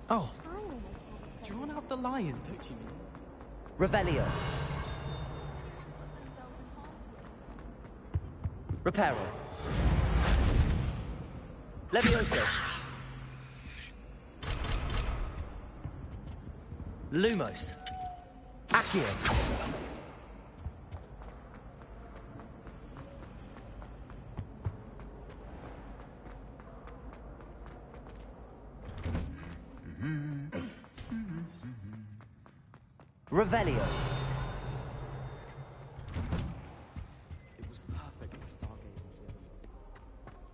Oh. Do you want to have the lion, don't you mean? Revelio. Reparo. Levioso. Lumos. Accio. Revelio. It was perfect for stargazing the other night.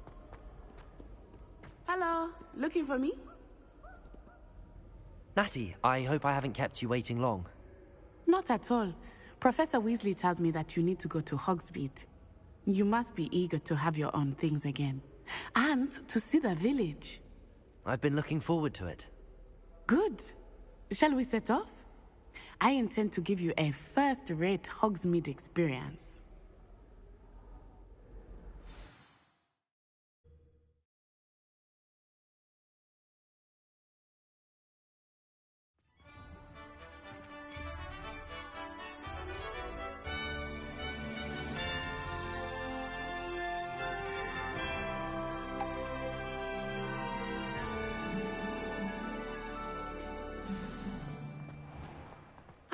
Hello, looking for me? Natty, I hope I haven't kept you waiting long. Not at all. Professor Weasley tells me that you need to go to Hogsmeade. You must be eager to have your own things again. And to see the village. I've been looking forward to it. Good. Shall we set off? I intend to give you a first-rate Hogsmeade experience.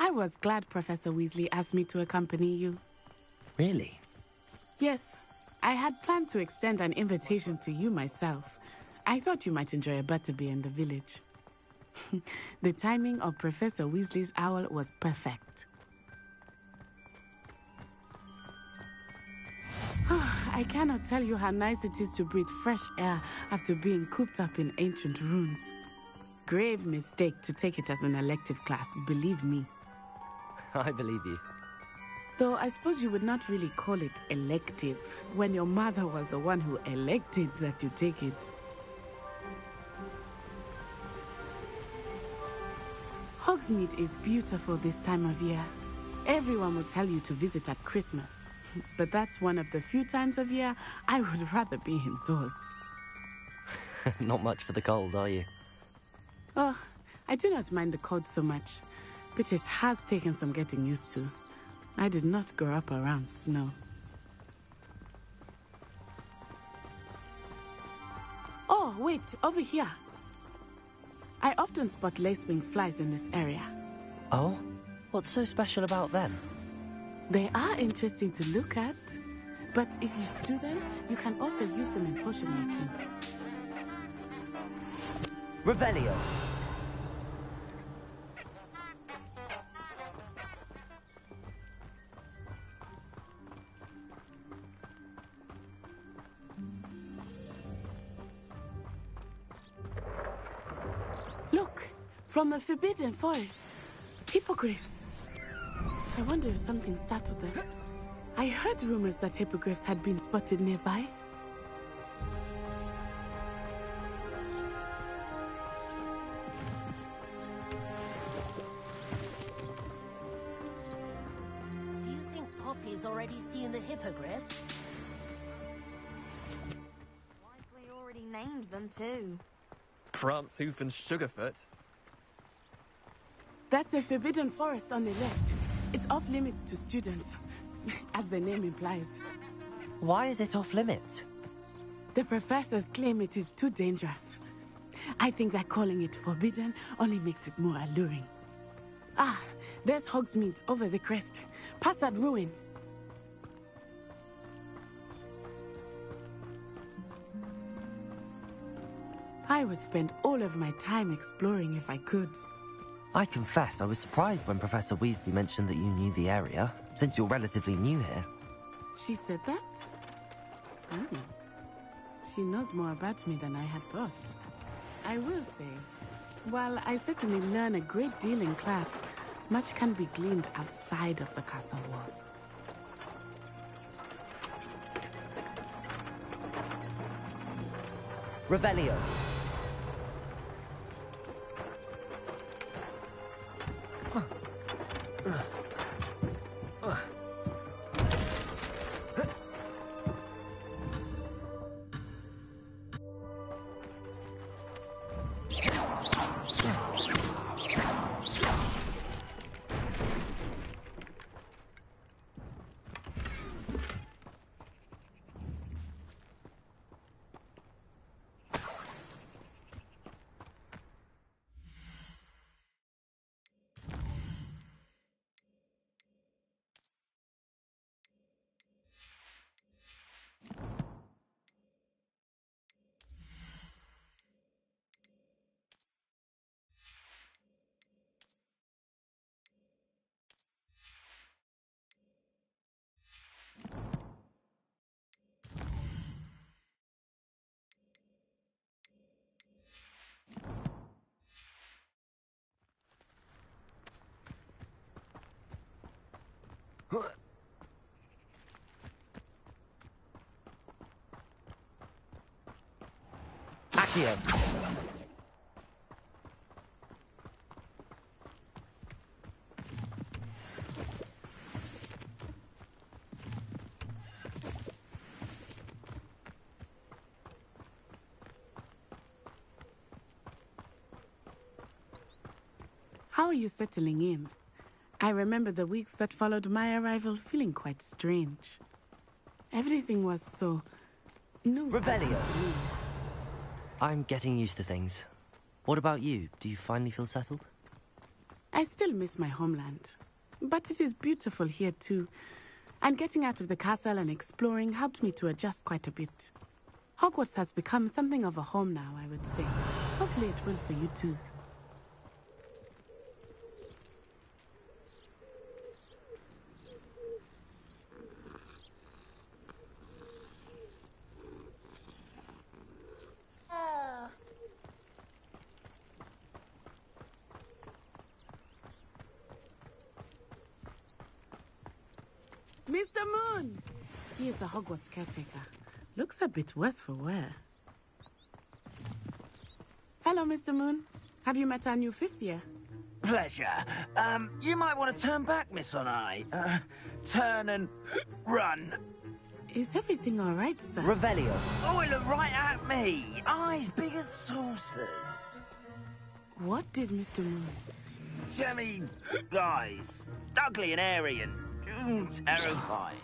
I was glad Professor Weasley asked me to accompany you. Really? Yes, I had planned to extend an invitation to you myself. I thought you might enjoy a butterbeer in the village. The timing of Professor Weasley's owl was perfect. I cannot tell you how nice it is to breathe fresh air after being cooped up in ancient ruins. Grave mistake to take it as an elective class, believe me. I believe you. Though I suppose you would not really call it elective when your mother was the one who elected that you take it. Hogsmeade is beautiful this time of year. Everyone will tell you to visit at Christmas. But that's one of the few times of year I would rather be indoors. Not much for the cold, are you? Oh, I do not mind the cold so much, but it has taken some getting used to. I did not grow up around snow. Oh, wait, over here. I often spot lacewing flies in this area. Oh? What's so special about them? They are interesting to look at, but if you stew them, you can also use them in potion making. Revelio. Look, from the Forbidden Forest. Hippogriffs. I wonder if something startled them. I heard rumors that hippogriffs had been spotted nearby. Do you think Poppy's already seen the hippogriffs? Likely already named them too. Prance, Hoof, and Sugarfoot. That's the Forbidden Forest on the left. It's off limits to students, as the name implies. Why is it off limits? The professors claim it is too dangerous. I think that calling it forbidden only makes it more alluring. Ah, there's Hogsmeade over the crest. Past that ruin. I would spend all of my time exploring if I could. I confess I was surprised when Professor Weasley mentioned that you knew the area, since you're relatively new here. She said that? She knows more about me than I had thought. I will say, while I certainly learn a great deal in class, much can be gleaned outside of the castle walls. Revelio. Accio. How are you settling in? I remember the weeks that followed my arrival feeling quite strange. Everything was so new. Revelio. I'm getting used to things. What about you? Do you finally feel settled? I still miss my homeland, but it is beautiful here too. And getting out of the castle and exploring helped me to adjust quite a bit. Hogwarts has become something of a home now, I would say. Hopefully it will for you too. Mr. Moon! He is the Hogwarts caretaker. Looks a bit worse for wear. Hello, Mr. Moon. Have you met our new fifth year? Pleasure. You might want to turn back, Miss Onai. Turn and run. Is everything all right, sir? Revelio. Oh, it looked right at me. Eyes big as saucers. What did Mr. Moon? Jemmy guys. Ugly and airy and terrifying.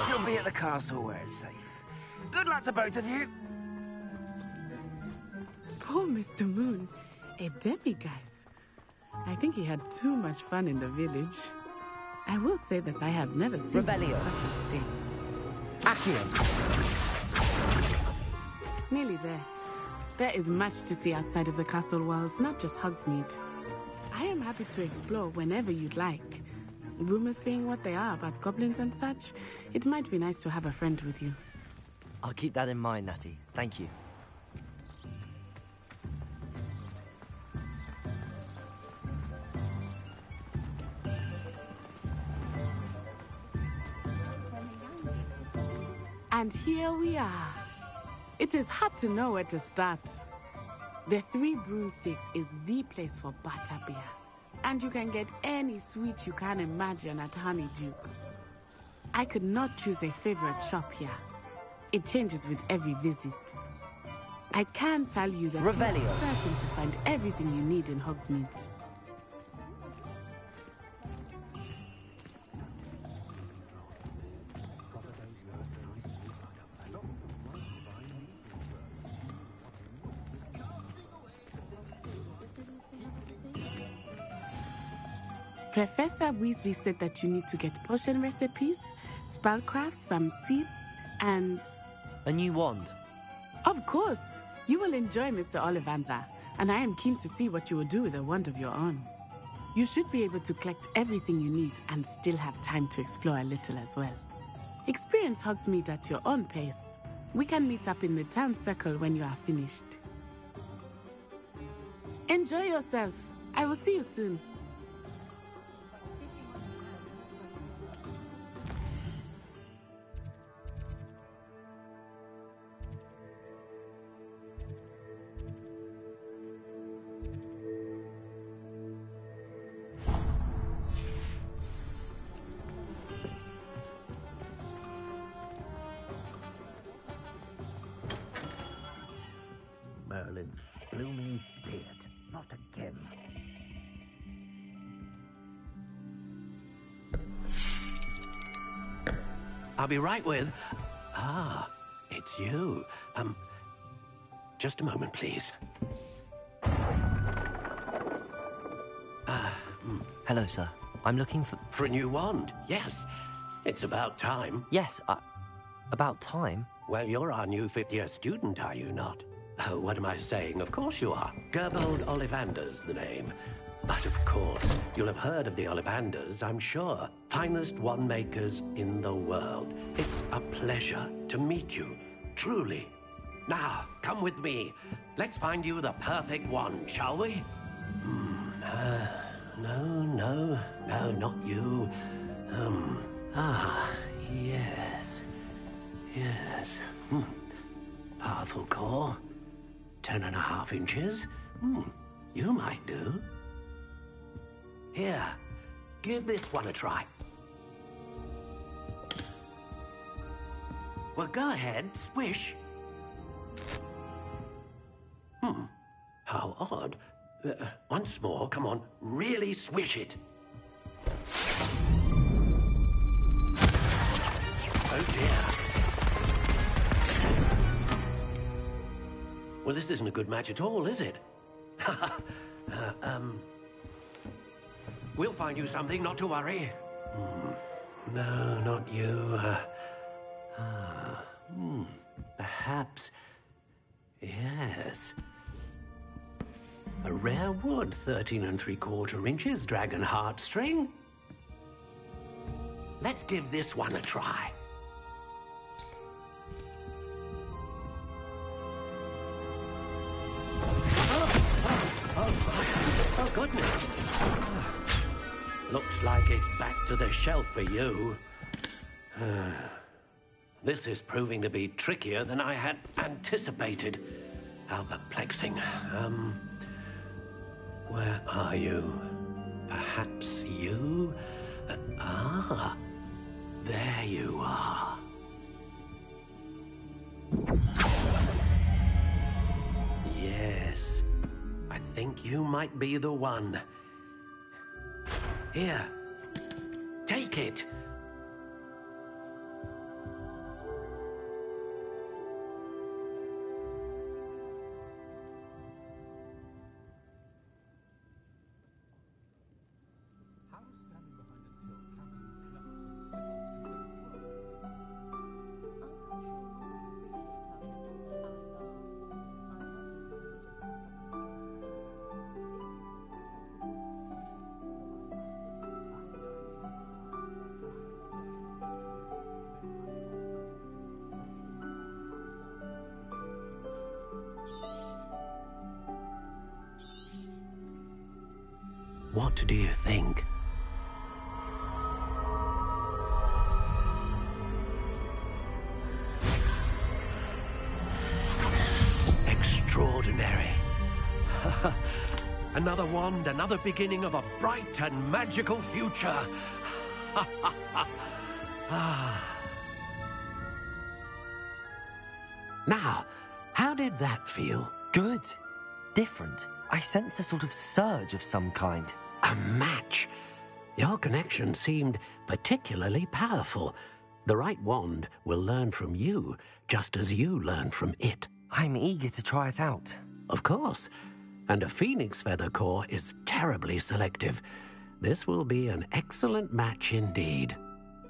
She'll be at the castle where it's safe. Good luck to both of you. Poor Mr. Moon. A demiguise. I think he had too much fun in the village. I will say that I have never seen him in such a state. Accio. Nearly there. There is much to see outside of the castle walls, not just Hogsmeade. I am happy to explore whenever you'd like. Rumors being what they are about goblins and such, it might be nice to have a friend with you. I'll keep that in mind, Natty. Thank you. And here we are. It is hard to know where to start. The Three Broomsticks is the place for butterbeer. And you can get any sweet you can imagine at Honeyduke's. I could not choose a favorite shop here. It changes with every visit. I can tell you that Revelio. you are certain to find everything you need in Hogsmeade. Professor Weasley said that you need to get potion recipes, spellcrafts, some seeds, and... A new wand. Of course! You will enjoy Mr. Ollivander, and I am keen to see what you will do with a wand of your own. You should be able to collect everything you need and still have time to explore a little as well. Experience Hogsmeade at your own pace. We can meet up in the town circle when you are finished. Enjoy yourself. I will see you soon. Merlin's blooming beard. Not again. I'll be right with... Ah, it's you. Just a moment, please. Hello, sir. I'm looking for... For a new wand, yes. It's about time. Yes, about time? Well, you're our new fifth-year student, are you not? Oh, what am I saying? Of course you are. Gerbold Ollivander's the name. But of course, you'll have heard of the Ollivanders, I'm sure. Finest wand makers in the world. It's a pleasure to meet you, truly. Now, come with me. Let's find you the perfect wand, shall we? No, not you. Yes. Yes. Powerful core. 10.5 inches. You might do. Here, give this one a try. Well, go ahead, swish. How odd. Once more, come on, really swish it. Oh dear. Well, this isn't a good match at all, is it? We'll find you something, not to worry. No, not you. Perhaps. Yes. A rare wood, 13 3/4 inches, dragon heartstring. Let's give this one a try. Oh, goodness. Looks like it's back to the shelf for you. This is proving to be trickier than I had anticipated. How perplexing. Where are you? Perhaps you? There you are. Yes, I think you might be the one. Here, take it. What do you think? Extraordinary. Another wand, another beginning of a bright and magical future. Now, how did that feel? Good. Different. I sensed a sort of surge of some kind. A match. Your connection seemed particularly powerful. The right wand will learn from you, just as you learn from it. I'm eager to try it out. Of course. And a phoenix feather core is terribly selective. This will be an excellent match indeed.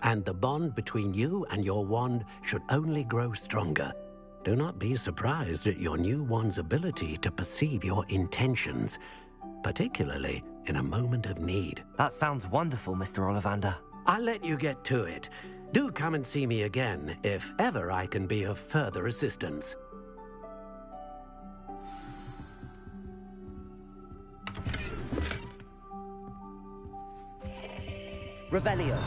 And the bond between you and your wand should only grow stronger. Do not be surprised at your new wand's ability to perceive your intentions, particularly in a moment of need. That sounds wonderful, Mr. Ollivander. I'll let you get to it. Do come and see me again if ever I can be of further assistance. Revelio.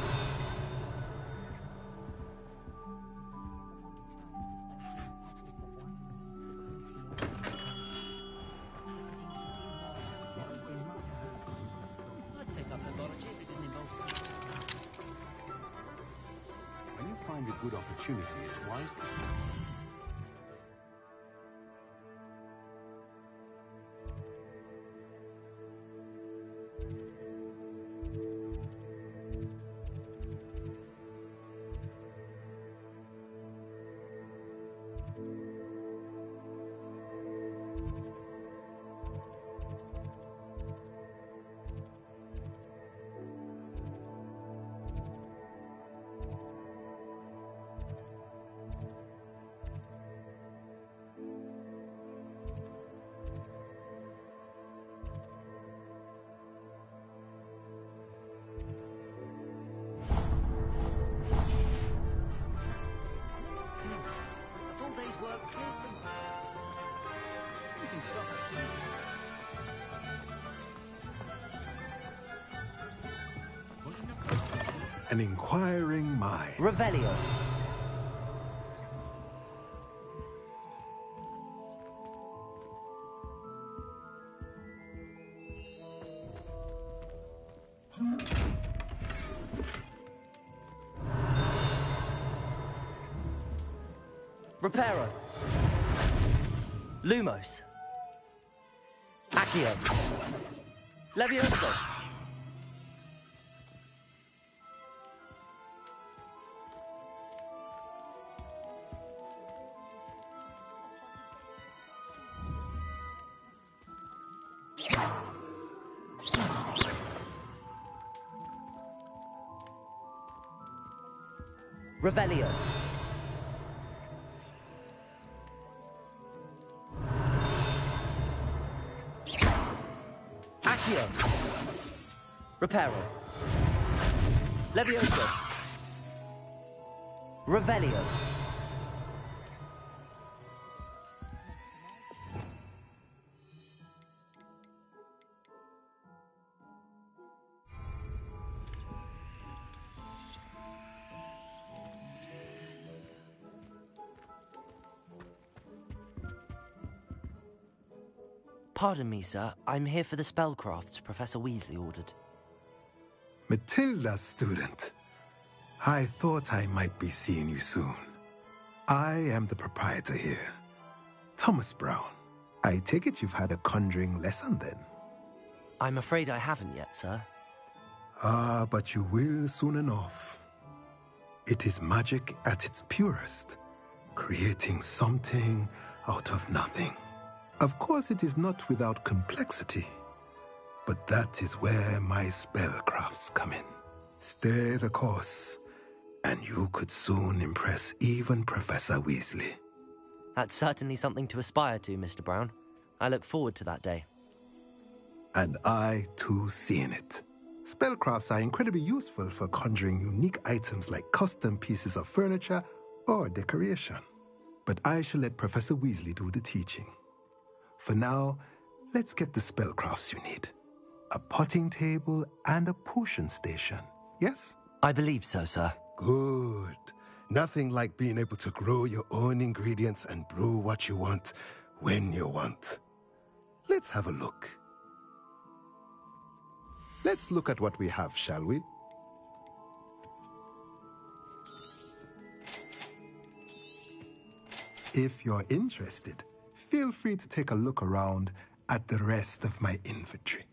When you find a good opportunity, it's wise to... an inquiring mind. Revelio. Reparo. Lumos. Accio. Levioso. Revelio. Accio. Reparo. Levioso. Revelio. Pardon me, sir. I'm here for the spellcrafts Professor Weasley ordered. Matilda's student. I thought I might be seeing you soon. I am the proprietor here, Thomas Brown. I take it you've had a conjuring lesson then? I'm afraid I haven't yet, sir. Ah, but you will soon enough. It is magic at its purest, creating something out of nothing. Of course, it is not without complexity, but that is where my spellcrafts come in. Stay the course, and you could soon impress even Professor Weasley. That's certainly something to aspire to, Mr. Brown. I look forward to that day. And I, too, seeing it. Spellcrafts are incredibly useful for conjuring unique items like custom pieces of furniture or decoration. But I shall let Professor Weasley do the teaching. For now, let's get the spellcrafts you need. A potting table and a potion station, yes? I believe so, sir. Good. Nothing like being able to grow your own ingredients and brew what you want when you want. Let's have a look. Let's look at what we have, shall we? If you're interested, feel free to take a look around at the rest of my inventory.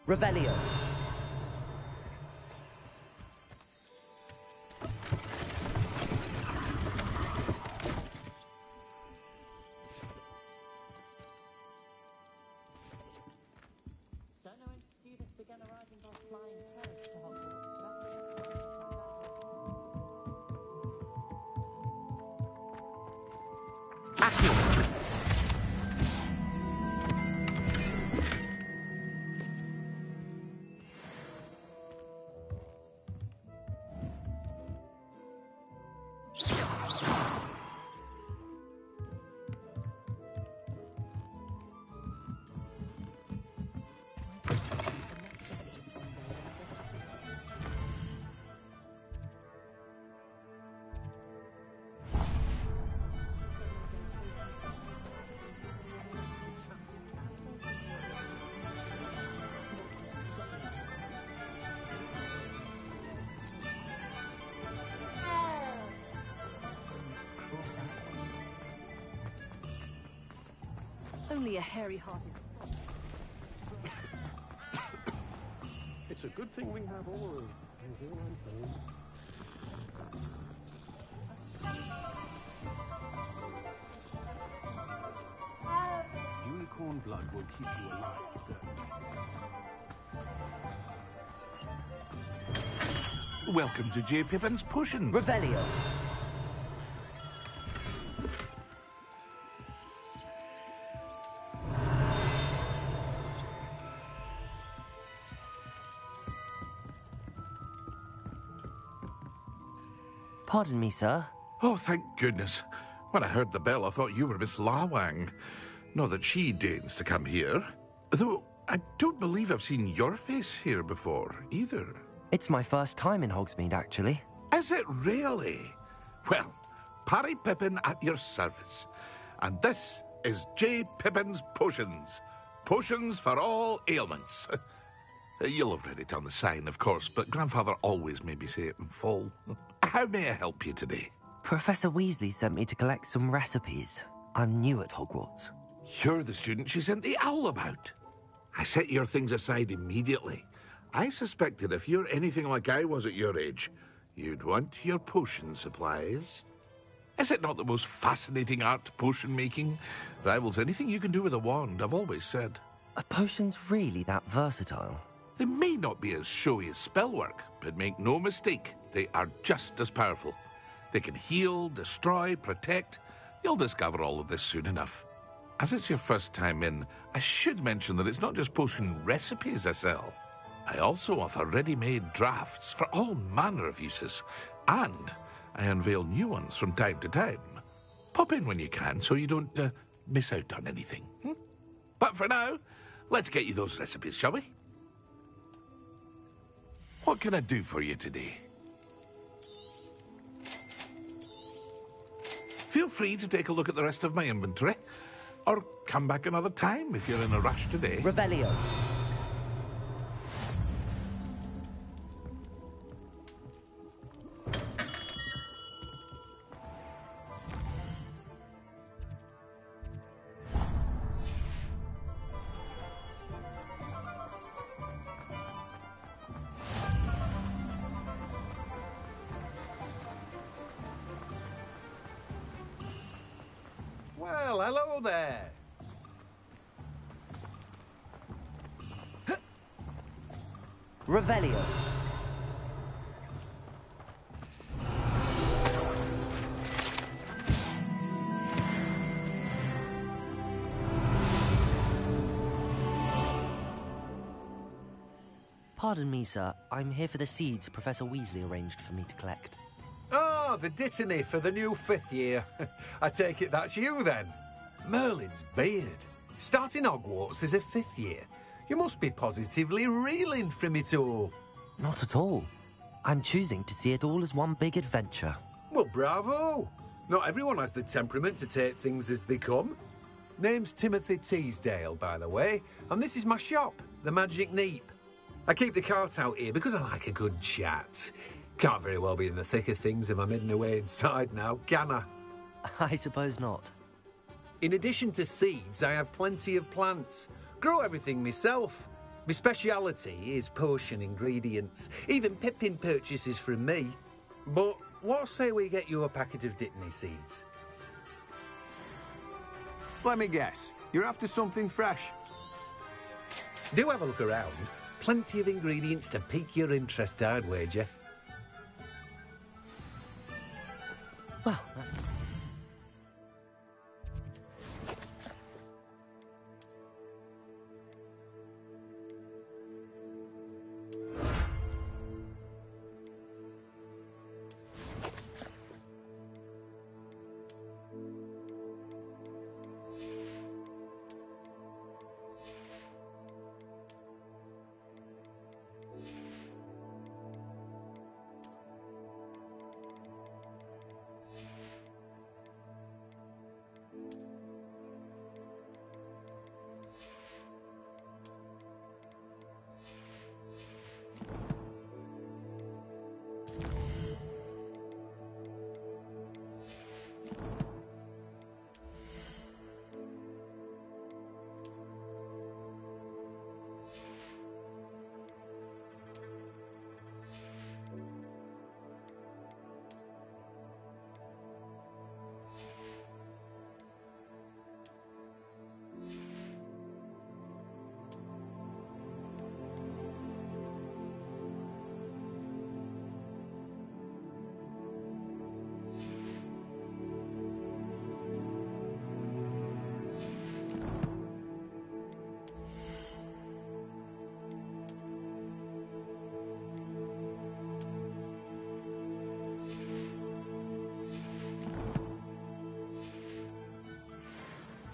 Revelio. Only a hairy-hearted. It's a good thing we have all Unicorn blood will keep you alive, sir. Welcome to J. Pippin's Potions. Revelio. Pardon me, sir. Oh, thank goodness. When I heard the bell, I thought you were Miss Lawang. Not that she deigns to come here. Though I don't believe I've seen your face here before, either. It's my first time in Hogsmeade, actually. Is it really? Well, Parry Pippin at your service. And this is J. Pippin's Potions. Potions for all ailments. You'll have read it on the sign, of course, but Grandfather always made me say it in full. How may I help you today? Professor Weasley sent me to collect some recipes. I'm new at Hogwarts. You're the student she sent the owl about. I set your things aside immediately. I suspected if you're anything like I was at your age, you'd want your potion supplies. Is it not the most fascinating art, potion making? Rivals anything you can do with a wand, I've always said. Are potions really that versatile? They may not be as showy as spellwork, but make no mistake, they are just as powerful. They can heal, destroy, protect. You'll discover all of this soon enough. As it's your first time in, I should mention that it's not just potion recipes I sell. I also offer ready-made drafts for all manner of uses, and I unveil new ones from time to time. Pop in when you can so you don't miss out on anything. But for now, let's get you those recipes, shall we? What can I do for you today? Feel free to take a look at the rest of my inventory, or come back another time if you're in a rush today. Revelio. Well, hello there. Revelio. Pardon me, sir. I'm here for the seeds Professor Weasley arranged for me to collect. Oh, the dittany for the new 5th year. I take it that's you, then. Merlin's beard. Starting Hogwarts as a 5th year. You must be positively reeling from it all. Not at all. I'm choosing to see it all as one big adventure. Well, bravo. Not everyone has the temperament to take things as they come. Name's Timothy Teasdale, by the way, and this is my shop, the Magic Neep. I keep the cart out here because I like a good chat. Can't very well be in the thick of things if I'm hidden away inside now, can I? I suppose not. In addition to seeds, I have plenty of plants. Grow everything myself. My speciality is potion ingredients. Even Pippin purchases from me. But what say we get you a packet of Dittany seeds? Let me guess. You're after something fresh. Do have a look around. Plenty of ingredients to pique your interest, I'd wager. Well, that's...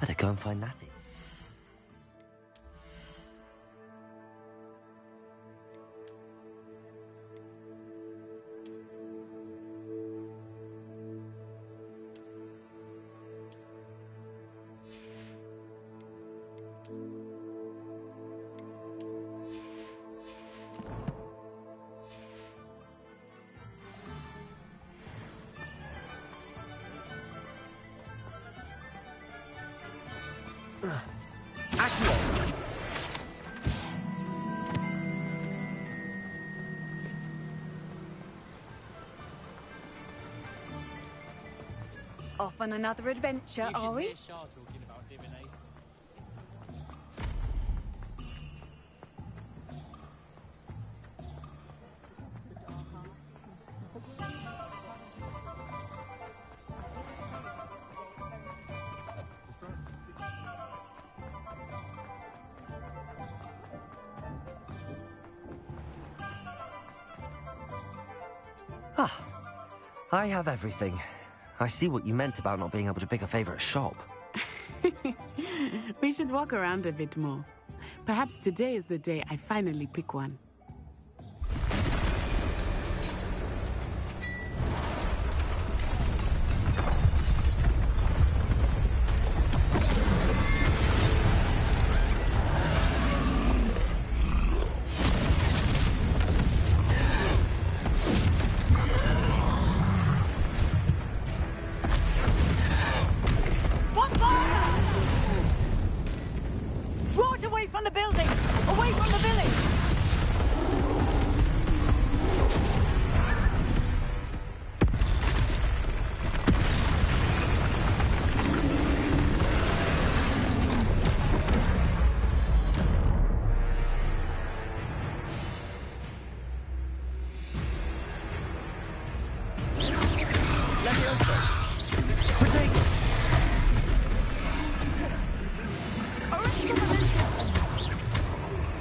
Better go and find Natty. Off on another adventure, are we? Ah, I have everything. I see what you meant about not being able to pick a favorite shop. We should walk around a bit more. Perhaps today is the day I finally pick one. Draw it away from the building! Away from the village!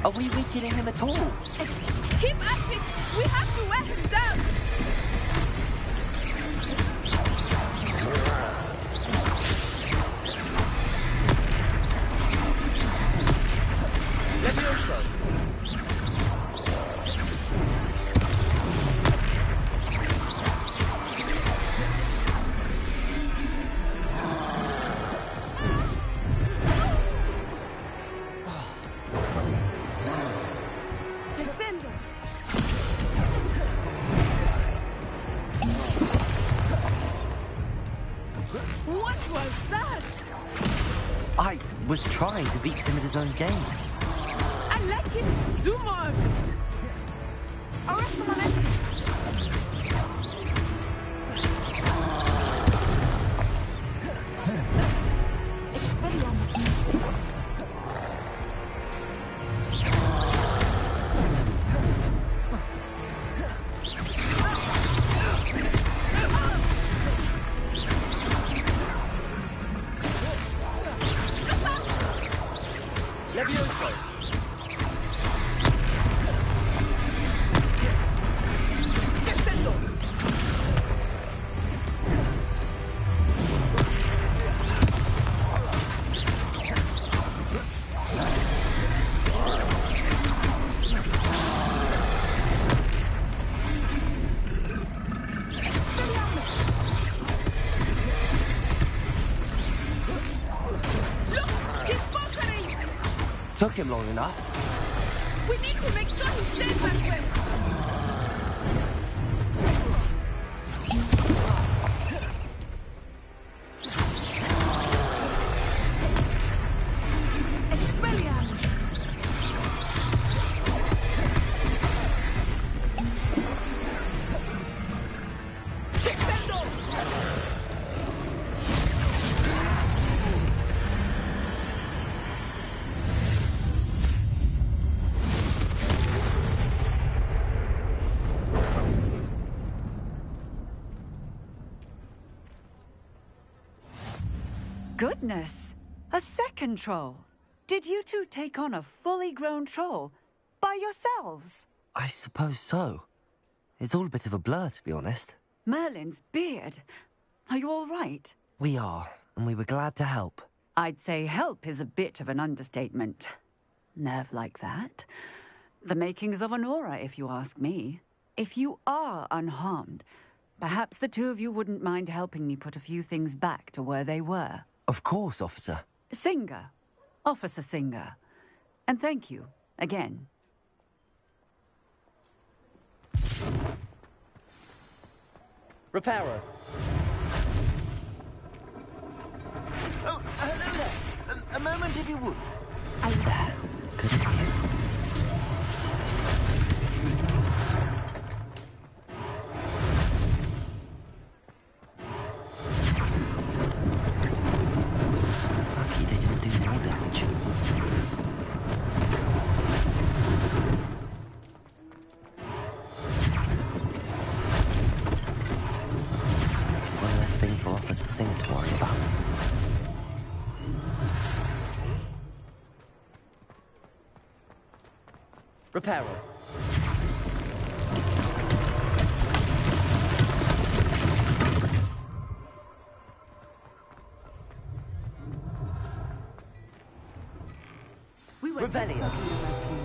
Are we weakening him at all? Keep at it! We have to wear him down! Levioso! What was that? I was trying to beat him at his own game. I like it! Do more of it! Arrest the momentum! Levioso! Took him long enough. We need to make sure he stays that way! Goodness! A second troll! Did you two take on a fully grown troll by yourselves? I suppose so. It's all a bit of a blur, to be honest. Merlin's beard. Are you all right? We are, and we were glad to help. I'd say help is a bit of an understatement. Nerve like that. The makings of an aura, if you ask me. If you are unharmed, perhaps the two of you wouldn't mind helping me put a few things back to where they were. Of course, officer. Singer. Officer Singer. And thank you, again. Repairer. Oh, hello there. A moment, if you would. I'm there. Good as you. Lucky they didn't do more damage. One less thing for Officer Singer to worry about. Repairer. We were Revelio. just talking about you.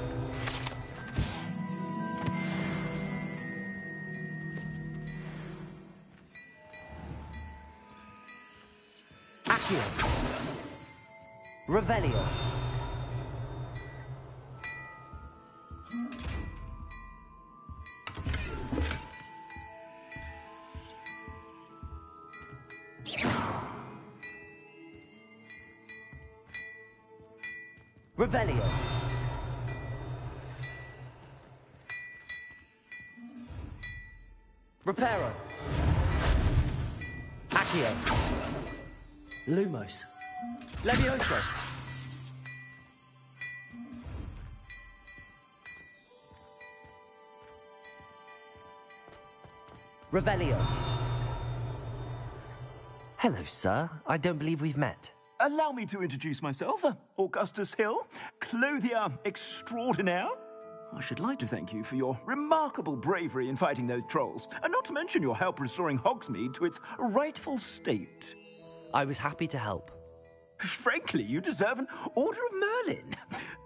Accio. Revelio. Revelio. Reparo. Accio. Lumos. Levioso. Revelio. Hello, sir. I don't believe we've met. Allow me to introduce myself, Augustus Hill, clothier extraordinaire. I should like to thank you for your remarkable bravery in fighting those trolls, and not to mention your help restoring Hogsmeade to its rightful state. I was happy to help. Frankly, you deserve an Order of Merlin.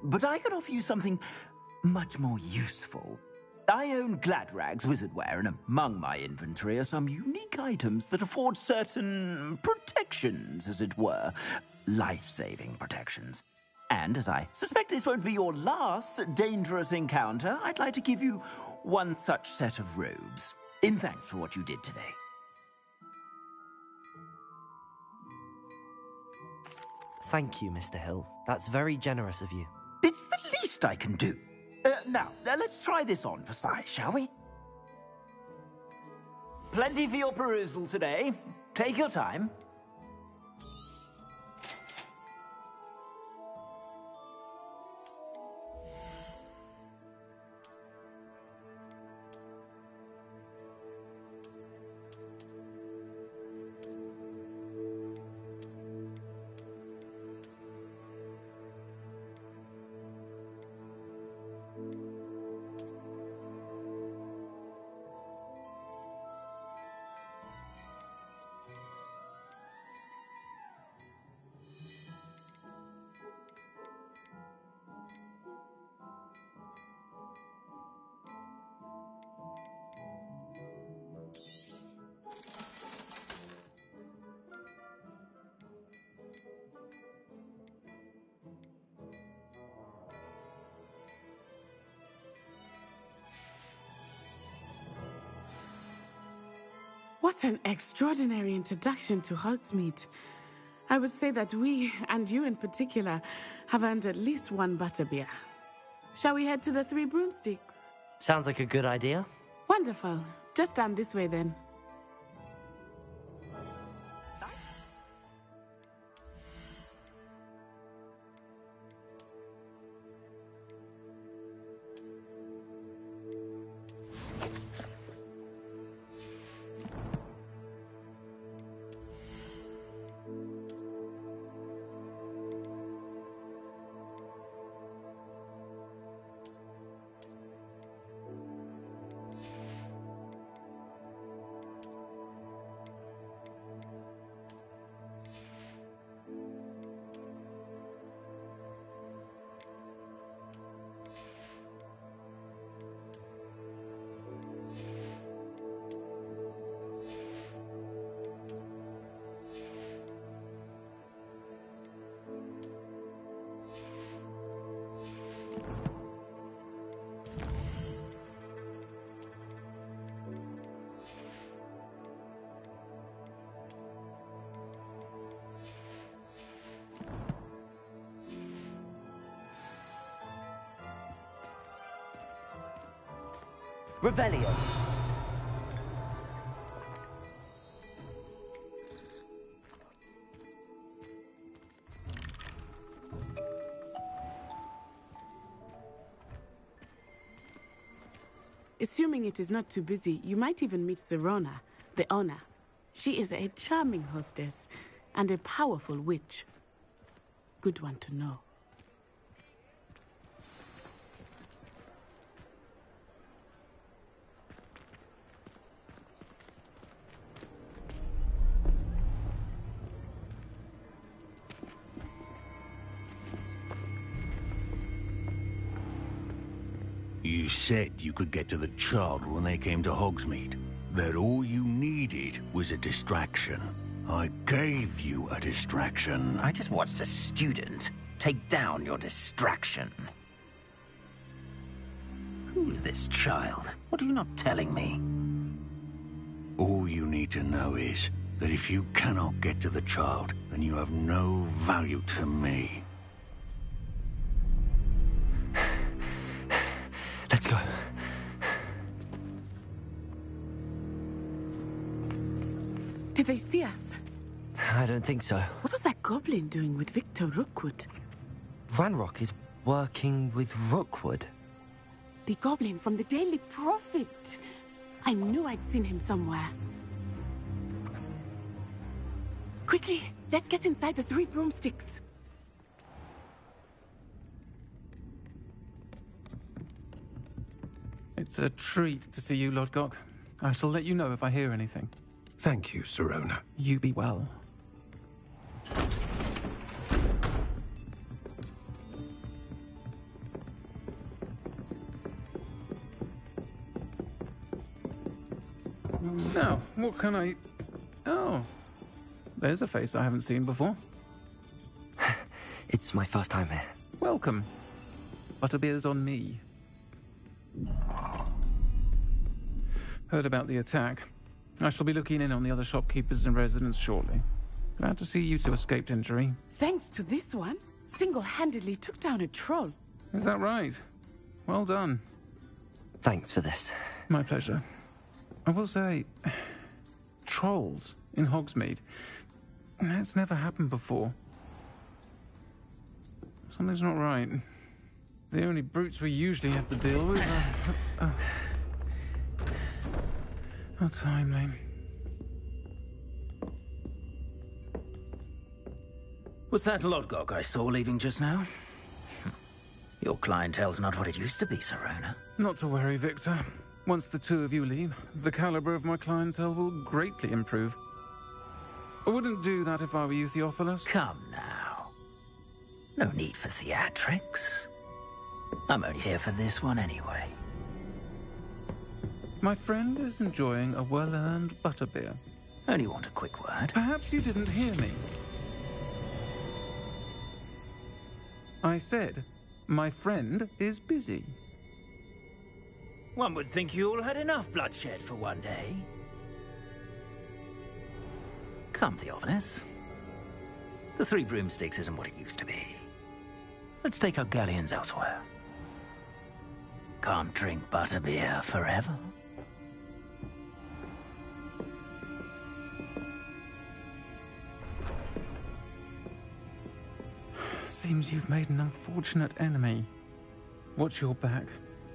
But I can offer you something much more useful. I own Gladrag's wizardware, and among my inventory are some unique items that afford certain protections, as it were. Life-saving protections. And as I suspect this won't be your last dangerous encounter, I'd like to give you one such set of robes, in thanks for what you did today. Thank you, Mr. Hill. That's very generous of you. It's the least I can do. Now, let's try this on for size, shall we? Plenty for your perusal today. Take your time. What an extraordinary introduction to Hogsmeade. I would say that we, and you in particular, have earned at least one butterbeer. Shall we head to the Three Broomsticks? Sounds like a good idea. Wonderful. Just down this way then. Revelio. Assuming it is not too busy, you might even meet Sirona, the owner. She is a charming hostess and a powerful witch. Good one to know. You said you could get to the child when they came to Hogsmeade. That all you needed was a distraction. I gave you a distraction. I just watched a student take down your distraction. Who's this child? What are you not telling me? All you need to know is that if you cannot get to the child, then you have no value to me. Let's go. Did they see us? I don't think so. What was that goblin doing with Victor Rookwood? Ranrock is working with Rookwood. The goblin from the Daily Prophet. I knew I'd seen him somewhere. Quickly, let's get inside the 3 broomsticks. It's a treat to see you, Lodgok. I shall let you know if I hear anything. Thank you, Sirona. You be well. Now, what can I... Oh, there's a face I haven't seen before. It's my first time here. Welcome. Butterbeer's on me. Heard about the attack. I shall be looking in on the other shopkeepers and residents shortly. Glad to see you two escaped injury. Thanks to this one, single-handedly took down a troll. Is that right? Well done. Thanks for this. My pleasure. I will say, trolls in Hogsmeade. That's never happened before. Something's not right. The only brutes we usually have to deal with are... How timely. Was that Lodgok I saw leaving just now? Your clientele's not what it used to be, Sirona. Not to worry, Victor. Once the two of you leave, the caliber of my clientele will greatly improve. I wouldn't do that if I were you, Theophilus. Come now. No need for theatrics. I'm only here for this one anyway. My friend is enjoying a well-earned butterbeer. Only want a quick word. Perhaps you didn't hear me. I said, my friend is busy. One would think you all had enough bloodshed for one day. Come, Theophilus. The 3 broomsticks isn't what it used to be. Let's take our galleons elsewhere. Can't drink butterbeer forever. Seems you've made an unfortunate enemy. Watch your back.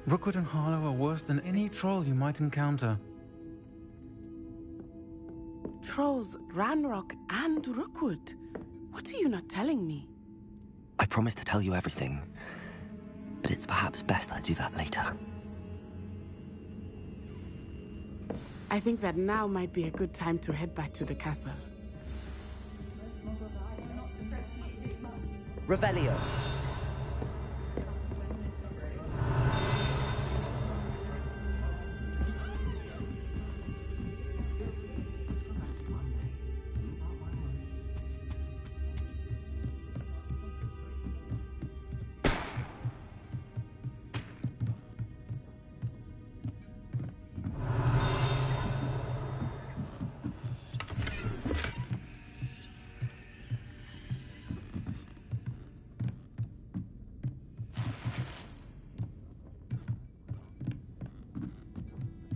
Rookwood and Harlow are worse than any troll you might encounter. Trolls, Ranrock, and Rookwood. What are you not telling me? I promised to tell you everything, but it's perhaps best I do that later. I think that now might be a good time to head back to the castle. Revelio.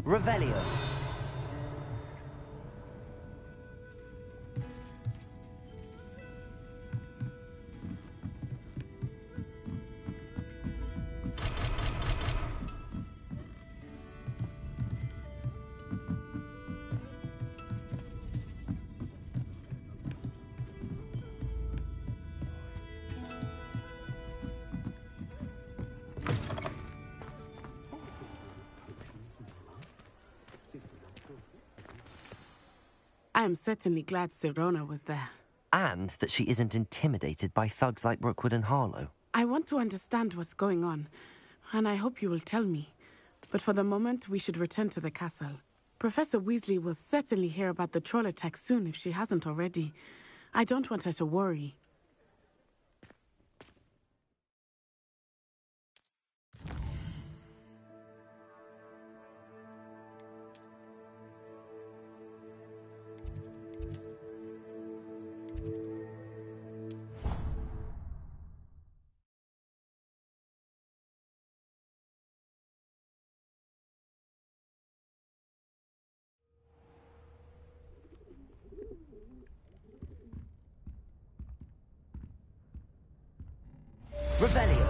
Revelio. I am certainly glad Sirona was there. And that she isn't intimidated by thugs like Rookwood and Harlow. I want to understand what's going on, and I hope you will tell me. But for the moment, we should return to the castle. Professor Weasley will certainly hear about the troll attack soon if she hasn't already. I don't want her to worry. Revelio.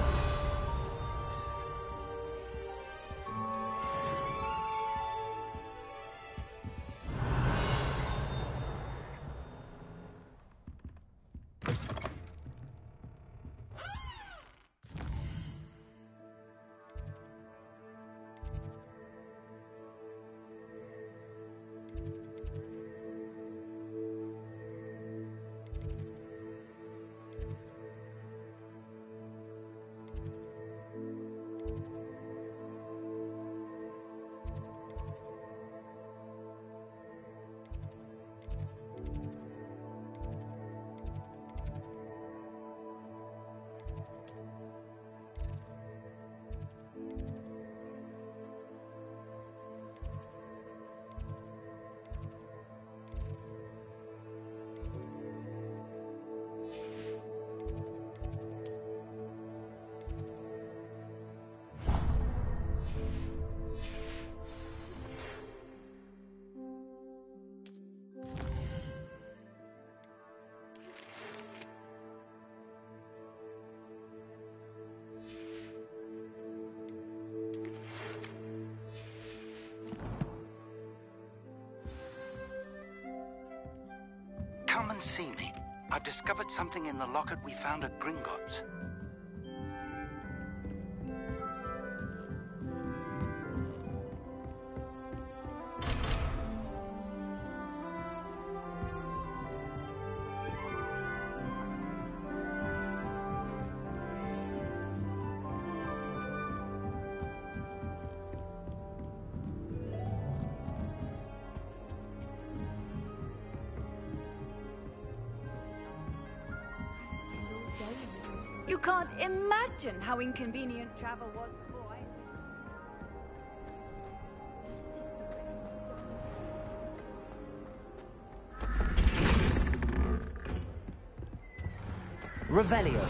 Come and see me. I've discovered something in the locket we found at Gringotts. You can't imagine how inconvenient travel was before I... Revelio.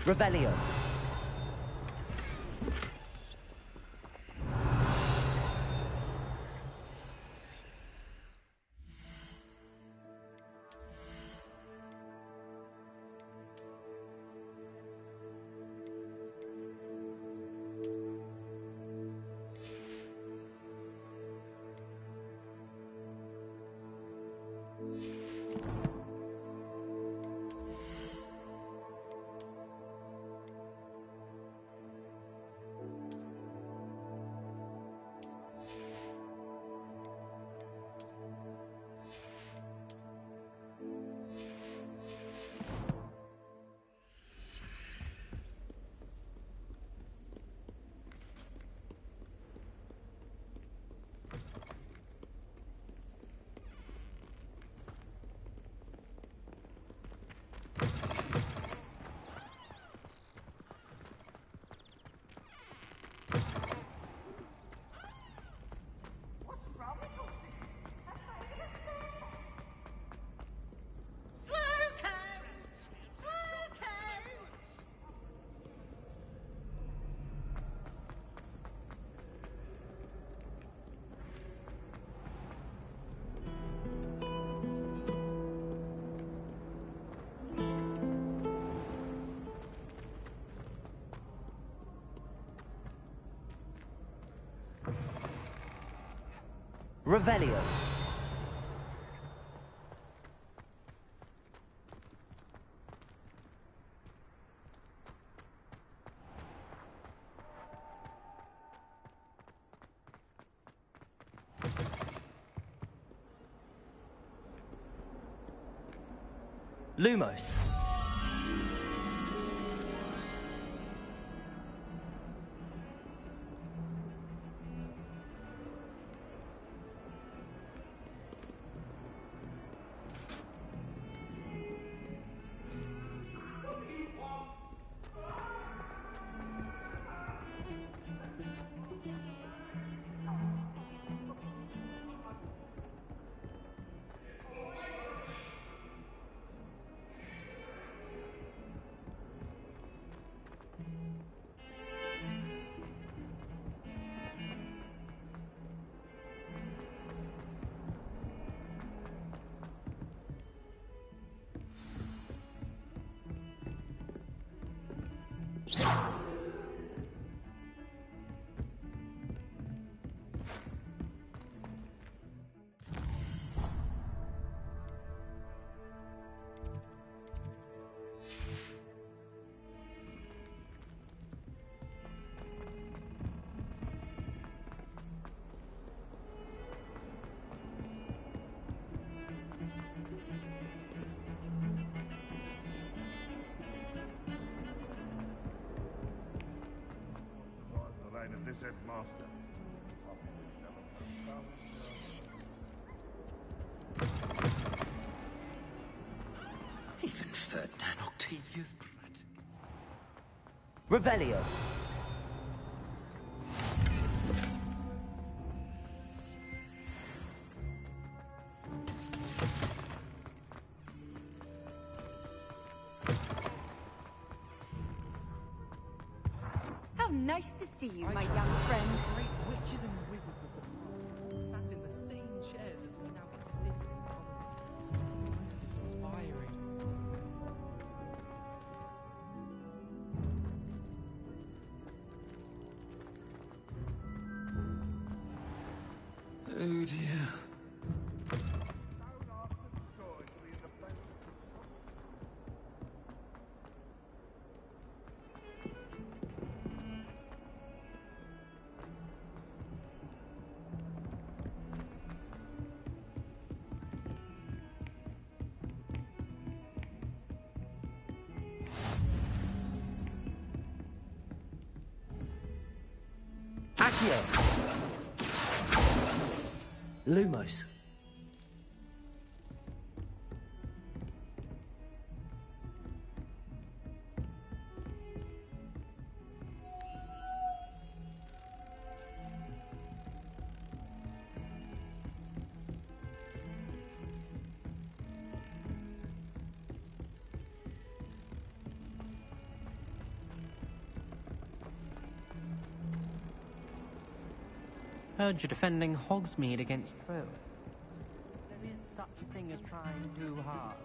Revelio. Revelio. Lumos. This headmaster. Even Ferdinand Octavius Pratt. Revelio. Nice to see you, my young friend. Great witches and wizards sat in the same chairs as we now get to sit in. Inspiring. Oh dear. Accio. Lumos. Heard you're defending Hogsmeade against Crow. There is such a thing as trying too hard.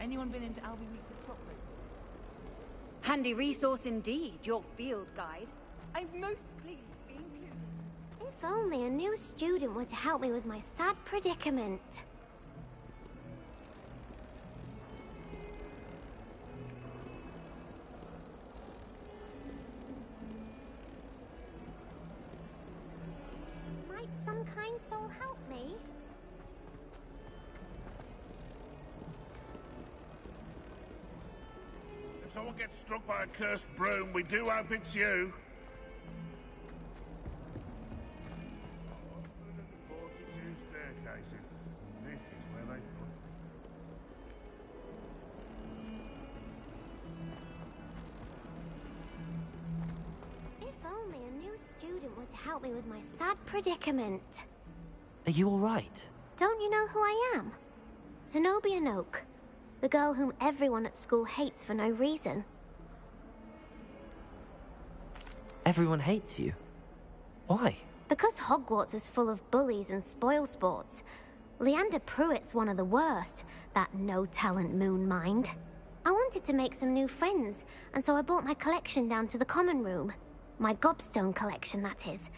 Anyone been into Albie Week for properly? Handy resource indeed, your field guide. I'm most pleased to be included. If only a new student were to help me with my sad predicament. Might some kind soul help me? If someone gets struck by a cursed broom, we do hope it's you. Staircases. This is where they put them. If only a new student were to help me with my sad predicament. Are you alright? Don't you know who I am? Zenobia Noak. The girl whom everyone at school hates for no reason. Everyone hates you. Why? Because Hogwarts is full of bullies and spoilsports. Leander Pruitt's one of the worst, that no-talent moon mind. I wanted to make some new friends, and so I brought my collection down to the common room. My gobstone collection, that is.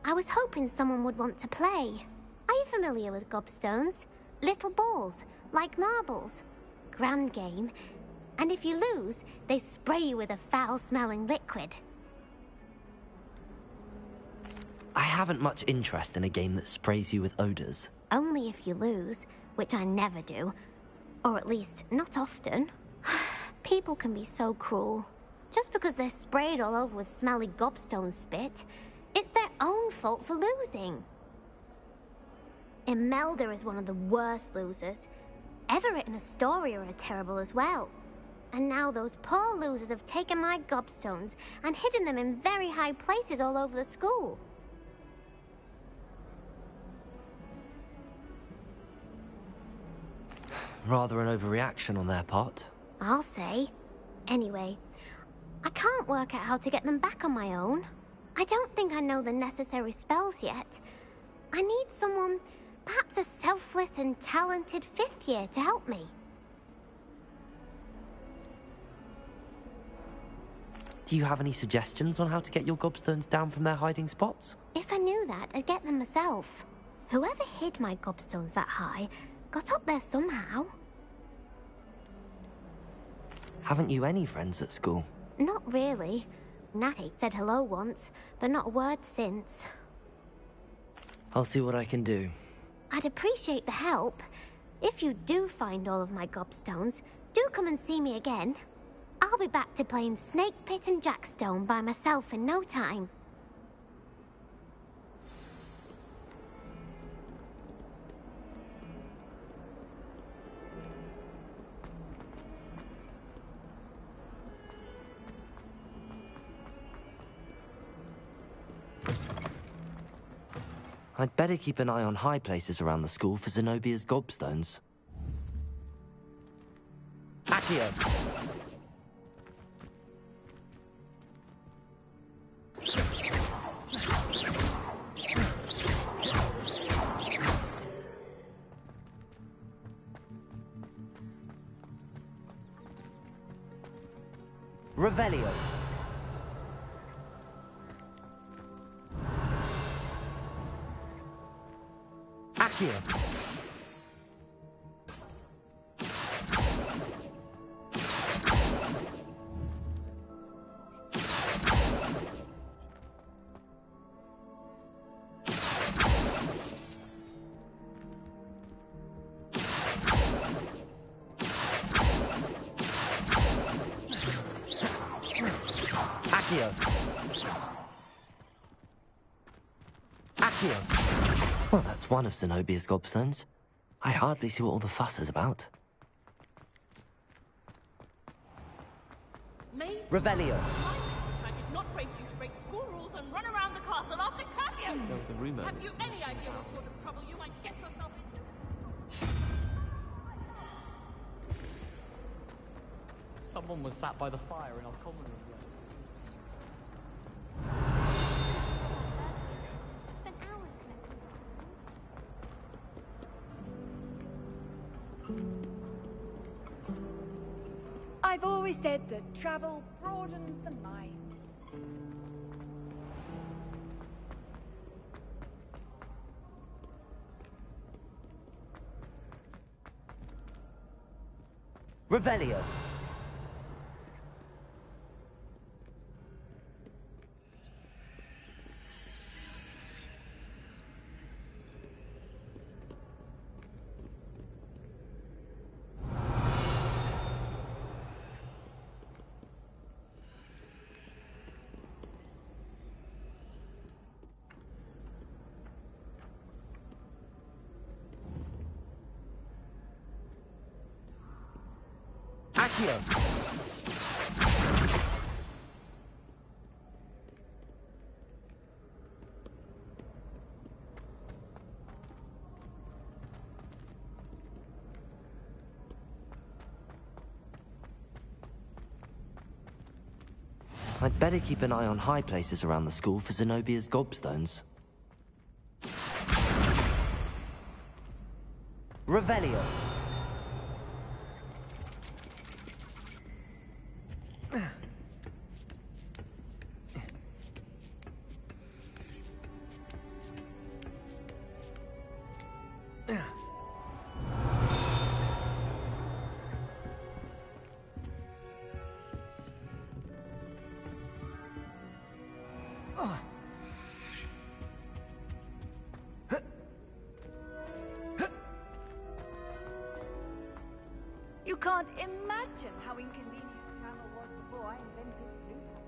I was hoping someone would want to play. Are you familiar with gobstones? Little balls, like marbles. Grand game. And if you lose, they spray you with a foul-smelling liquid. I haven't much interest in a game that sprays you with odors. Only if you lose, which I never do. Or at least, not often. People can be so cruel. Just because they're sprayed all over with smelly gobstone spit, it's their own fault for losing. Imelda is one of the worst losers. Everett and Astoria are terrible as well. And now those poor losers have taken my gobstones and hidden them in very high places all over the school. Rather an overreaction on their part. I'll say. Anyway, I can't work out how to get them back on my own. I don't think I know the necessary spells yet. I need someone, perhaps a selfless and talented 5th year to help me. Do you have any suggestions on how to get your gobstones down from their hiding spots? If I knew that, I'd get them myself. Whoever hid my gobstones that high got up there somehow. Haven't you any friends at school? Not really. Natty said hello once, but not a word since. I'll see what I can do. I'd appreciate the help. If you do find all of my gobstones, do come and see me again. I'll be back to playing Snake Pit and Jackstone by myself in no time. I'd better keep an eye on high places around the school for Zenobia's gobstones. Accio! Revelio. Accio. Accio. Accio. Well, that's one of Zenobia's gobstones. I hardly see what all the fuss is about. Revelio. I did not raise you to break school rules and run around the castle after curfew! There was a rumor. Have you any idea what sort of trouble you might get yourself into? Someone was sat by the fire in our common room. I've always said that travel broadens the mind. Revelio. Accio. I'd better keep an eye on high places around the school for Zenobia's gobstones. Revelio. You can't imagine how inconvenient travel was before I invented Pluto.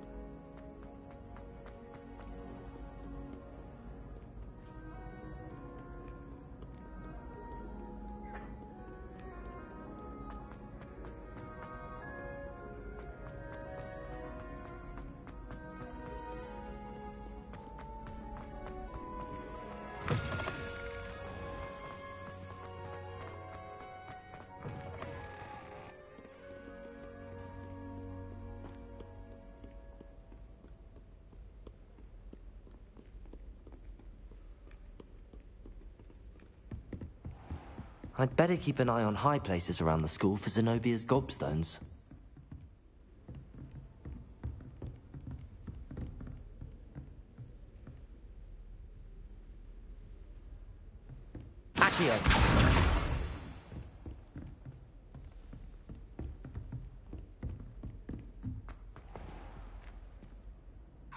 I'd better keep an eye on high places around the school for Zenobia's gobstones. Accio!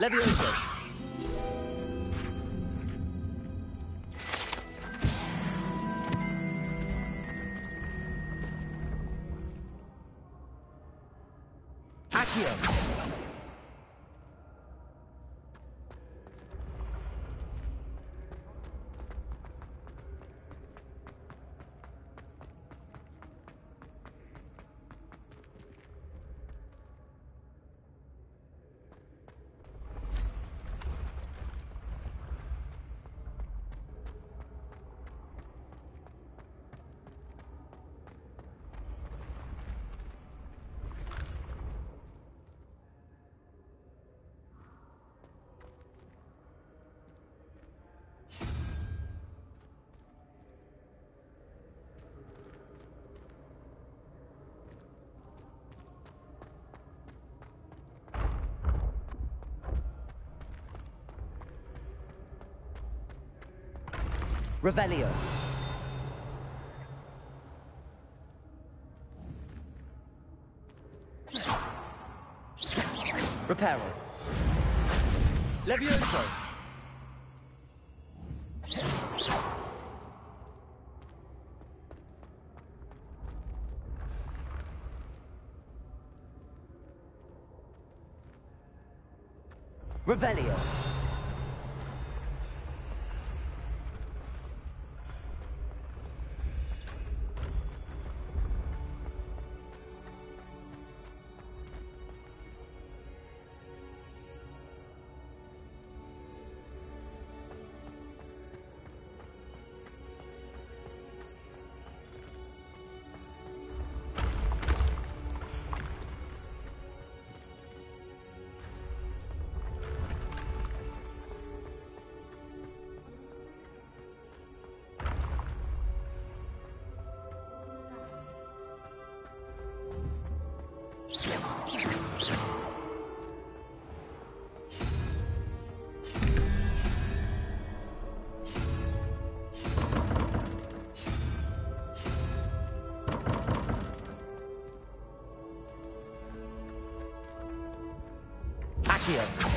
Levioso! Accio! Revelio. Reparo. Levioso. Revelio. Accio.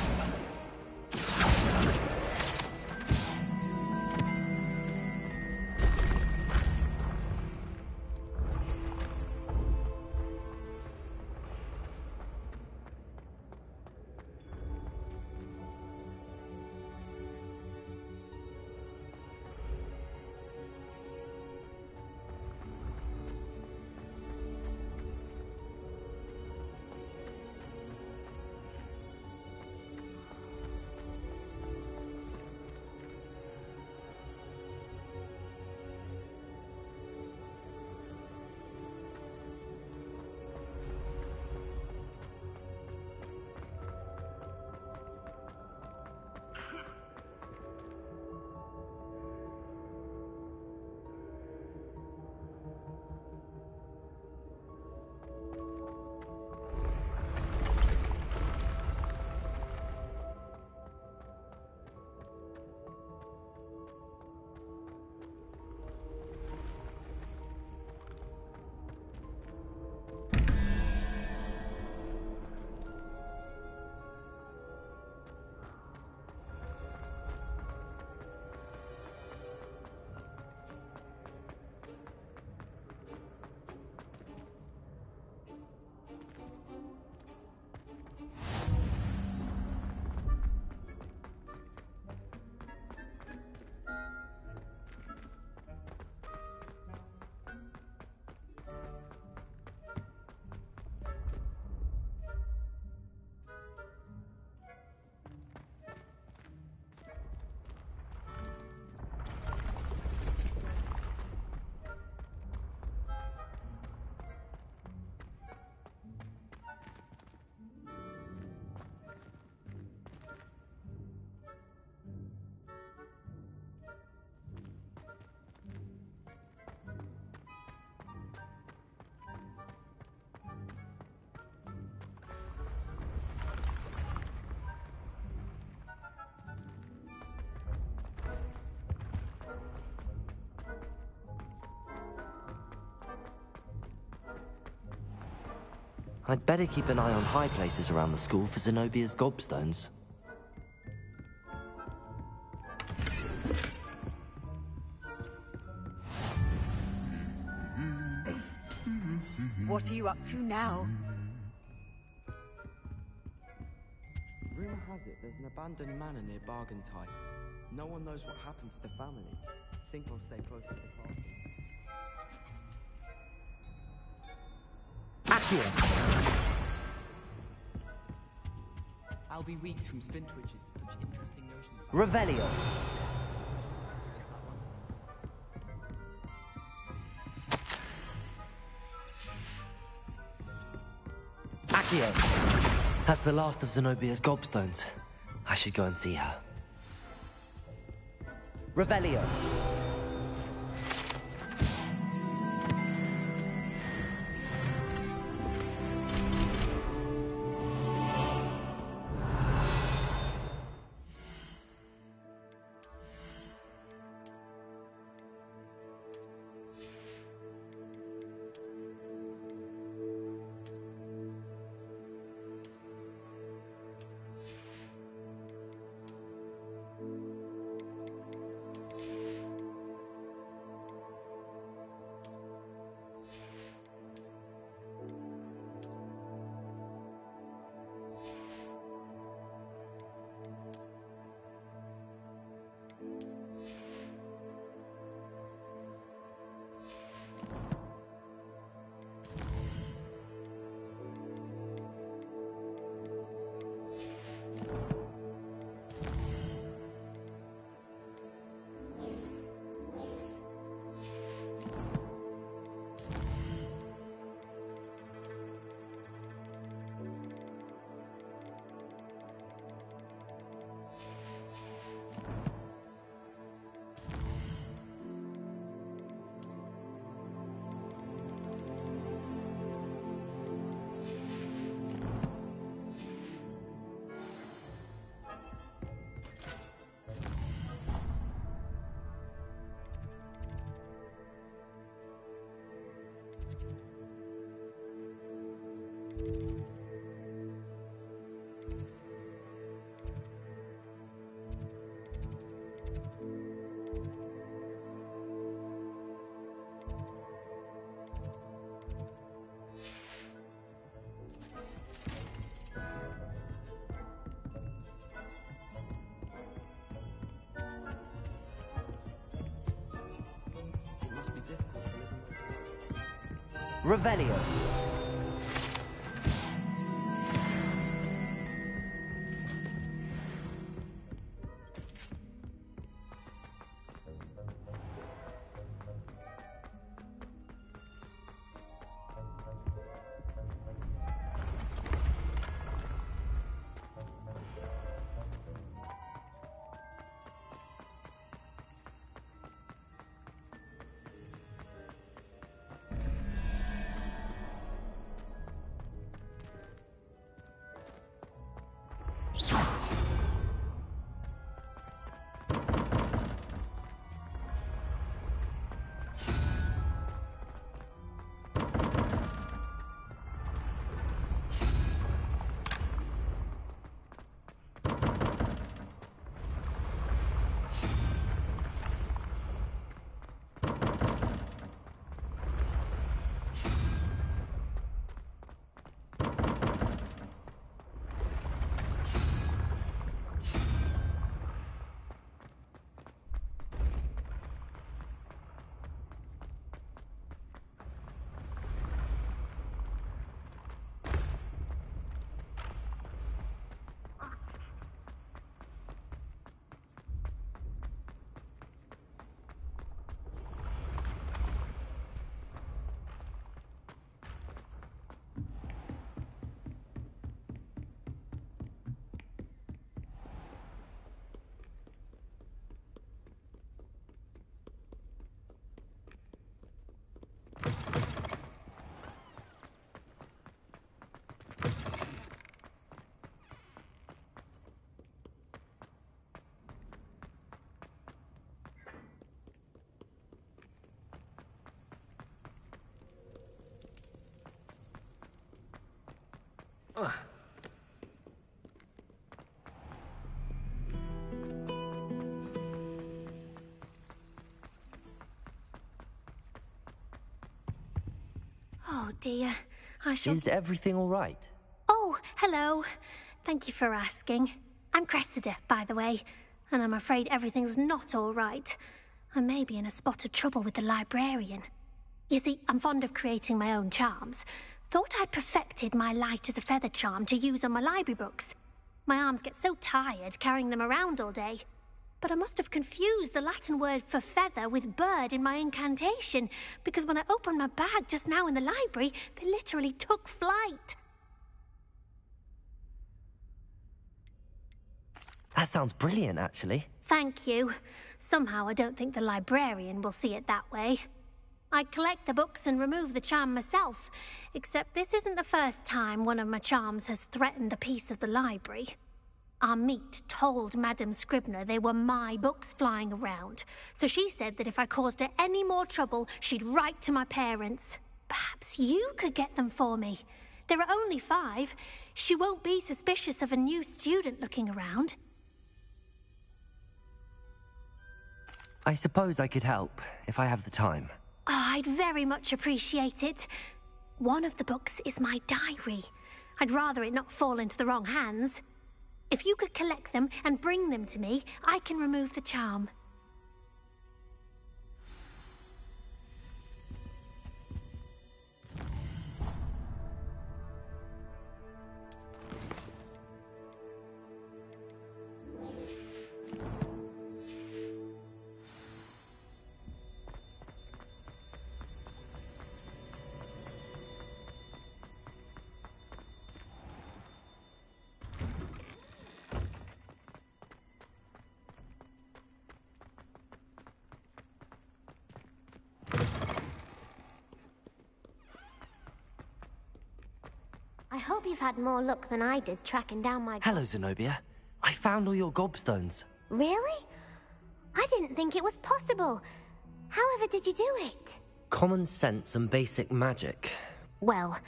I'd better keep an eye on high places around the school for Zenobia's gobstones. What are you up to now? Rumor has it there's an abandoned manor near Bargantine. No one knows what happened to the family. Think I'll stay close to the castle. Accio! I'll be weeks from spin twitches to such interesting notions. Revelio! Accio! That's the last of Zenobia's gobstones. I should go and see her. Revelio! Revelio. Oh dear, I shall... Is everything all right? Oh, hello. Thank you for asking. I'm Cressida, by the way, and I'm afraid everything's not all right. I may be in a spot of trouble with the librarian. You see, I'm fond of creating my own charms. Thought I'd perfected my light as a feather charm to use on my library books. My arms get so tired carrying them around all day. But I must have confused the Latin word for feather with bird in my incantation, because when I opened my bag just now in the library, they literally took flight. That sounds brilliant, actually. Thank you. Somehow I don't think the librarian will see it that way. I collect the books and remove the charm myself, except this isn't the first time one of my charms has threatened the peace of the library. Our meet told Madame Scribner they were my books flying around, so she said that if I caused her any more trouble, she'd write to my parents. Perhaps you could get them for me. There are only 5. She won't be suspicious of a new student looking around. I suppose I could help, if I have the time. Oh, I'd very much appreciate it. One of the books is my diary. I'd rather it not fall into the wrong hands. If you could collect them and bring them to me, I can remove the charm. I hope you've had more luck than I did tracking down my... Hello, Zenobia. I found all your gobstones. Really? I didn't think it was possible. However did you do it? Common sense and basic magic. Well,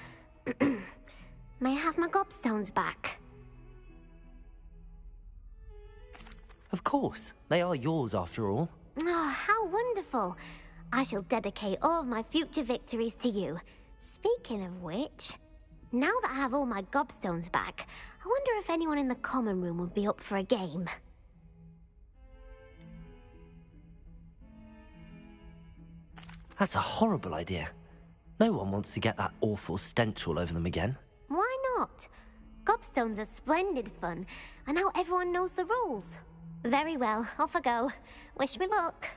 may I have my gobstones back? Of course. They are yours, after all. Oh, how wonderful. I shall dedicate all of my future victories to you. Speaking of which... now that I have all my gobstones back, I wonder if anyone in the common room would be up for a game. That's a horrible idea. No one wants to get that awful stench all over them again. Why not? Gobstones are splendid fun, and now everyone knows the rules. Very well, off I go. Wish me luck.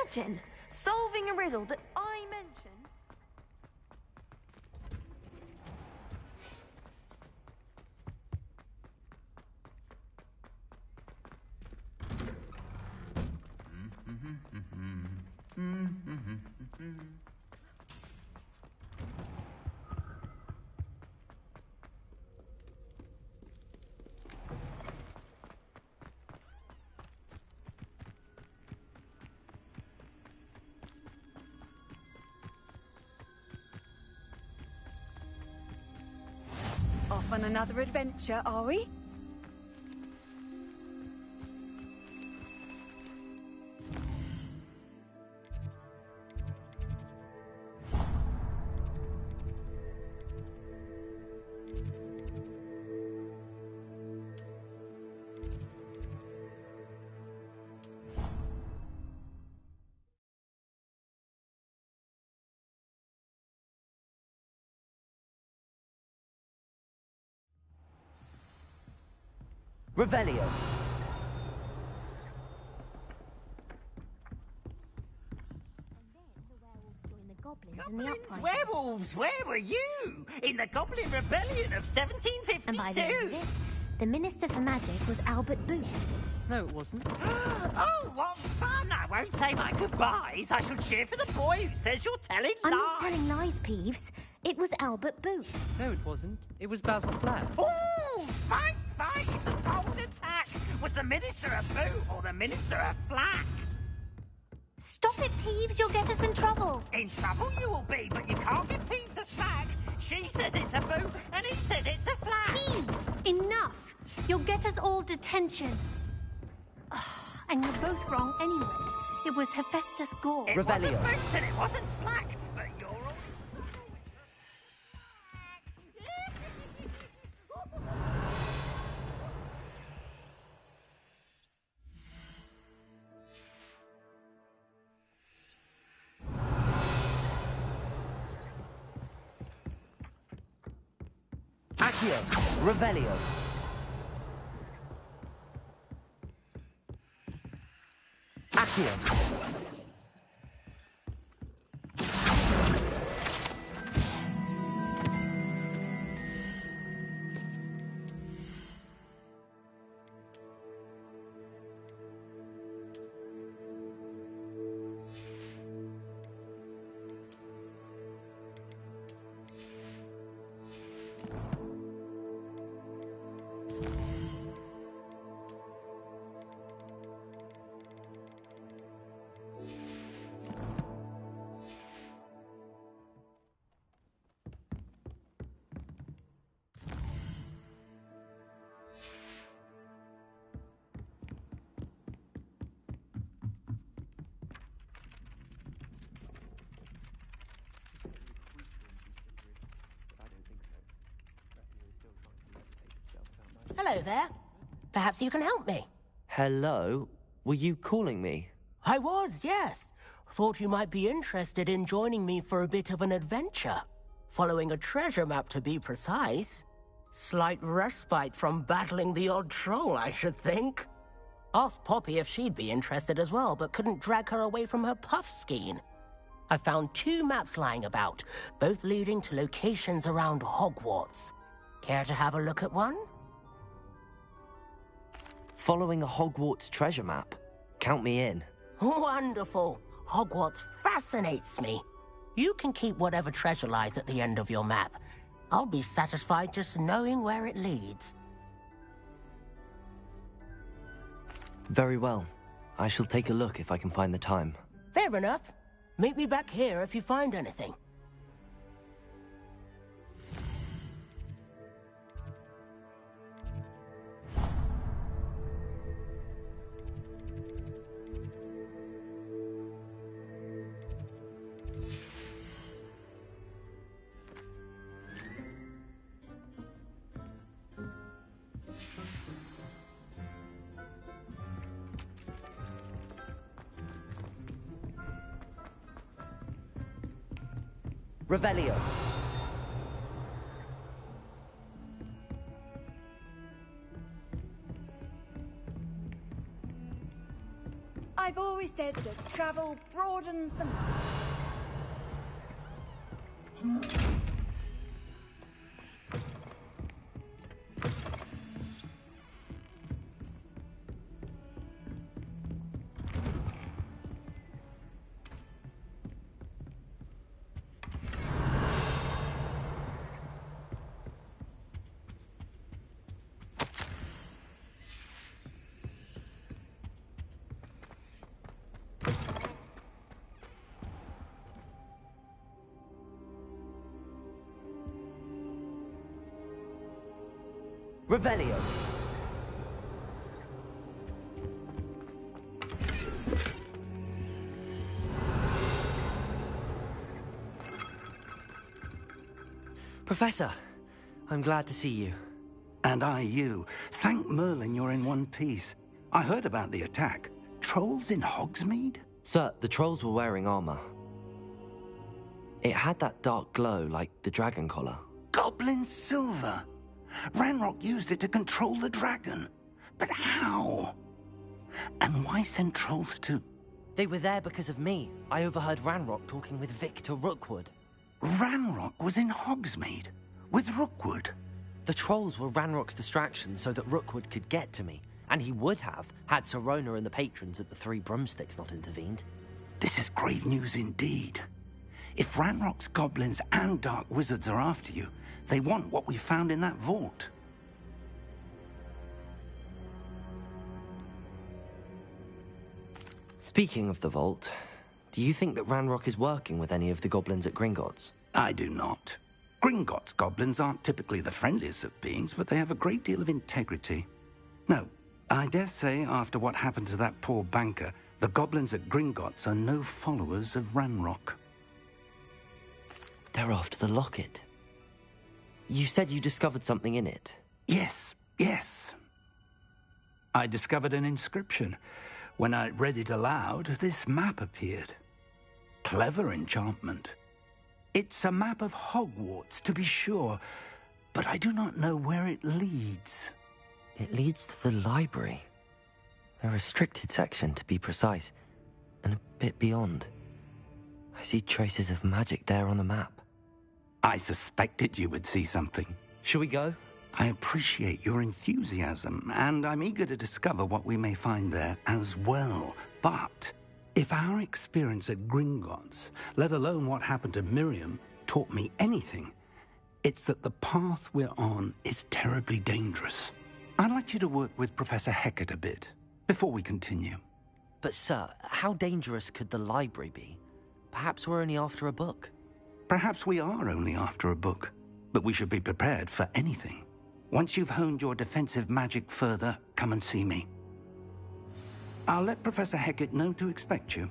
Imagine solving a riddle that I mentioned. on another adventure, are we? Revelio. Goblins, werewolves, where were you? In the Goblin Rebellion of 1752? And by the end of it, the Minister for Magic was Albert Booth. No, it wasn't. Oh, what fun! I won't say my goodbyes. I shall cheer for the boy who says you're telling I'm lies. not telling lies, Peeves. It was Albert Booth. No, it wasn't. It was Basil Flack. Ooh, fight! It's a bold attack. Was the Minister a boot or the Minister a flack? Stop it, Peeves. You'll get us in trouble. In trouble you will be, but you can't get Peeves a slack. She says it's a boot, and he says it's a flack. Peeves, enough. You'll get us all detention. And you're both wrong anyway. It was Hephaestus Gore. It wasn't boot and it wasn't flack, but you're all... Accio. Revelio. Accio. Hello there. Perhaps you can help me. Hello? Were you calling me? I was, yes. Thought you might be interested in joining me for a bit of an adventure. Following a treasure map, to be precise. Slight respite from battling the odd troll, I should think. Asked Poppy if she'd be interested as well, but couldn't drag her away from her puff skein. I found 2 maps lying about, both leading to locations around Hogwarts. Care to have a look at one? Following a Hogwarts treasure map. Count me in. Wonderful. Hogwarts fascinates me. You can keep whatever treasure lies at the end of your map. I'll be satisfied just knowing where it leads. Very well. I shall take a look if I can find the time. Fair enough. Meet me back here if you find anything. Revelio. I've always said that travel broadens the mind. Revelio. Professor, I'm glad to see you. And I you. Thank Merlin you're in one piece. I heard about the attack. Trolls in Hogsmeade? Sir, the trolls were wearing armor. It had that dark glow like the dragon collar. Goblin silver. Ranrock used it to control the dragon. But how? And why send trolls to... They were there because of me. I overheard Ranrock talking with Victor Rookwood. Ranrock was in Hogsmeade with Rookwood. The trolls were Ranrock's distraction so that Rookwood could get to me, and he would have had Sirona and the patrons at the Three Broomsticks not intervened. This is grave news indeed. If Ranrock's goblins and dark wizards are after you, they want what we found in that vault. Speaking of the vault, do you think that Ranrock is working with any of the goblins at Gringotts? I do not. Gringotts goblins aren't typically the friendliest of beings, but they have a great deal of integrity. No, I dare say after what happened to that poor banker, the goblins at Gringotts are no followers of Ranrock. They're after the locket. You said you discovered something in it. Yes. I discovered an inscription. When I read it aloud, this map appeared. Clever enchantment. It's a map of Hogwarts, to be sure, but I do not know where it leads. It leads to the library. A restricted section, to be precise, and a bit beyond. I see traces of magic there on the map. I suspected you would see something. Shall we go? I appreciate your enthusiasm, and I'm eager to discover what we may find there as well. But if our experience at Gringotts, let alone what happened to Miriam, taught me anything, it's that the path we're on is terribly dangerous. I'd like you to work with Professor Hecat a bit before we continue. But sir, how dangerous could the library be? Perhaps we're only after a book. Perhaps we are only after a book, but we should be prepared for anything. Once you've honed your defensive magic further, come and see me. I'll let Professor Hecat know to expect you.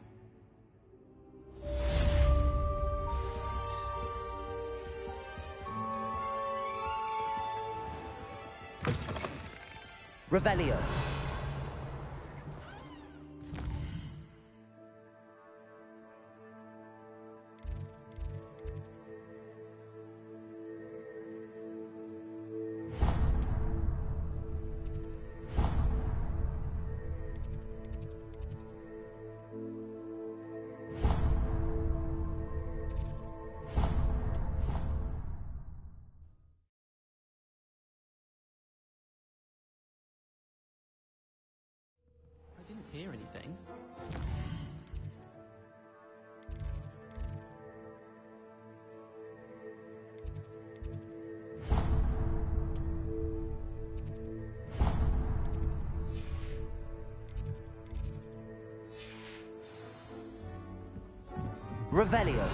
Revelio. Hear anything? Revelio.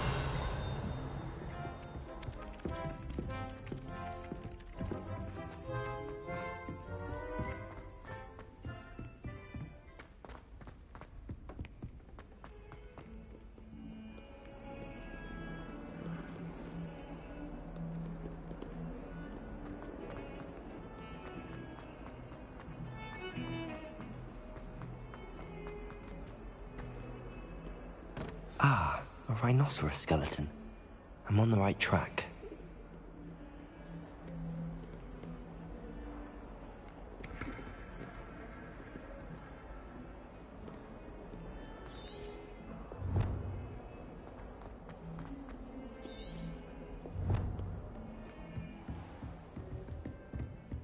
Ah, a rhinoceros skeleton. I'm on the right track.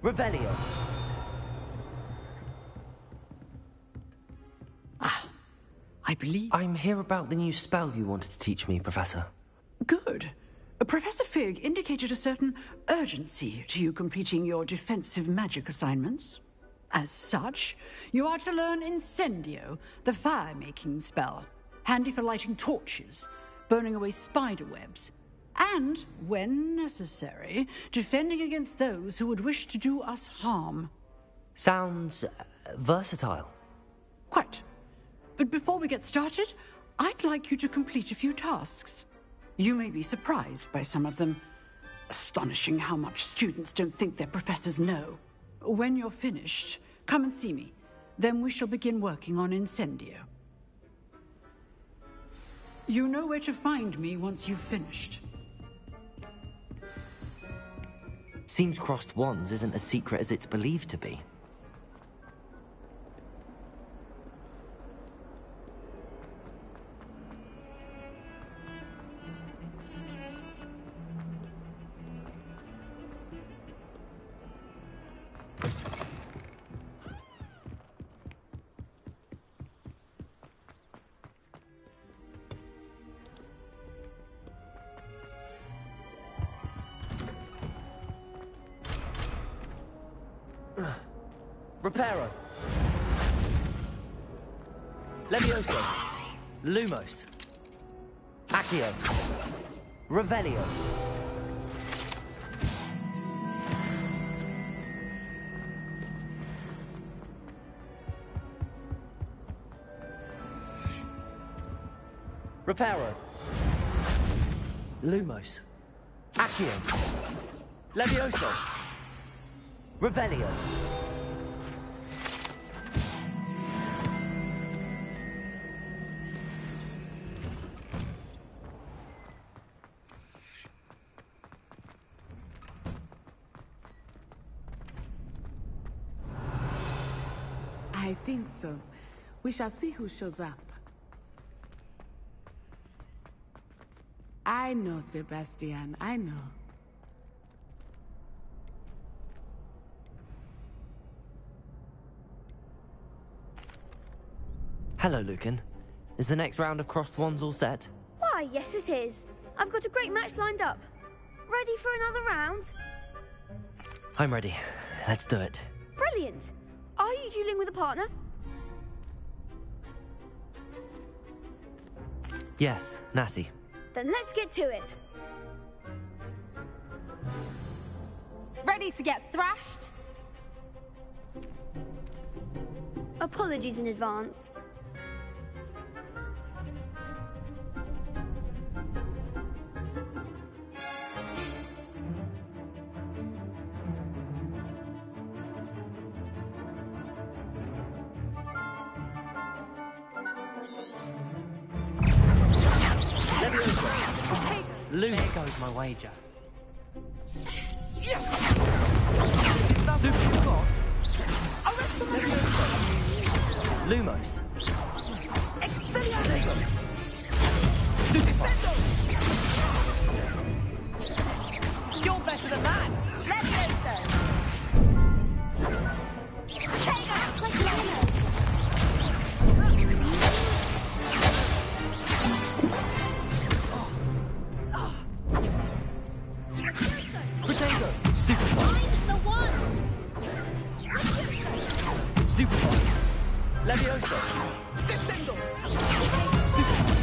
Revelio. I believe... I'm here about the new spell you wanted to teach me, Professor. Good. Professor Fig indicated a certain urgency to you completing your defensive magic assignments. As such, you are to learn Incendio, the fire-making spell, handy for lighting torches, burning away spider webs, And, when necessary, defending against those who would wish to do us harm. Sounds versatile. Quite. But before we get started, I'd like you to complete a few tasks. You may be surprised by some of them. Astonishing how much students don't think their professors know. When you're finished, come and see me. Then we shall begin working on Incendio. You know where to find me once you've finished. Seems crossed wands isn't as secret as it's believed to be. Reparo. Levioso. Lumos. Accio. Revelio. Reparo. Lumos. Accio. Levioso. Revelio. I think so. We shall see who shows up. I know, Sebastian, I know. Hello, Lucan. Is the next round of crossed wands all set? Why, yes it is. I've got a great match lined up. Ready for another round? I'm ready. Let's do it. Brilliant. Are you dueling with a partner? Yes, Natty. Then let's get to it. Ready to get thrashed? Apologies in advance. There goes my wager. Lumos. Expelliarmus! Stupefy. You're better than that! Levioso! Potato. Stupefy. The one! Stupefy. Levioso. Descendo! Stupefy.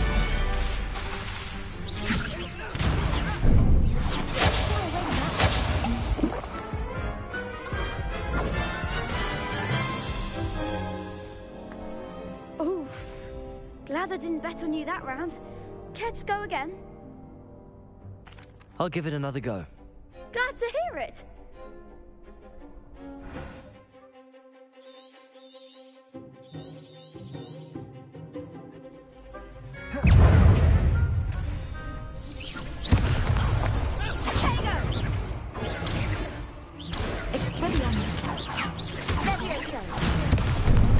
Oof. Glad I didn't bet on you that round. Care to go again? I'll give it another go. Glad to hear it.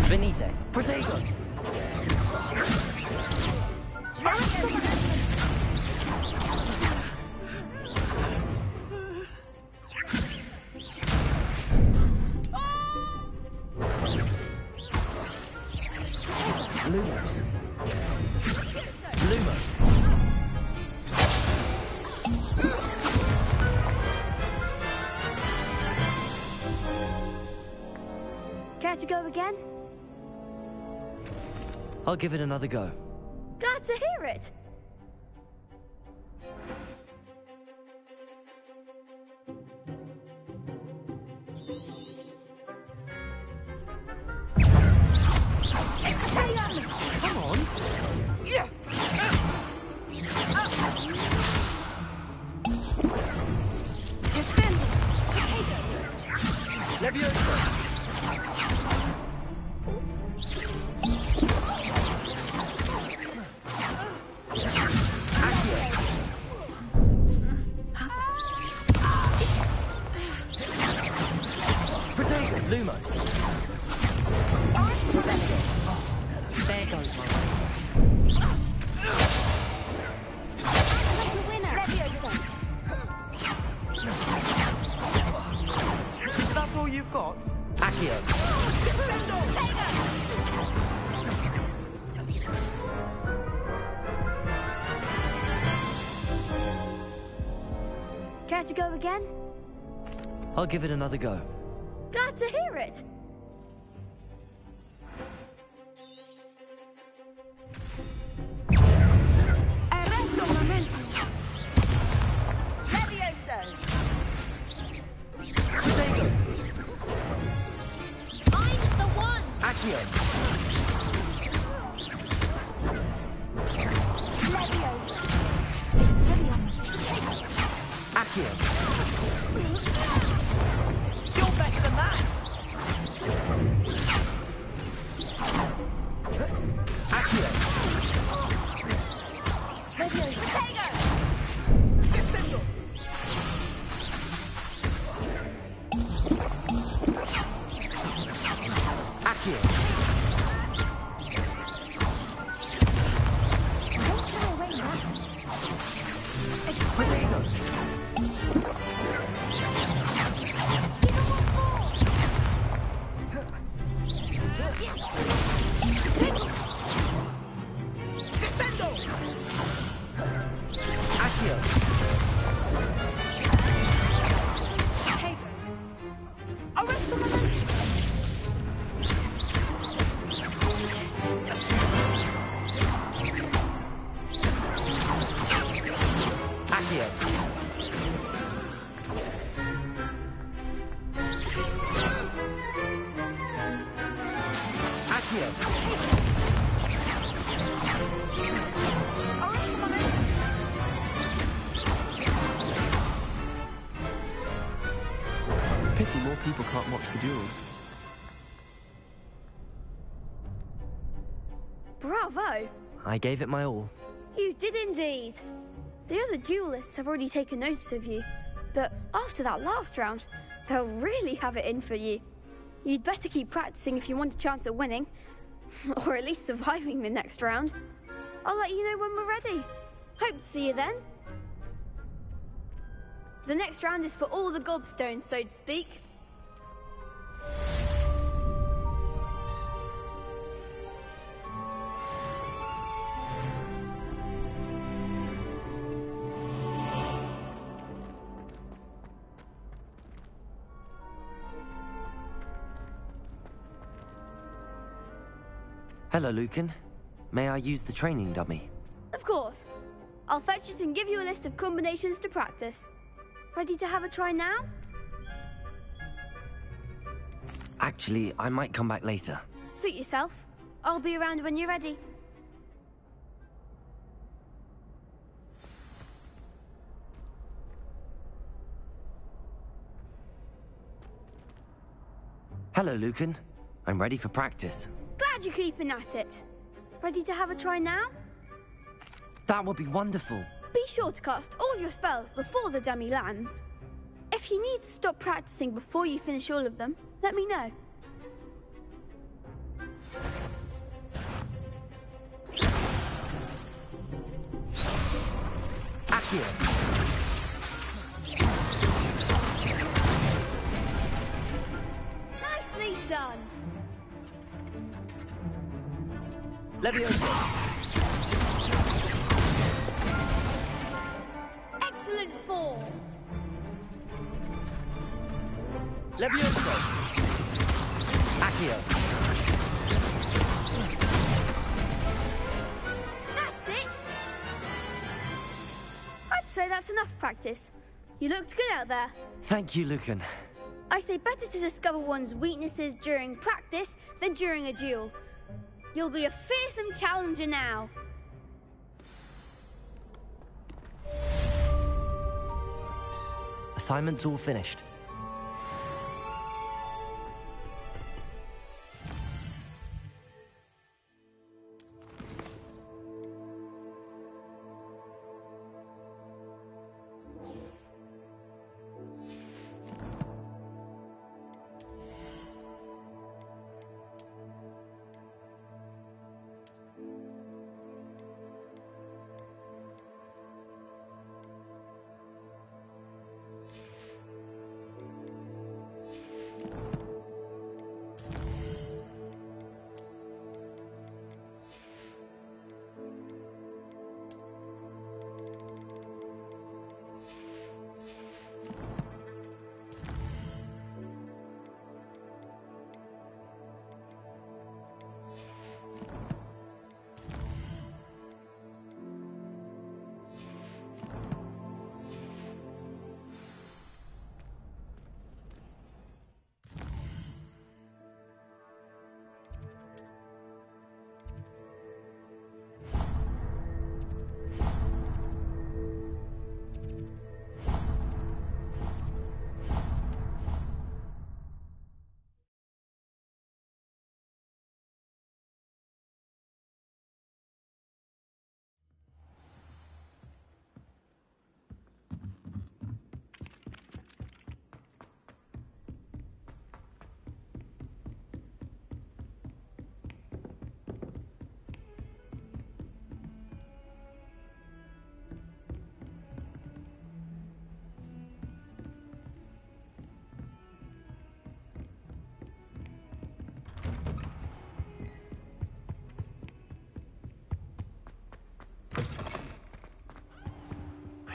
Venite. Protego. Lumos. Lumos. Care to go again? I'll give it another go. Glad to hear it. one. Yeah. Defend. Potato. Leviosa. Lumos. There goes my way. Like a winner. Leviosa. That's all you've got? Accio. Care to go again? I'll give it another go. Glad to hear it. Arresto momento. Leviosa. Potato. I'm the one. Accio. Leviosa. Accio. You're better than that. Accio. Leviosa. Defendo. Accio. Don't shy away now. Potato. Defendo. Accio. Take. Arresto momento. Accio. Accio. Arresto momento. Pity more people can't watch the duels. Bravo! I gave it my all. You did indeed. The other duelists have already taken notice of you, but after that last round, they'll really have it in for you. You'd better keep practicing if you want a chance at winning, or at least surviving the next round. I'll let you know when we're ready. Hope to see you then. The next round is for all the gobstones, so to speak. Hello, Lucan. May I use the training dummy? Of course. I'll fetch it and give you a list of combinations to practice. Ready to have a try now? Actually, I might come back later. Suit yourself. I'll be around when you're ready. Hello, Lucan. I'm ready for practice. Glad you're keeping at it. Ready to have a try now? That would be wonderful. Be sure to cast all your spells before the dummy lands. If you need to stop practicing before you finish all of them, let me know. Accio. Nicely done. Leviosa. Excellent form. Leviosa. Accio. That's it. I'd say that's enough practice. You looked good out there. Thank you, Lucan. I say better to discover one's weaknesses during practice than during a duel. You'll be a fearsome challenger now. Assignment's all finished.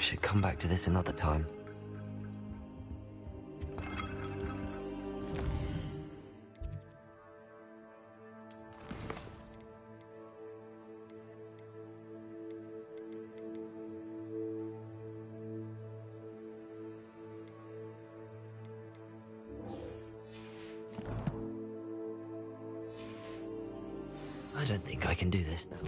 I should come back to this another time. I don't think I can do this now.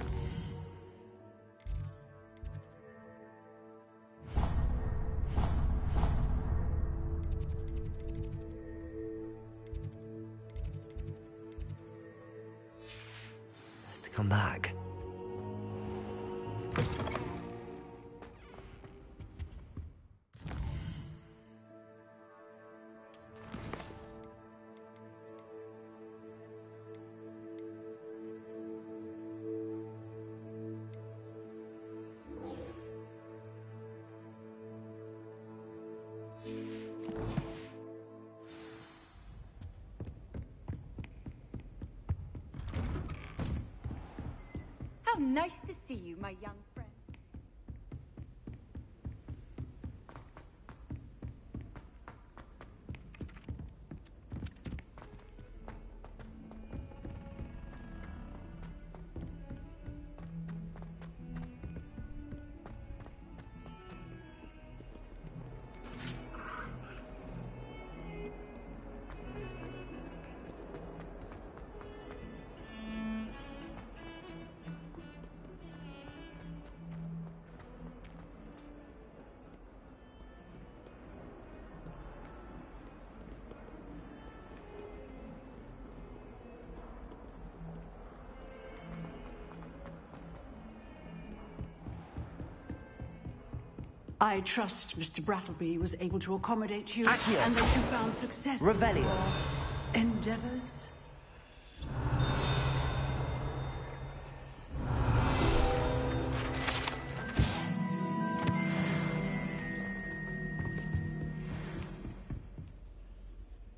Come back. How nice to see you, my young friend. I trust Mr. Brattleby was able to accommodate you Accio. and that you found success Revelio. in your endeavors.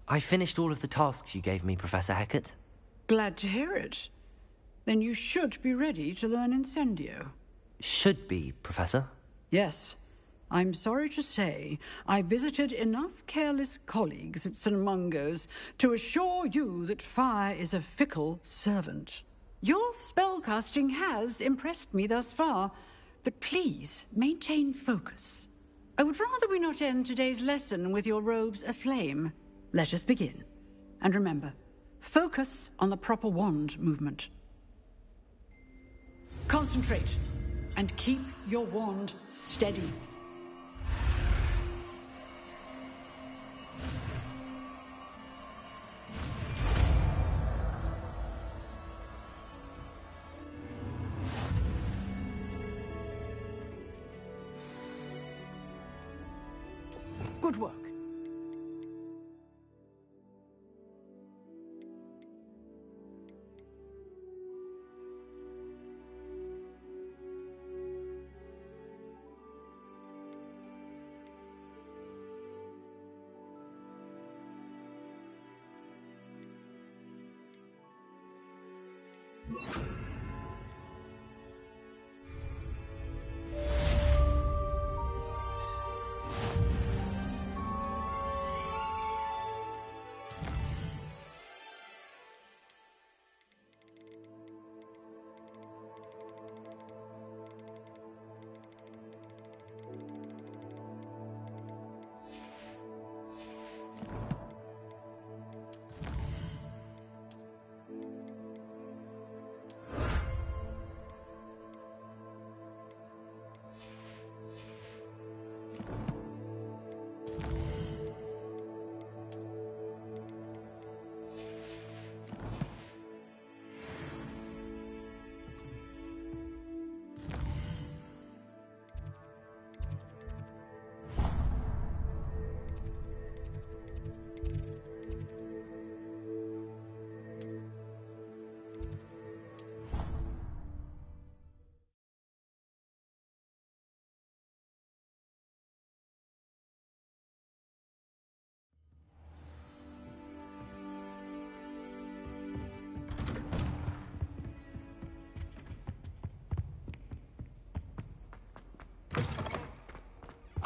I finished all of the tasks you gave me, Professor Hecat. Glad to hear it. Then you should be ready to learn Incendio. Should be, Professor. Yes. I'm sorry to say, I visited enough careless colleagues at St. Mungo's to assure you that fire is a fickle servant. Your spellcasting has impressed me thus far, but please maintain focus. I would rather we not end today's lesson with your robes aflame. Let us begin. And remember, focus on the proper wand movement. Concentrate, and keep your wand steady. Good work.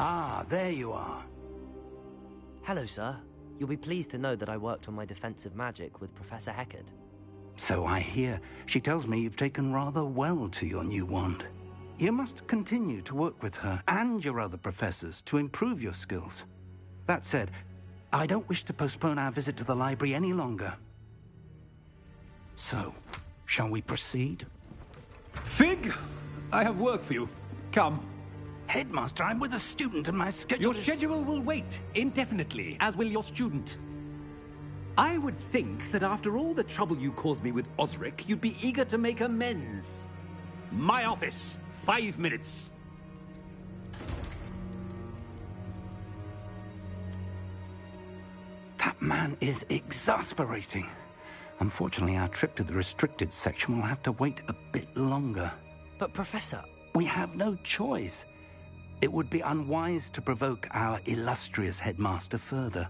Ah, there you are. Hello, sir. You'll be pleased to know that I worked on my defensive magic with Professor Heckard. So I hear. She tells me you've taken rather well to your new wand. You must continue to work with her and your other professors to improve your skills. That said, I don't wish to postpone our visit to the library any longer. So, shall we proceed? Fig, I have work for you. Come. Headmaster, I'm with a student and my schedule Your schedule will wait indefinitely, as will your student. I would think that after all the trouble you caused me with Osric, you'd be eager to make amends. My office, 5 minutes. That man is exasperating. Unfortunately, our trip to the restricted section will have to wait a bit longer. But, Professor... We have no choice. It would be unwise to provoke our illustrious headmaster further.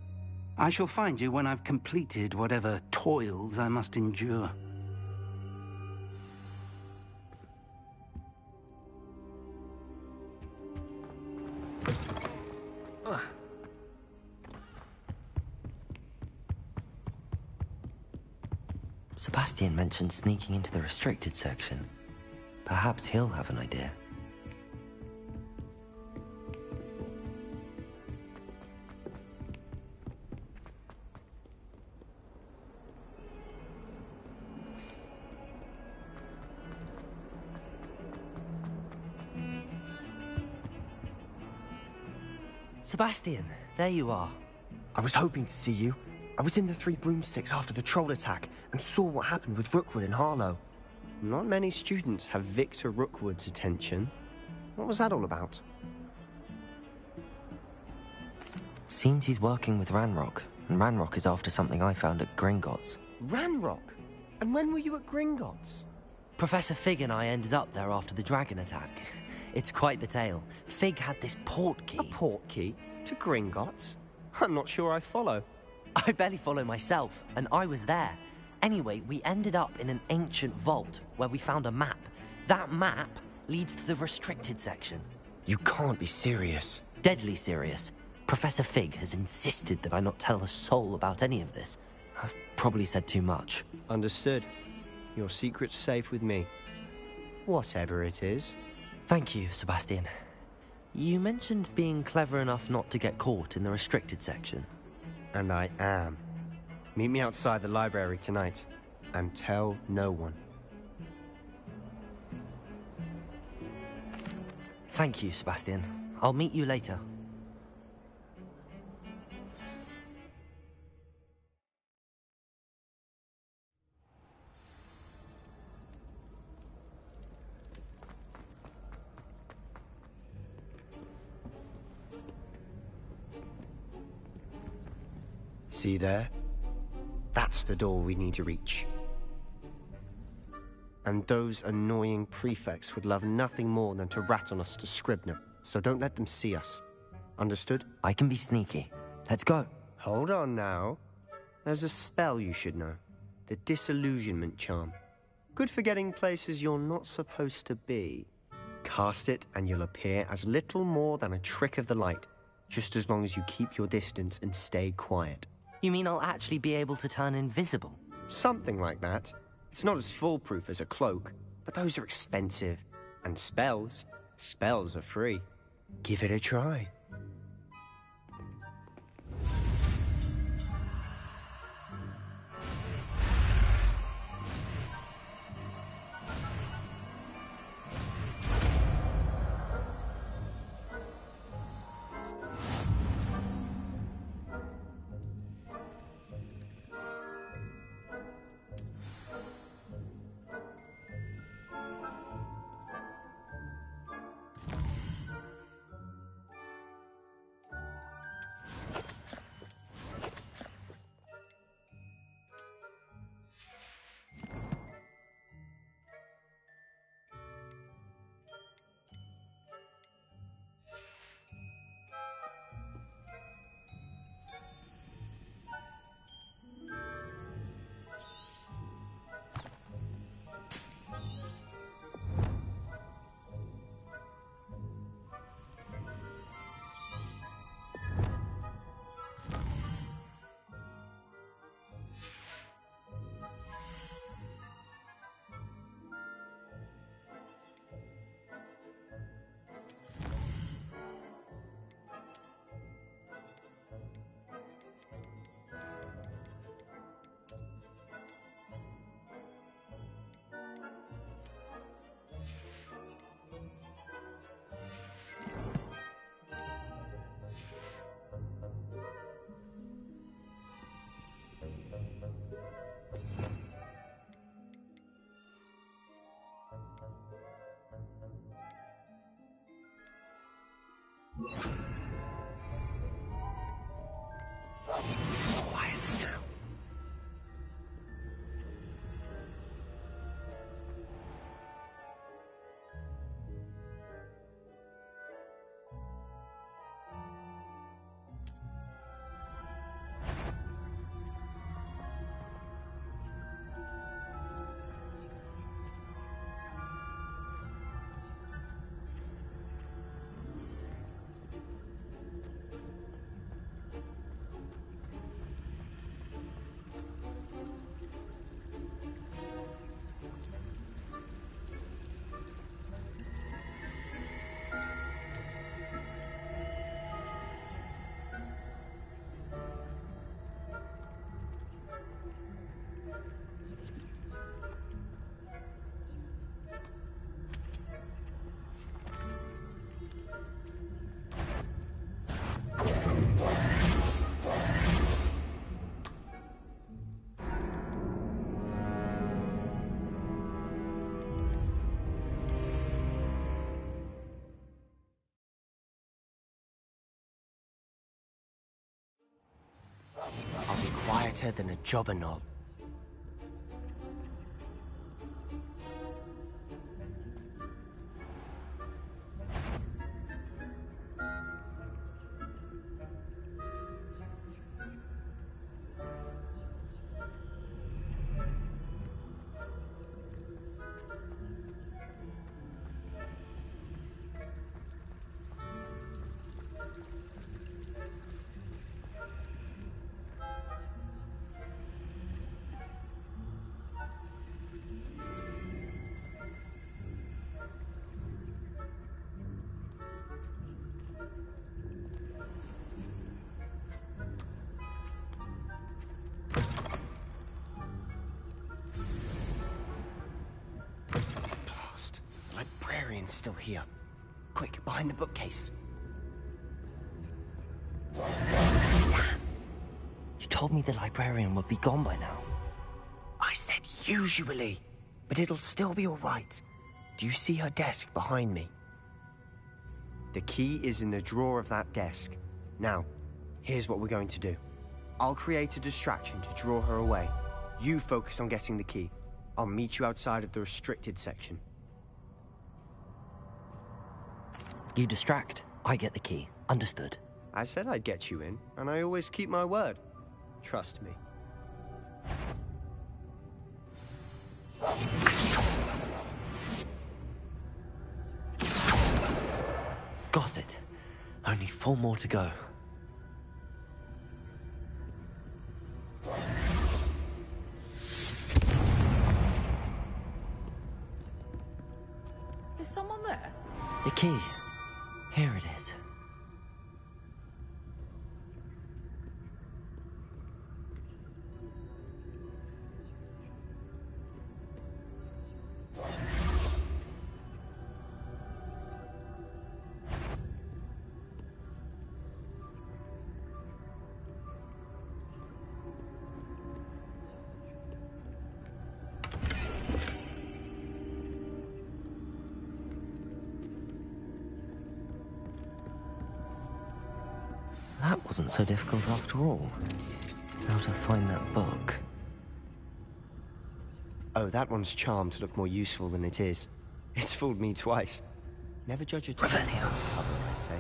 I shall find you when I've completed whatever toils I must endure. Sebastian mentioned sneaking into the restricted section. Perhaps he'll have an idea. Sebastian, there you are. I was hoping to see you. I was in the Three Broomsticks after the troll attack and saw what happened with Rookwood and Harlow. Not many students have Victor Rookwood's attention. What was that all about? Seems he's working with Ranrock, and Ranrock is after something I found at Gringotts. Ranrock? And when were you at Gringotts? Professor Fig and I ended up there after the dragon attack. It's quite the tale. Fig had this port key. A port key? To Gringotts? I'm not sure I follow. I barely follow myself, and I was there. Anyway, we ended up in an ancient vault where we found a map. That map leads to the restricted section. You can't be serious. Deadly serious. Professor Fig has insisted that I not tell a soul about any of this. I've probably said too much. Understood. Your secret's safe with me. Whatever it is. Thank you, Sebastian. You mentioned being clever enough not to get caught in the restricted section. And I am. Meet me outside the library tonight, and tell no one. Thank you, Sebastian. I'll meet you later. See there? That's the door we need to reach. And those annoying prefects would love nothing more than to rat on us to Scribner, so don't let them see us. Understood? I can be sneaky. Let's go. Hold on now. There's a spell you should know. The Disillusionment Charm. Good for getting places you're not supposed to be. Cast it and you'll appear as little more than a trick of the light, just as long as you keep your distance and stay quiet. You mean I'll actually be able to turn invisible? Something like that. It's not as foolproof as a cloak, but those are expensive. And spells are free. Give it a try. Quiet now. I'll be quieter than a jobber knob. Still here. quick, behind the bookcase. You told me the librarian would be gone by now. I said usually, but it'll still be all right. Do you see her desk behind me? The key is in the drawer of that desk. Now, here's what we're going to do. I'll create a distraction to draw her away. You focus on getting the key. I'll meet you outside of the restricted section. You distract, I get the key. Understood. I said I'd get you in, and I always keep my word. Trust me. Got it. Only 4 more to go. Is someone there? The key. Here it is. That wasn't so difficult after all. Now to find that book. Oh, that one's charmed to look more useful than it is. It's fooled me twice. Never judge a book by its cover, I say.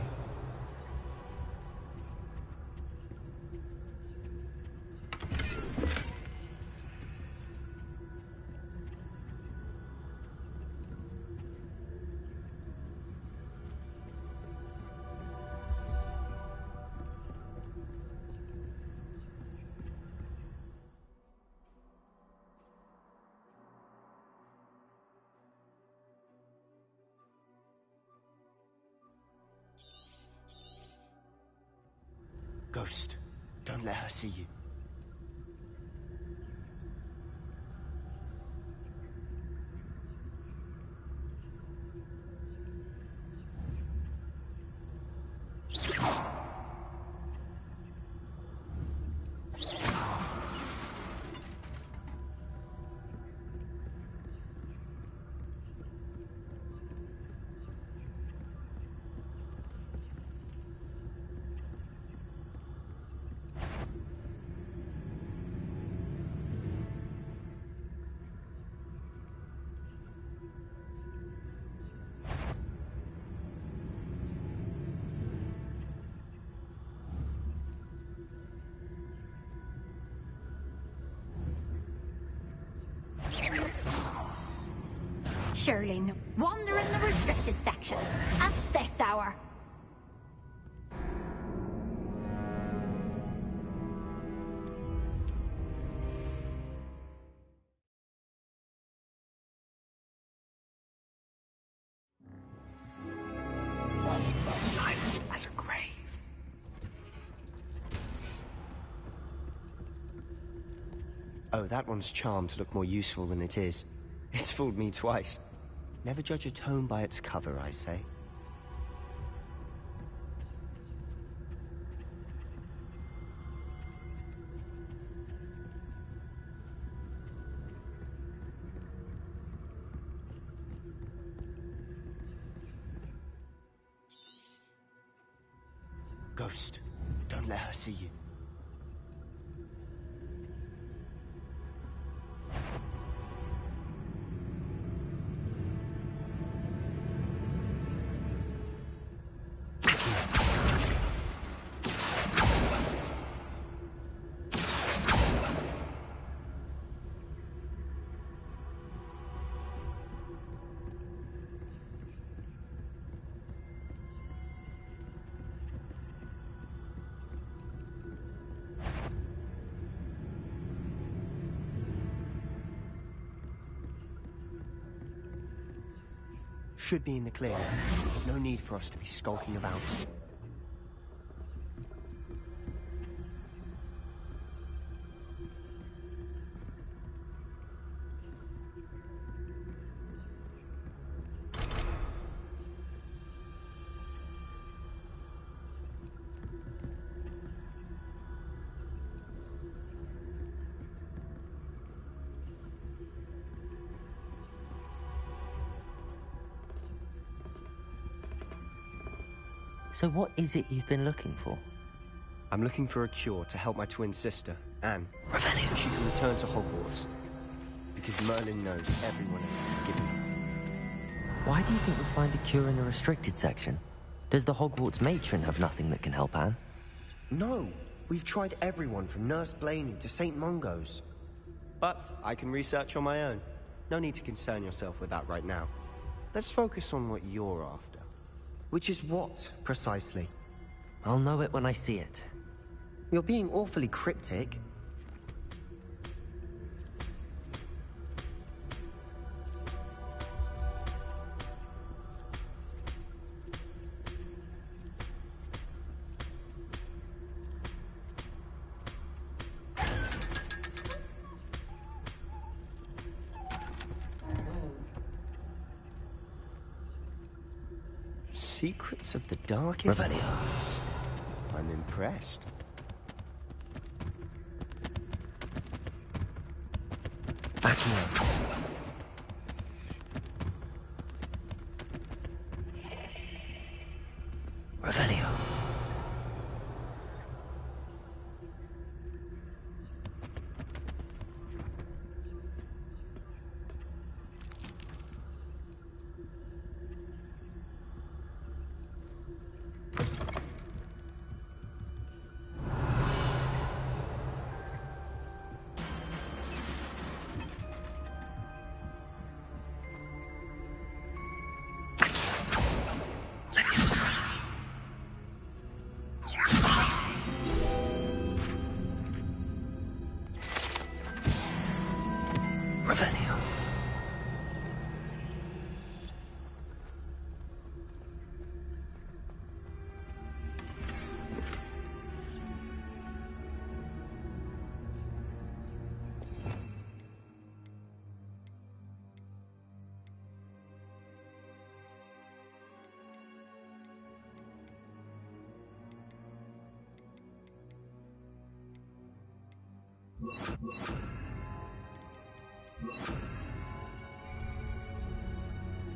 Ghost, don't let her see you. Surely no wonder in the restricted section at this hour. Silent as a grave. Oh, that one's charmed to look more useful than it is. It's fooled me twice. Never judge a tome by its cover, I say. Ghost, don't let her see you. Should be in the clear. No need for us to be skulking about. So what is it you've been looking for? I'm looking for a cure to help my twin sister, Anne. Revelio. She can return to Hogwarts. Because Merlin knows everyone else is giving up. Why do you think we'll find a cure in the restricted section? Does the Hogwarts matron have nothing that can help Anne? No, we've tried everyone from Nurse Blaney to St. Mungo's. But I can research on my own. No need to concern yourself with that right now. Let's focus on what you're after. Which is what, precisely? I'll know it when I see it. You're being awfully cryptic. Secrets of the darkest arts. I'm impressed. Accio. Revelio.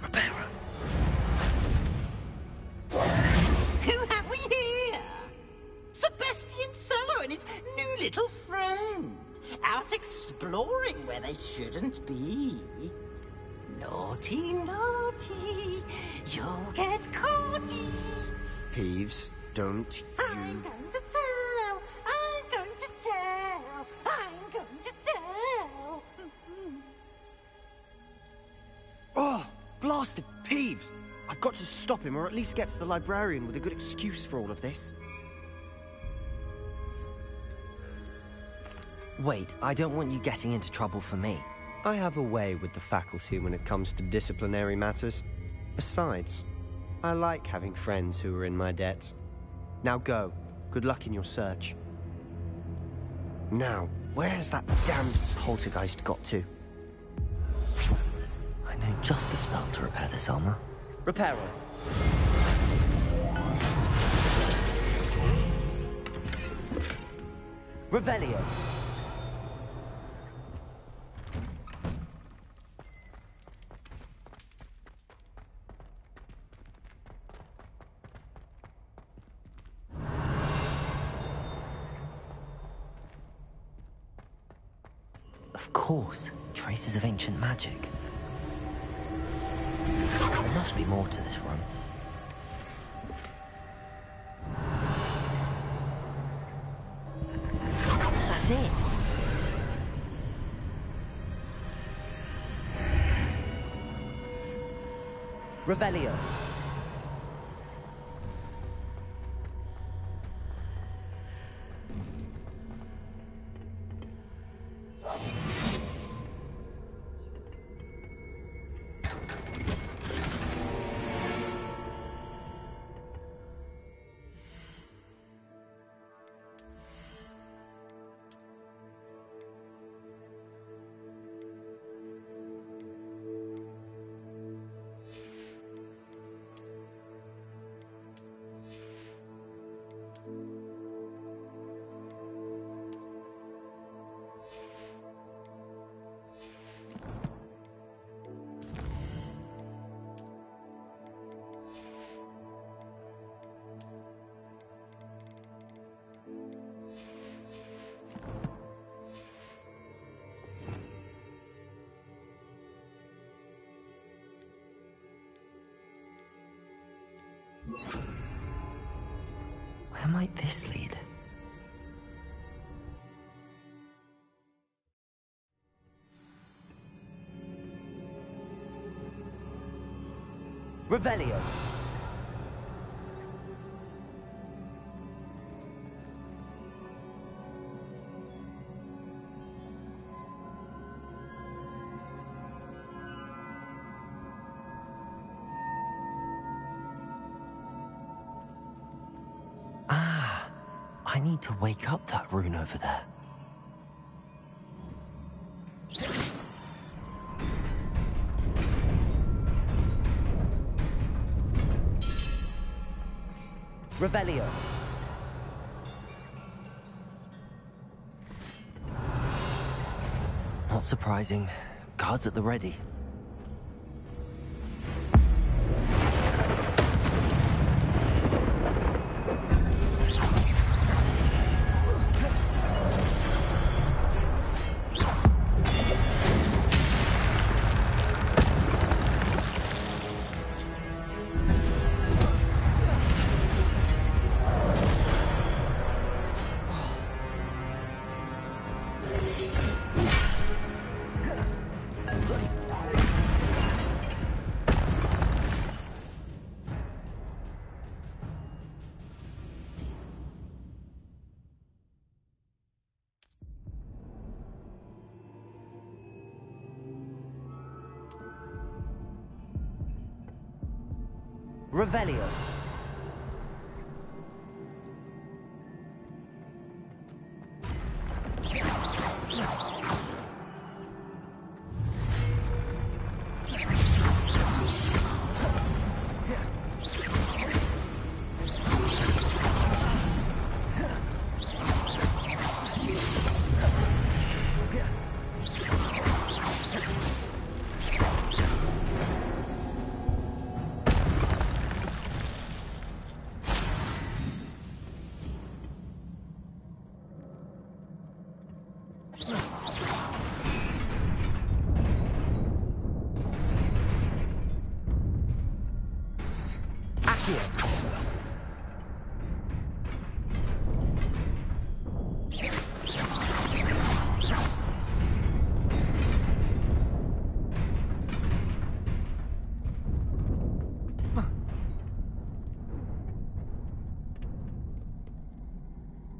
Revelio. Who have we here? Sebastian Cello and his new little friend. Out exploring where they shouldn't be. Naughty, naughty. You'll get caughty. Peeves, don't you... I'm going to tell. I'm going to tell. I'm going to tell. Oh, blasted Peeves! I've got to stop him, or at least get to the librarian with a good excuse for all of this. Wait, I don't want you getting into trouble for me. I have a way with the faculty when it comes to disciplinary matters. Besides, I like having friends who are in my debt. Now go. Good luck in your search. Now, where's that damned poltergeist got to? I know just the spell to repair this armor. Reparo. Revelio. Of course, traces of ancient magic. There must be more to this run. That's it. Revelio. Where might this lead? Revelio. Ah, I need to wake up that rune over there. Revelio. Not surprising. Guards at the ready. Revelio.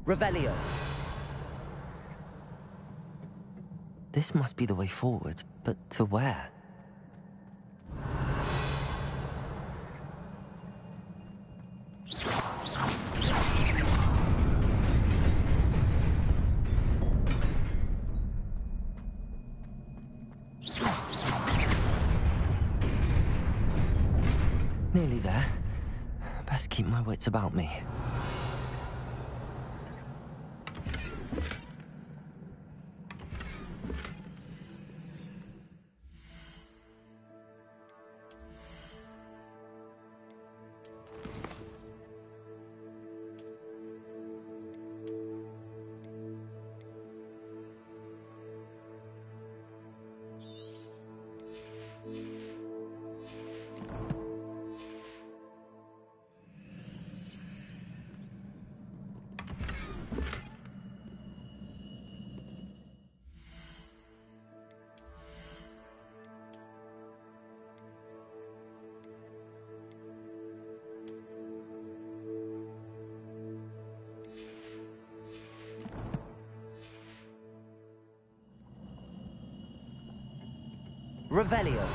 Revelio. This must be the way forward, but to where? Nearly there. Best keep my wits about me. Revelio.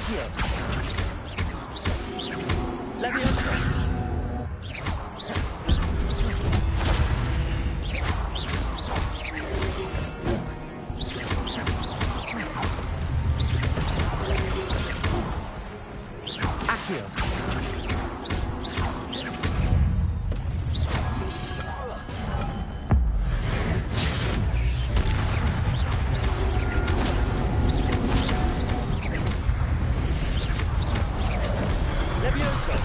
Accio. Leviosa. Accio. Leviosa.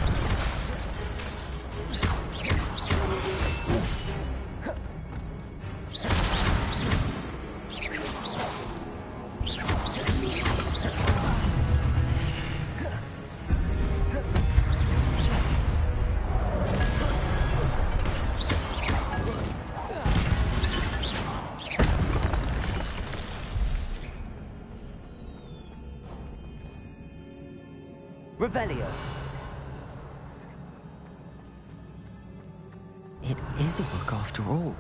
Revelio. It is a book after all.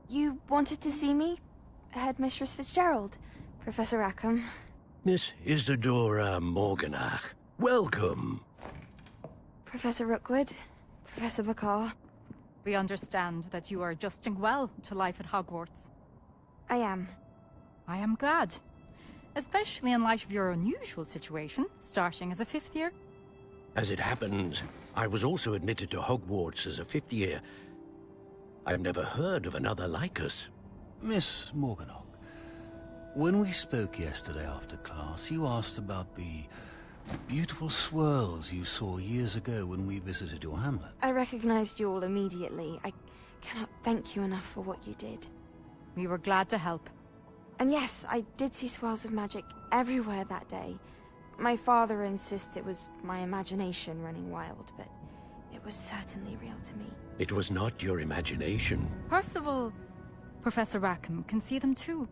You wanted to see me? Headmistress Fitzgerald, Professor Rackham. Miss Isadora Morganach, welcome. Professor Rookwood, Professor Bakar. We understand that you are adjusting well to life at Hogwarts. I am. I am glad. Especially in light of your unusual situation, starting as a fifth year. As it happens, I was also admitted to Hogwarts as a fifth year. I've never heard of another like us. Miss Morganach, when we spoke yesterday after class, you asked about the beautiful swirls you saw years ago when we visited your hamlet. I recognized you all immediately. I cannot thank you enough for what you did. We were glad to help. And yes, I did see swirls of magic everywhere that day. My father insists it was my imagination running wild, but it was certainly real to me. It was not your imagination. Percival, Professor Rackham can see them too.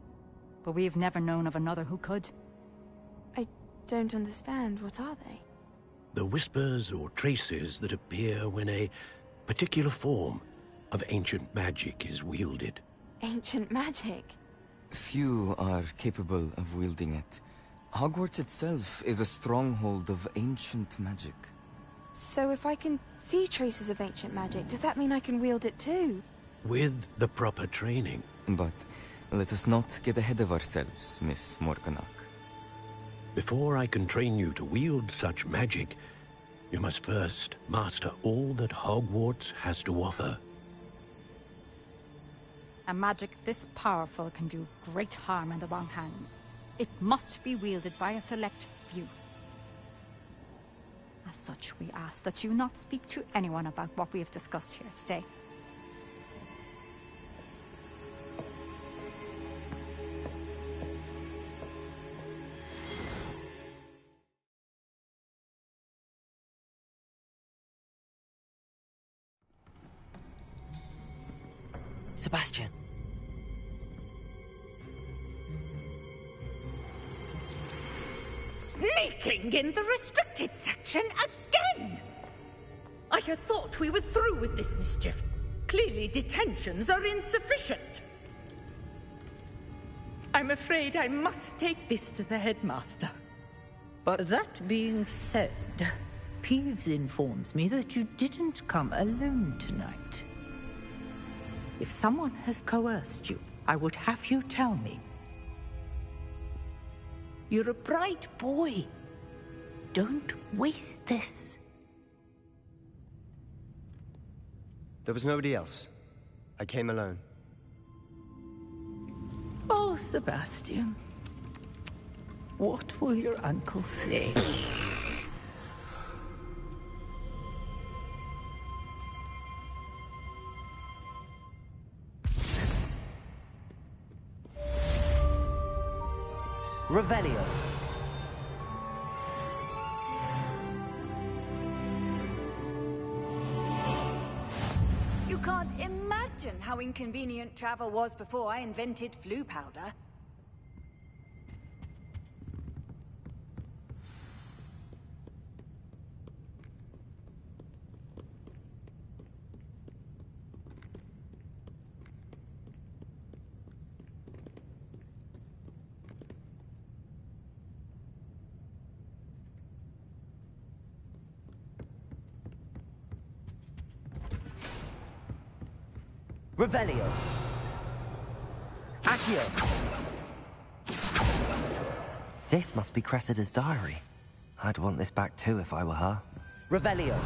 But we've never known of another who could. I don't understand. What are they? The whispers or traces that appear when a particular form of ancient magic is wielded. Ancient magic? Few are capable of wielding it. Hogwarts itself is a stronghold of ancient magic. So if I can see traces of ancient magic, does that mean I can wield it too? With the proper training. But let us not get ahead of ourselves, Miss Morganach. Before I can train you to wield such magic, you must first master all that Hogwarts has to offer. A magic this powerful can do great harm in the wrong hands. It must be wielded by a select few. As such, we ask that you not speak to anyone about what we have discussed here today. Sebastian. Sneaking in the restricted section again! I had thought we were through with this mischief. Clearly detentions are insufficient. I'm afraid I must take this to the headmaster. But that being said, Peeves informs me that you didn't come alone tonight. If someone has coerced you, I would have you tell me. You're a bright boy. Don't waste this. there was nobody else. I came alone. Oh, Sebastian. What will your uncle say? Revelio. You can't imagine how inconvenient travel was before I invented flu powder. Revelio. Accio. This must be Cressida's diary. I'd want this back too if I were her. Revelio.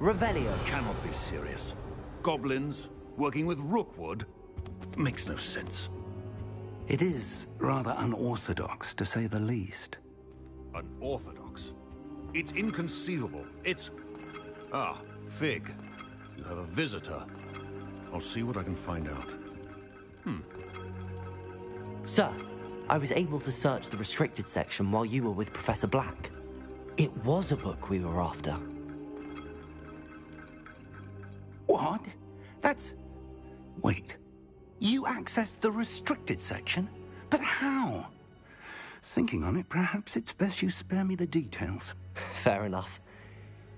Revelio. Cannot be serious. Goblins working with Rookwood makes no sense. It is rather unorthodox, to say the least. Unorthodox? It's inconceivable. It's... Ah, Fig. You have a visitor. I'll see what I can find out. Sir, I was able to search the restricted section while you were with Professor Black. It was a book we were after. What? That's... Wait. You accessed the restricted section? But how? Thinking on it, perhaps it's best you spare me the details. Fair enough.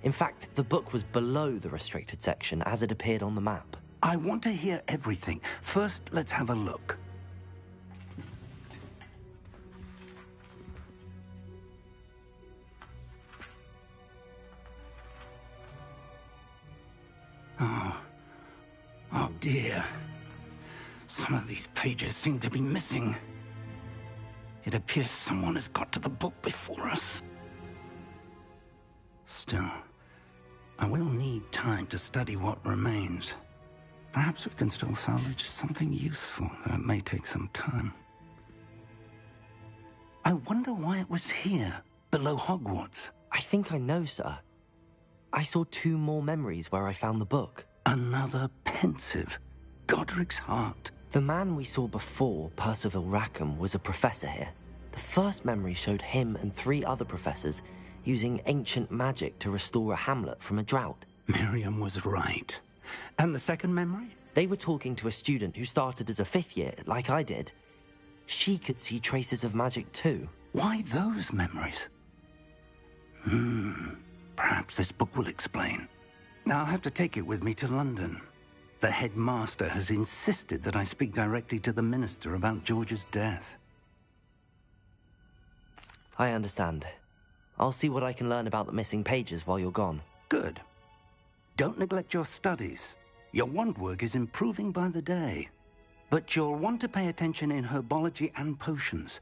In fact, the book was below the restricted section as it appeared on the map. I want to hear everything. First, let's have a look. Oh dear. Some of these pages seem to be missing. It appears someone has got to the book before us. Still, I will need time to study what remains. Perhaps we can still salvage something useful, though it may take some time. I wonder why it was here, below Hogwarts. I think I know, sir. I saw 2 more memories where I found the book. Another pensive. Godric's heart. The man we saw before, Percival Rackham, was a professor here. The first memory showed him and 3 other professors using ancient magic to restore a hamlet from a drought. Miriam was right. And the second memory? They were talking to a student who started as a 5th year, like I did. She could see traces of magic too. Why those memories? Perhaps this book will explain. I'll have to take it with me to London. The headmaster has insisted that I speak directly to the minister about George's death. I understand. I'll see what I can learn about the missing pages while you're gone. Good. Don't neglect your studies. Your wand work is improving by the day. But you'll want to pay attention in herbology and potions.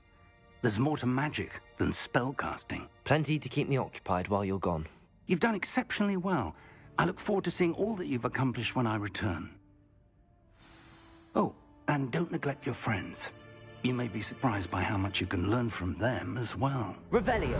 There's more to magic than spellcasting. Plenty to keep me occupied while you're gone. You've done exceptionally well. I look forward to seeing all that you've accomplished when I return. Oh, and don't neglect your friends. You may be surprised by how much you can learn from them as well. Revelio!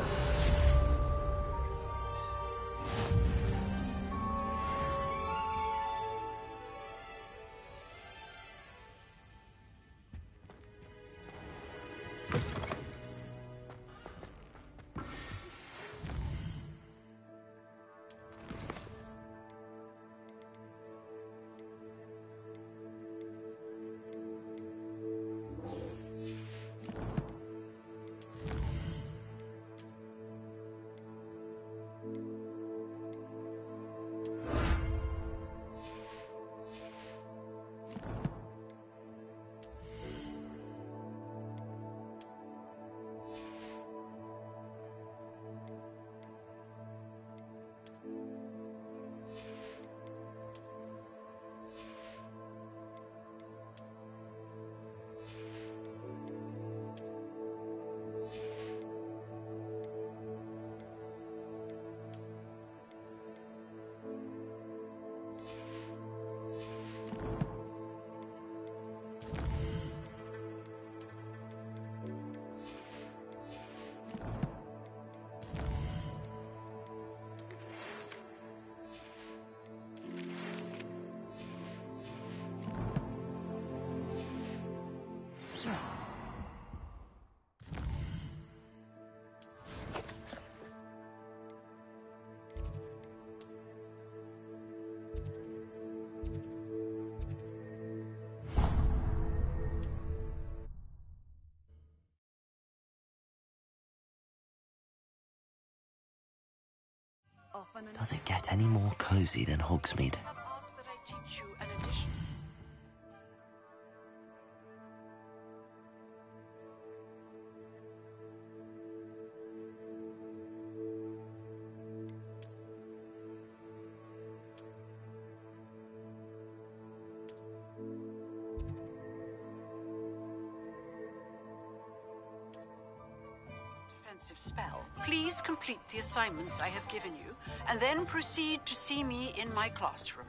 Does it get any more cozy than Hogsmeade? Spell. Please complete the assignments I have given you, and then proceed to see me in my classroom.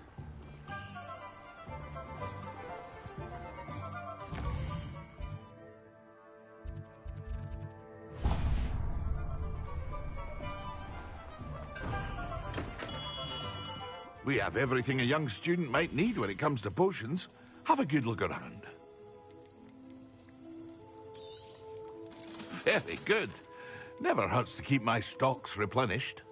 We have everything a young student might need when it comes to potions. Have a good look around. Very good. Never hurts to keep my stocks replenished.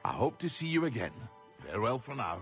I hope to see you again. Farewell for now.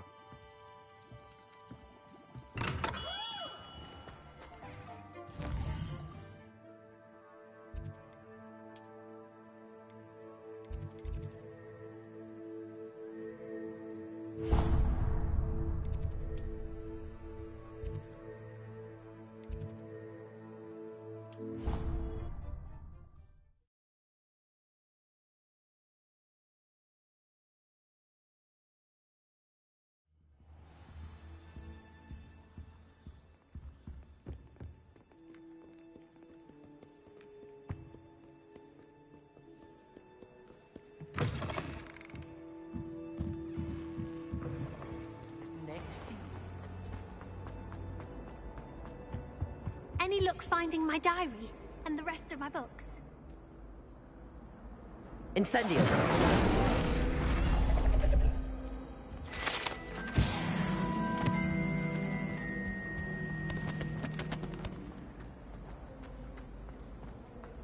Any luck finding my diary and the rest of my books? Incendio!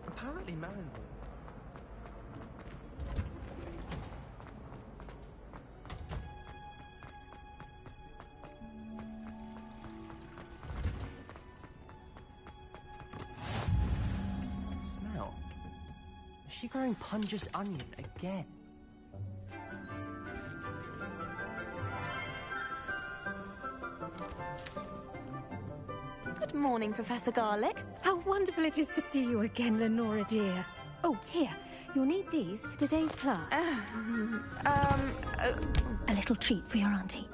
Apparently, Marin. Smell. Is she growing Punja's onion again? Good morning, Professor Garlick. How wonderful it is to see you again, Lenora dear. Oh, here. You'll need these for today's class. A little treat for your auntie.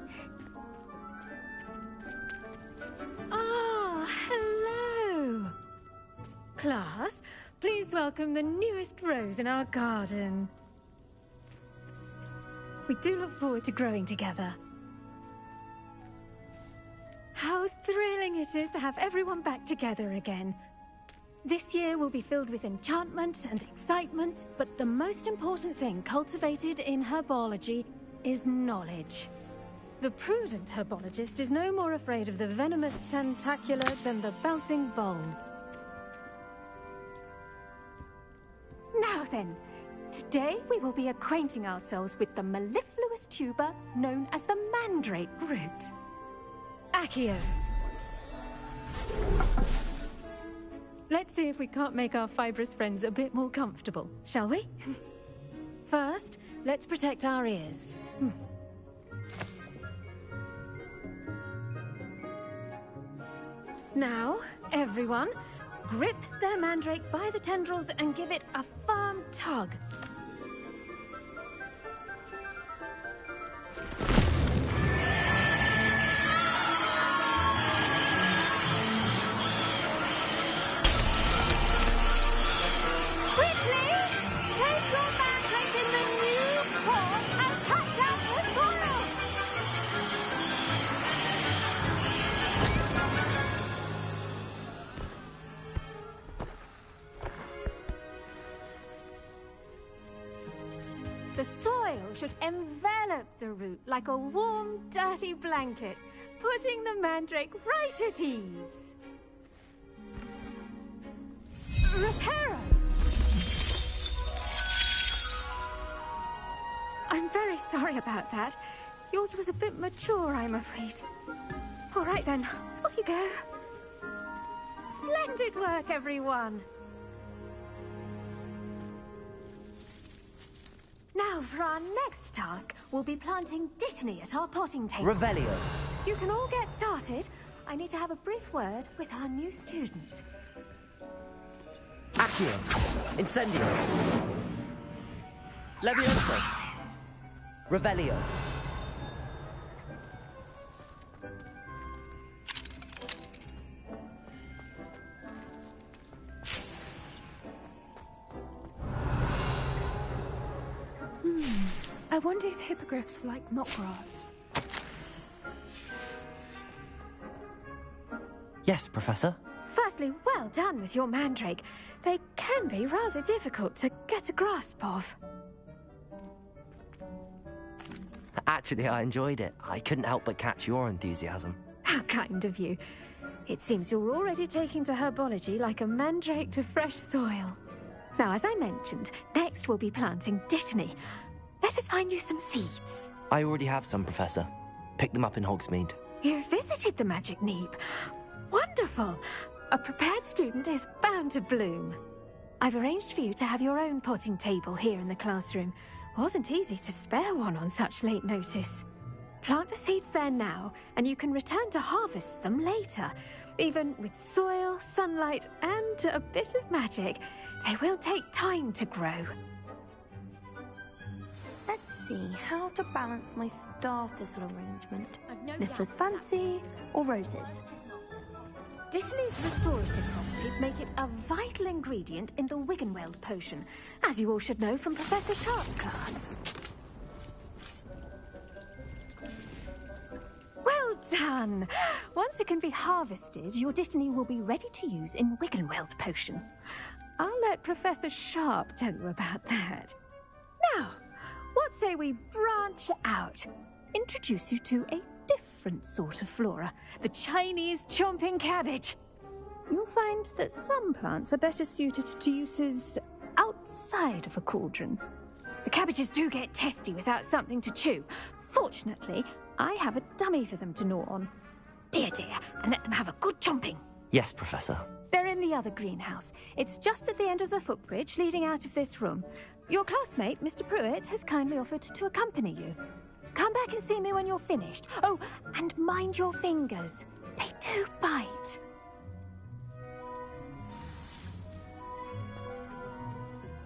Ah, hello. Class, please welcome the newest rose in our garden. We do look forward to growing together. How thrilling it is to have everyone back together again. This year will be filled with enchantment and excitement, but the most important thing cultivated in herbology is knowledge. The prudent herbologist is no more afraid of the venomous tentacula than the bouncing bulb. Now then, today we will be acquainting ourselves with the mellifluous tuber known as the mandrake root. Accio. Let's see if we can't make our fibrous friends a bit more comfortable, shall we? First, let's protect our ears. Now, everyone, grip their mandrake by the tendrils and give it a firm tug. The soil should envelop the root like a warm, dirty blanket, putting the mandrake right at ease. Reparo! I'm very sorry about that. Yours was a bit mature, I'm afraid. All right then, off you go. Splendid work, everyone. Now, for our next task, we'll be planting Dittany at our potting table. Revelio. You can all get started. I need to have a brief word with our new student. Accio. Incendio. Levioso. Revelio. I wonder if hippogriffs like knotgrass. Yes, Professor. Firstly, well done with your mandrake. They can be rather difficult to get a grasp of. Actually, I enjoyed it. I couldn't help but catch your enthusiasm. How kind of you. It seems you're already taking to herbology like a mandrake to fresh soil. Now, as I mentioned, next we'll be planting Dittany. Let us find you some seeds. I already have some, Professor. Picked them up in Hogsmeade. You visited the Magic Neep. Wonderful. A prepared student is bound to bloom. I've arranged for you to have your own potting table here in the classroom. Wasn't easy to spare one on such late notice. Plant the seeds there now, and you can return to harvest them later. Even with soil, sunlight, and a bit of magic, they will take time to grow. Let's see, how to balance my star thistle arrangement. Niffler's fancy or roses? Dittany's restorative properties make it a vital ingredient in the Wiggenweld potion, as you all should know from Professor Sharp's class. Well done! Once it can be harvested, your Dittany will be ready to use in Wiggenweld potion. I'll let Professor Sharp tell you about that. Now, what say we branch out? Introduce you to a different sort of flora, the Chinese chomping cabbage. You'll find that some plants are better suited to uses outside of a cauldron. The cabbages do get testy without something to chew. Fortunately, I have a dummy for them to gnaw on. Be a dear and let them have a good chomping. Yes, Professor. They're in the other greenhouse. It's just at the end of the footbridge leading out of this room. Your classmate, Mr. Pruitt, has kindly offered to accompany you. Come back and see me when you're finished. Oh, and mind your fingers. They do bite.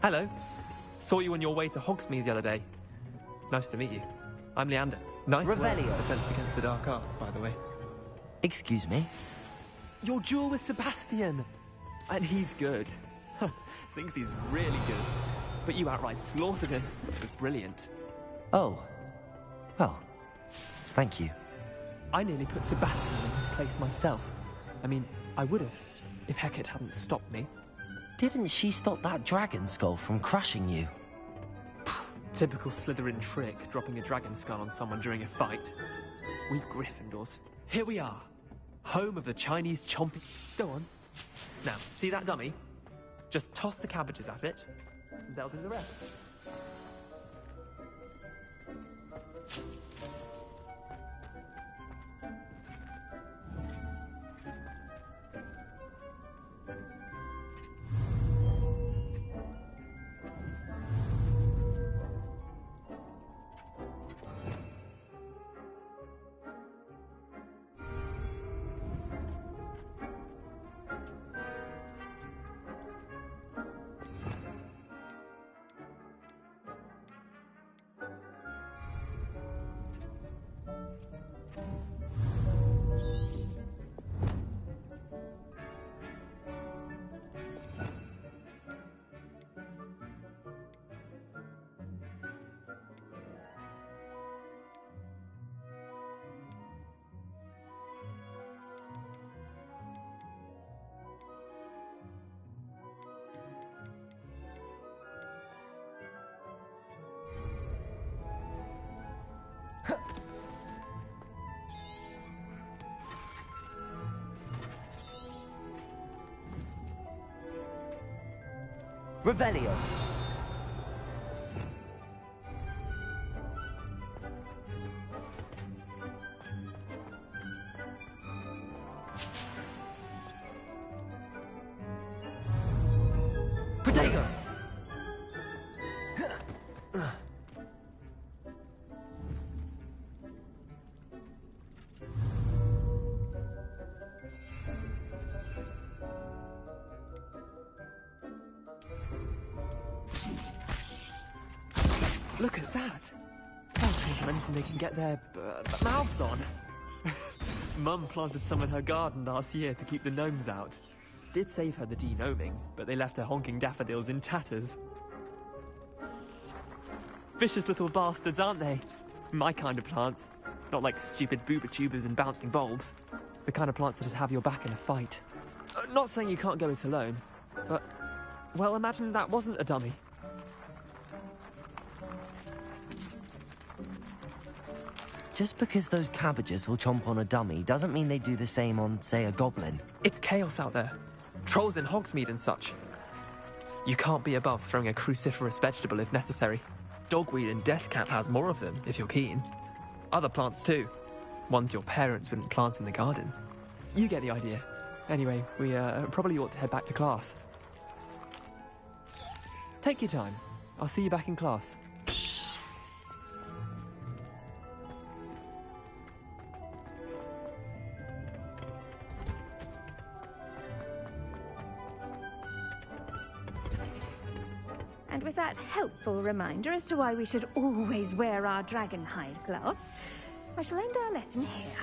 Hello. Saw you on your way to Hogsmeade the other day. Nice to meet you. I'm Leander. Nice Revelio. Defense against the dark arts, by the way. Excuse me? Your duel with Sebastian. And he's good. Thinks he's really good. But you outright slaughtered him. It was brilliant. Oh. Well, thank you. I nearly put Sebastian in his place myself. I mean, I would have, if Hecate hadn't stopped me. Didn't she stop that dragon skull from crushing you? Typical Slytherin trick, dropping a dragon skull on someone during a fight. We Gryffindors. Here we are. Home of the Chinese chomping... Go on. Now, see that dummy? Just toss the cabbages at it, and they'll do the rest. Revelio. Protego. Look at that! Can't think of anything they can get their mouths on. Mum planted some in her garden last year to keep the gnomes out. Did save her the de-gnoming, but they left her honking daffodils in tatters. Vicious little bastards, aren't they? My kind of plants. Not like stupid booba tubers and bouncing bulbs. The kind of plants that have your back in a fight. Not saying you can't go it alone, but... well, imagine that wasn't a dummy. Just because those cabbages will chomp on a dummy doesn't mean they do the same on, say, a goblin. It's chaos out there. Trolls in Hogsmeade and such. You can't be above throwing a cruciferous vegetable if necessary. dogweed and deathcap has more of them, if you're keen. Other plants too. Ones your parents wouldn't plant in the garden. You get the idea. Anyway, we probably ought to head back to class. Take your time. I'll see you back in class. And with that helpful reminder as to why we should always wear our dragon hide gloves, I shall end our lesson here.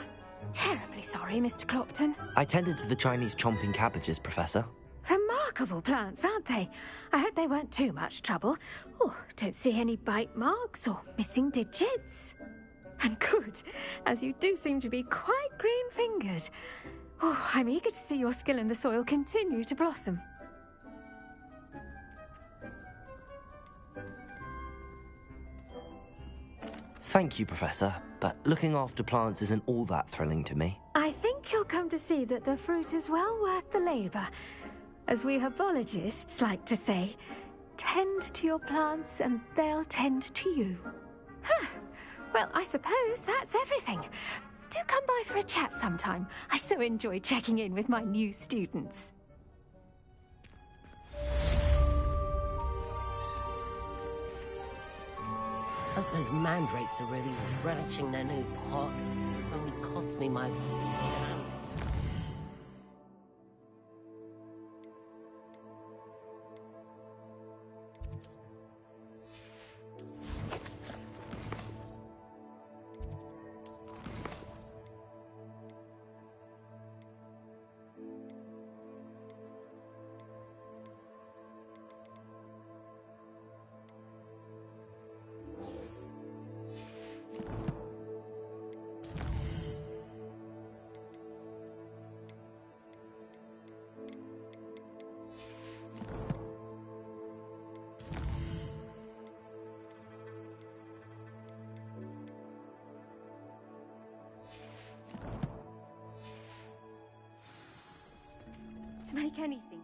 Terribly sorry, Mr. Clopton. I tended to the Chinese chomping cabbages, Professor. Remarkable plants, aren't they? I hope they weren't too much trouble. Oh, don't see any bite marks or missing digits. And good, as you do seem to be quite green-fingered. Oh, I'm eager to see your skill in the soil continue to blossom. Thank you, Professor, but looking after plants isn't all that thrilling to me. I think you'll come to see that the fruit is well worth the labour. As we herbologists like to say, tend to your plants and they'll tend to you. Huh. Well, I suppose that's everything. Do come by for a chat sometime. I so enjoy checking in with my new students. Hope those mandrakes are really relishing their new pots. Only cost me my damn. To make anything.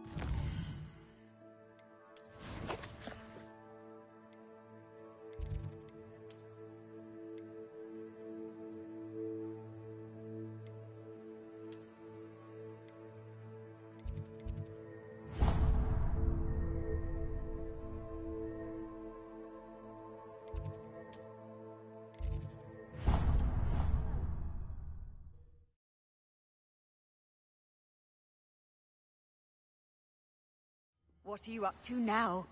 What are you up to now?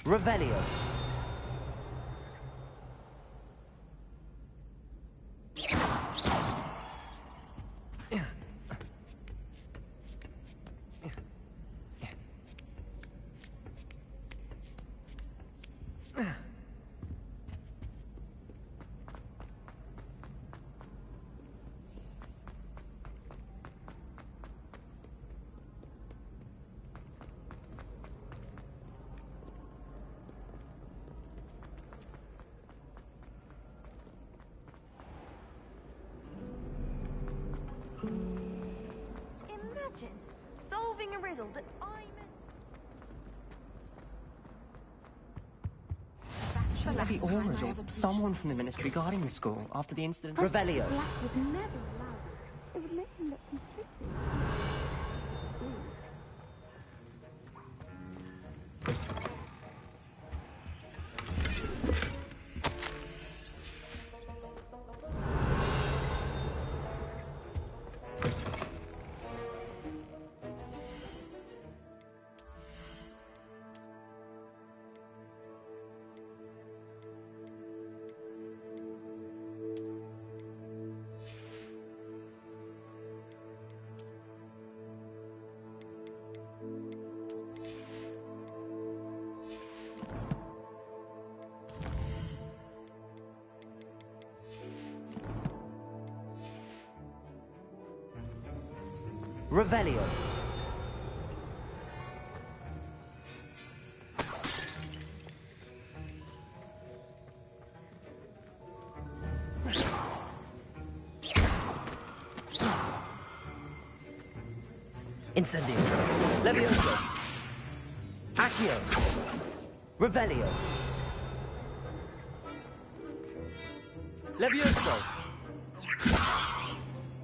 Revelio. Imagine solving a riddle that Should there be Aura's or someone from the Ministry guarding the school after the incident? Revelio. Black would never allow it. It would make him look completely... Revelio. Incendio. Levioso. Accio. Revelio. Levioso.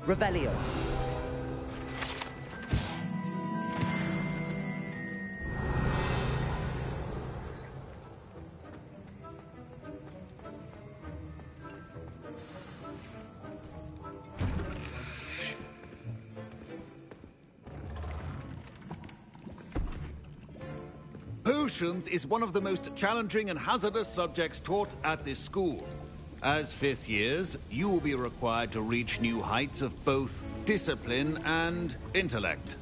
Revelio. Potions is one of the most challenging and hazardous subjects taught at this school. As fifth years, you will be required to reach new heights of both discipline and intellect.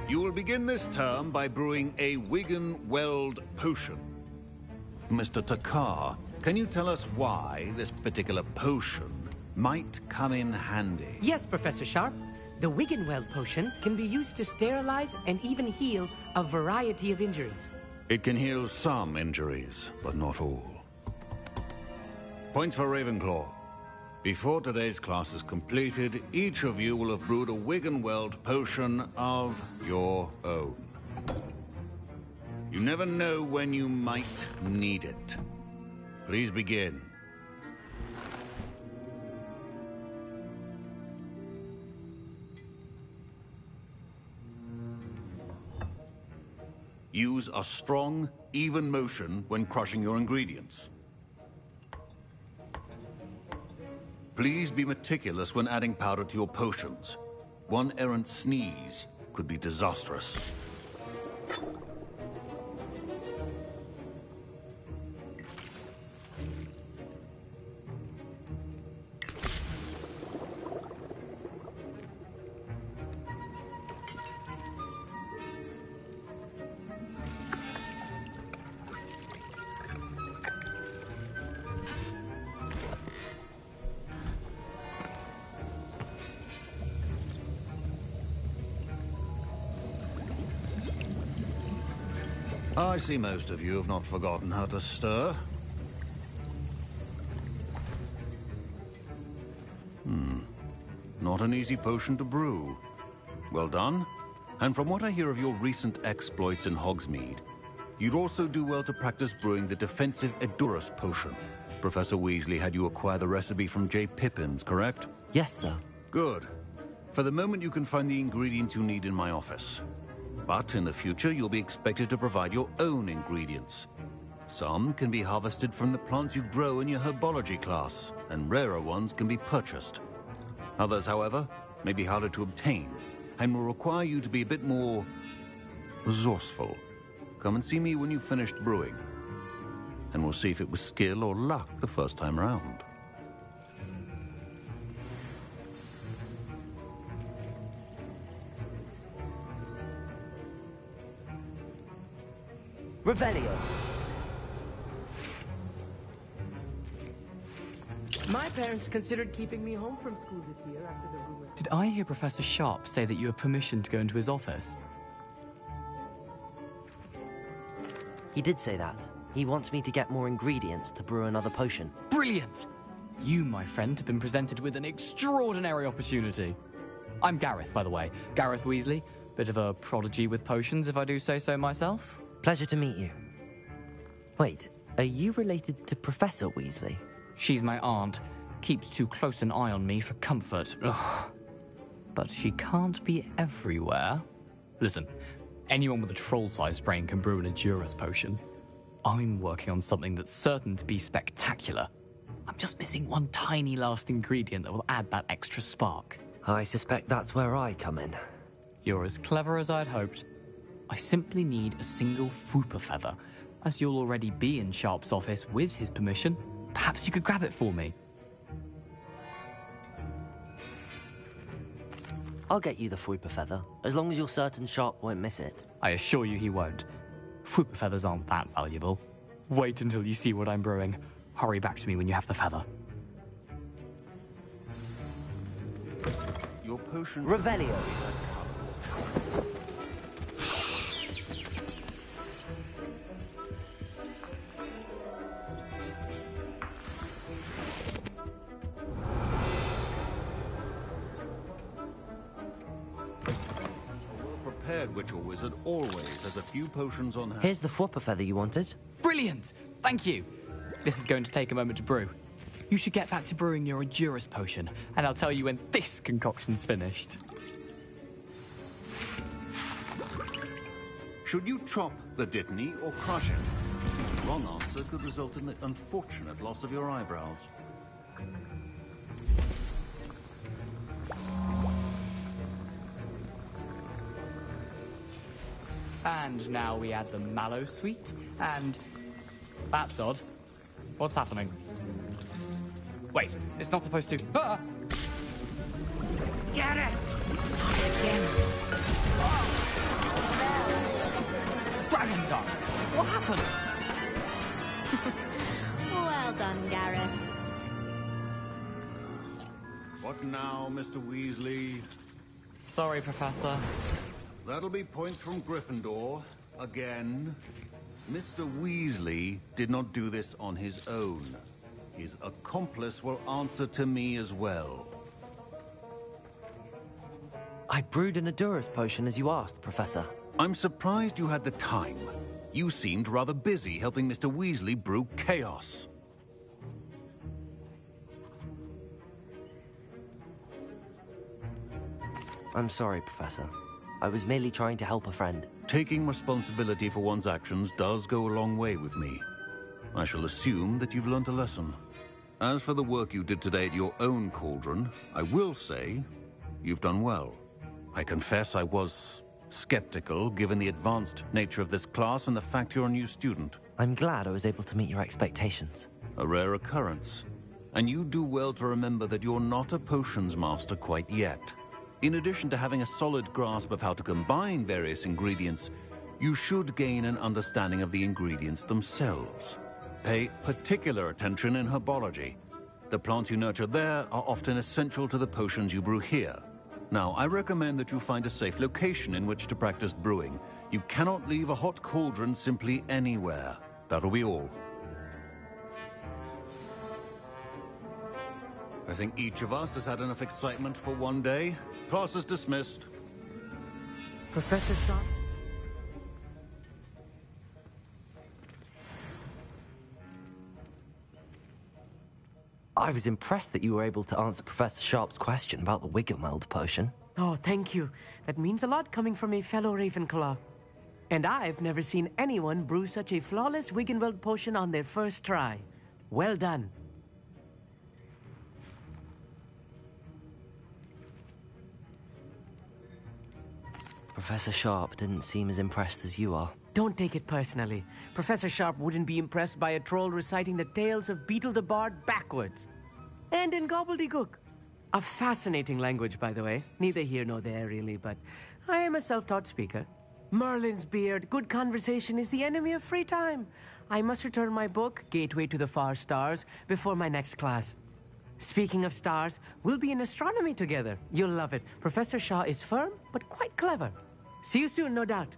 You will begin this term by brewing a Wiggenweld potion. Mr. Takar, can you tell us why this particular potion might come in handy? Yes, Professor Sharp. The Wiggenweld potion can be used to sterilize and even heal a variety of injuries. It can heal some injuries, but not all. Points for Ravenclaw. Before today's class is completed, each of you will have brewed a Wiggenweld potion of your own. You never know when you might need it. Please begin. Use a strong, even motion when crushing your ingredients. Please be meticulous when adding powder to your potions. One errant sneeze could be disastrous. I see most of you have not forgotten how to stir. Not an easy potion to brew. Well done. And from what I hear of your recent exploits in Hogsmeade, you'd also do well to practice brewing the defensive Edurus potion. Professor Weasley had you acquire the recipe from J. Pippins, correct? Yes, sir. Good. For the moment, you can find the ingredients you need in my office. But in the future, you'll be expected to provide your own ingredients. Some can be harvested from the plants you grow in your herbology class, and rarer ones can be purchased. Others, however, may be harder to obtain, and will require you to be a bit more resourceful. Come and see me when you've finished brewing, and we'll see if it was skill or luck the first time round. Revelio. My parents considered keeping me home from school this year after the rumor. Did I hear Professor Sharp say that you have permission to go into his office? He did say that. He wants me to get more ingredients to brew another potion. Brilliant! You, my friend, have been presented with an extraordinary opportunity. I'm Gareth, by the way. Gareth Weasley. Bit of a prodigy with potions, if I do say so myself. Pleasure to meet you. Wait, are you related to Professor Weasley? She's my aunt. Keeps too close an eye on me for comfort. Ugh. But she can't be everywhere. Listen, anyone with a troll-sized brain can brew an Edurus potion. I'm working on something that's certain to be spectacular. I'm just missing one tiny last ingredient that will add that extra spark. I suspect that's where I come in. You're as clever as I'd hoped. I simply need a single Fwooper feather. As you'll already be in Sharp's office with his permission, perhaps you could grab it for me. I'll get you the Fwooper feather, as long as you're certain Sharp won't miss it. I assure you he won't. Fwooper feathers aren't that valuable. Wait until you see what I'm brewing. Hurry back to me when you have the feather. Your potion... Revelio. head witch or wizard always has a few potions on hand. Here's the flopper feather you wanted. Brilliant! Thank you. This is going to take a moment to brew. You should get back to brewing your Endurus potion, and I'll tell you when this concoction's finished. Should you chop the Dittany or crush it? The wrong answer could result in the unfortunate loss of your eyebrows. And now we add the mallow sweet, and... That's odd. What's happening? Wait, it's not supposed to... Ah! Get it! Dragon tongue! What happened? Well done, Gareth. What now, Mr. Weasley? Sorry, Professor. That'll be points from Gryffindor. Again. Mr. Weasley did not do this on his own. His accomplice will answer to me as well. I brewed an Endurus potion as you asked, Professor. I'm surprised you had the time. You seemed rather busy helping Mr. Weasley brew chaos. I'm sorry, Professor. I was merely trying to help a friend. Taking responsibility for one's actions does go a long way with me. I shall assume that you've learnt a lesson. As for the work you did today at your own cauldron, I will say you've done well. I confess I was skeptical, given the advanced nature of this class and the fact you're a new student. I'm glad I was able to meet your expectations. A rare occurrence. And you do well to remember that you're not a potions master quite yet. In addition to having a solid grasp of how to combine various ingredients, you should gain an understanding of the ingredients themselves. Pay particular attention in herbology. The plants you nurture there are often essential to the potions you brew here. Now, I recommend that you find a safe location in which to practice brewing. You cannot leave a hot cauldron simply anywhere. That'll be all. I think each of us has had enough excitement for one day. Class is dismissed. Professor Sharp? I was impressed that you were able to answer Professor Sharp's question about the Wiggenweld potion. Oh, thank you. That means a lot coming from a fellow Ravenclaw. And I've never seen anyone brew such a flawless Wiggenweld potion on their first try. Well done. Professor Sharp didn't seem as impressed as you are. Don't take it personally. Professor Sharp wouldn't be impressed by a troll reciting the tales of Beetle the Bard backwards. And in gobbledygook. A fascinating language, by the way. Neither here nor there, really, but I am a self-taught speaker. Merlin's beard, good conversation is the enemy of free time. I must return my book, Gateway to the Far Stars, before my next class. Speaking of stars, we'll be in astronomy together. You'll love it. Professor Shaw is firm, but quite clever. See you soon, no doubt.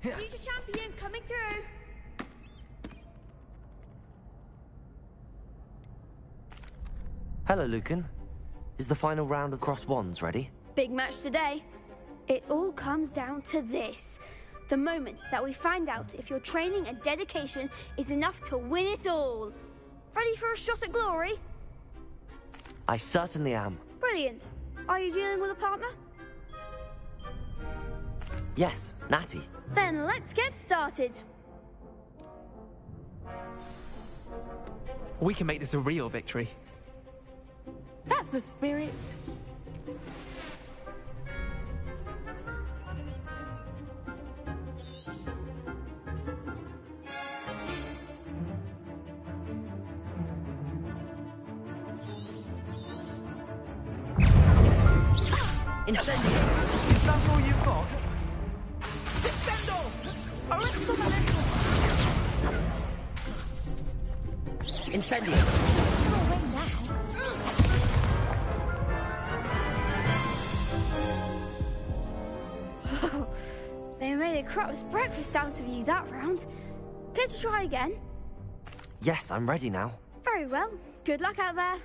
Future champion coming through. Hello, Lucan. Is the final round of Cross Wands ready? Big match today. It all comes down to this. The moment that we find out if your training and dedication is enough to win it all. Ready for a shot at glory? I certainly am. Brilliant. Are you dealing with a partner? Yes, Natty. Then let's get started. We can make this a real victory. That's the spirit. Incendio! Is that all you've got? Descendo! Arresto momento! Incendio! You're away now. They made a crop's breakfast out of you that round. Care to try again? Yes, I'm ready now. Very well. Good luck out there.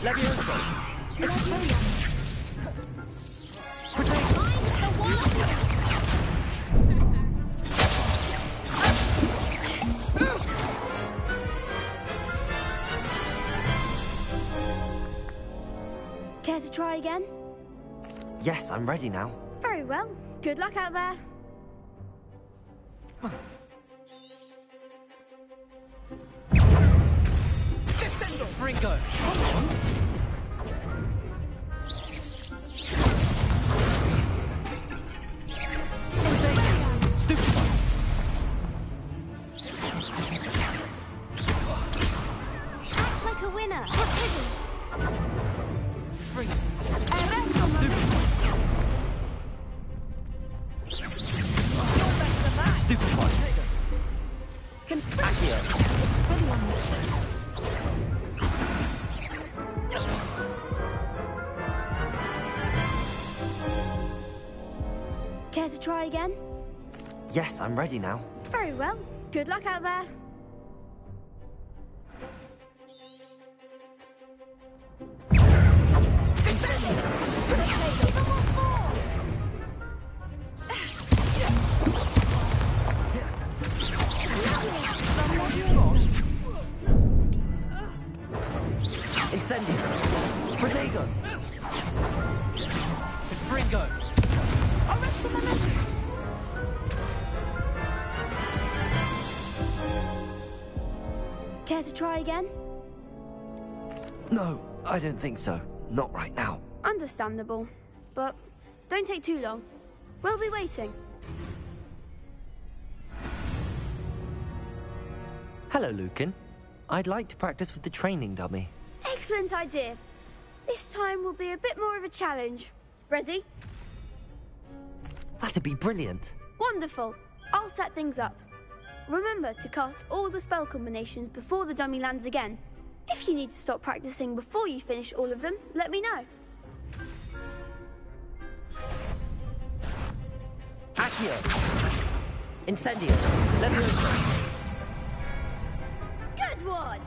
Levioso! Care to try again? Yes, I'm ready now. Very well. Good luck out there. Descendo! Ringo! Stupid! Act like a winner. Free. Stupid one. Accio. Care to try again? Yes, I'm ready now. Very well. Good luck out there. Incendio! Protego! Ringo! Arresto momento! Care Care to try again? No, I don't think so. Not right now. Understandable. But don't take too long. We'll be waiting. Hello, Lucan. I'd like to practice with the training dummy. Excellent idea. This time will be a bit more of a challenge. Ready? That'd be brilliant. Wonderful. I'll set things up. Remember to cast all the spell combinations before the dummy lands again. If you need to stop practicing before you finish all of them, let me know. Accio! Incendio! Levioso! Good one!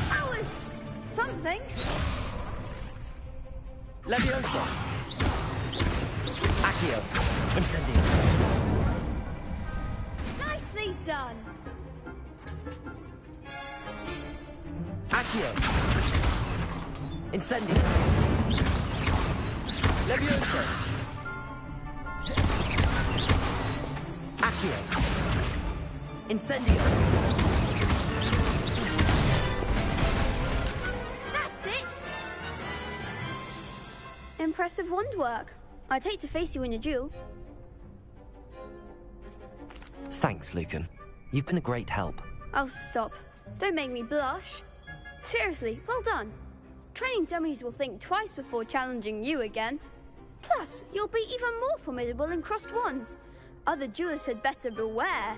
That was something. Levioso! Accio! Incendio! Nicely done. Accio! Incendio! Levioso! Accio! Incendio! That's it. Impressive wand work. I'd hate to face you in a duel. Thanks, Lucan. You've been a great help. Oh, stop. Don't make me blush. Seriously, well done. Training dummies will think twice before challenging you again. Plus, you'll be even more formidable in crossed wands. Other duelists had better beware.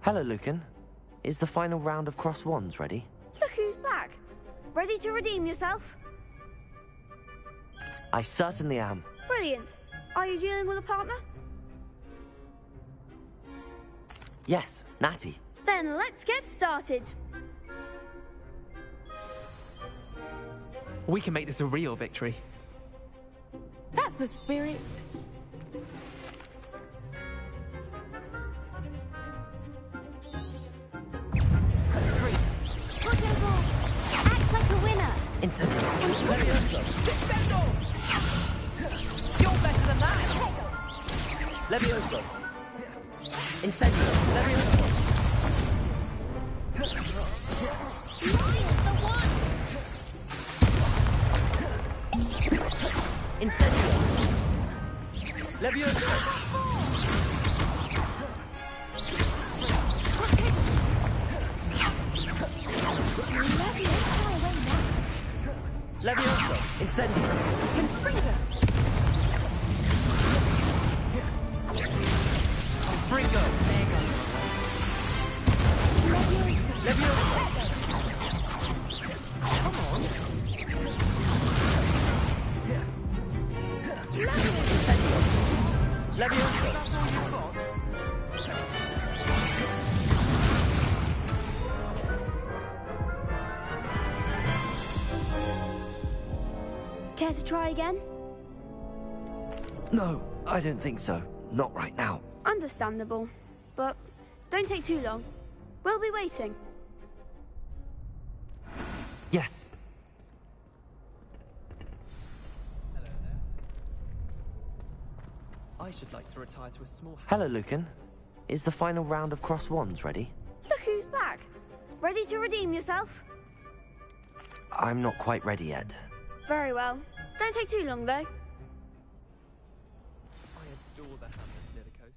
Hello, Lucan. Is the final round of cross wands ready? Look who's back. Ready to redeem yourself? I certainly am. Brilliant. Are you dealing with a partner? Yes, Natty. Then let's get started. We can make this a real victory. That's the spirit. Act like a winner. Incendio! Levioso! Descendo! You're better than that! Levioso! Incendio! Levioso! The one! Incendio! Levioso! Levioso! Incendio! Confringo! Confringo! Levioso! Come on! Incendio! Levioso! Care to try again? No, I don't think so. Not right now. Understandable. But don't take too long. We'll be waiting. Yes. I should like to retire to a small house. Hello, Lucan. Is the final round of cross wands ready? Look who's back. Ready to redeem yourself? I'm not quite ready yet. Very well. Don't take too long, though. I adore the hamlets near the coast.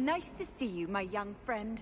Nice to see you, my young friend.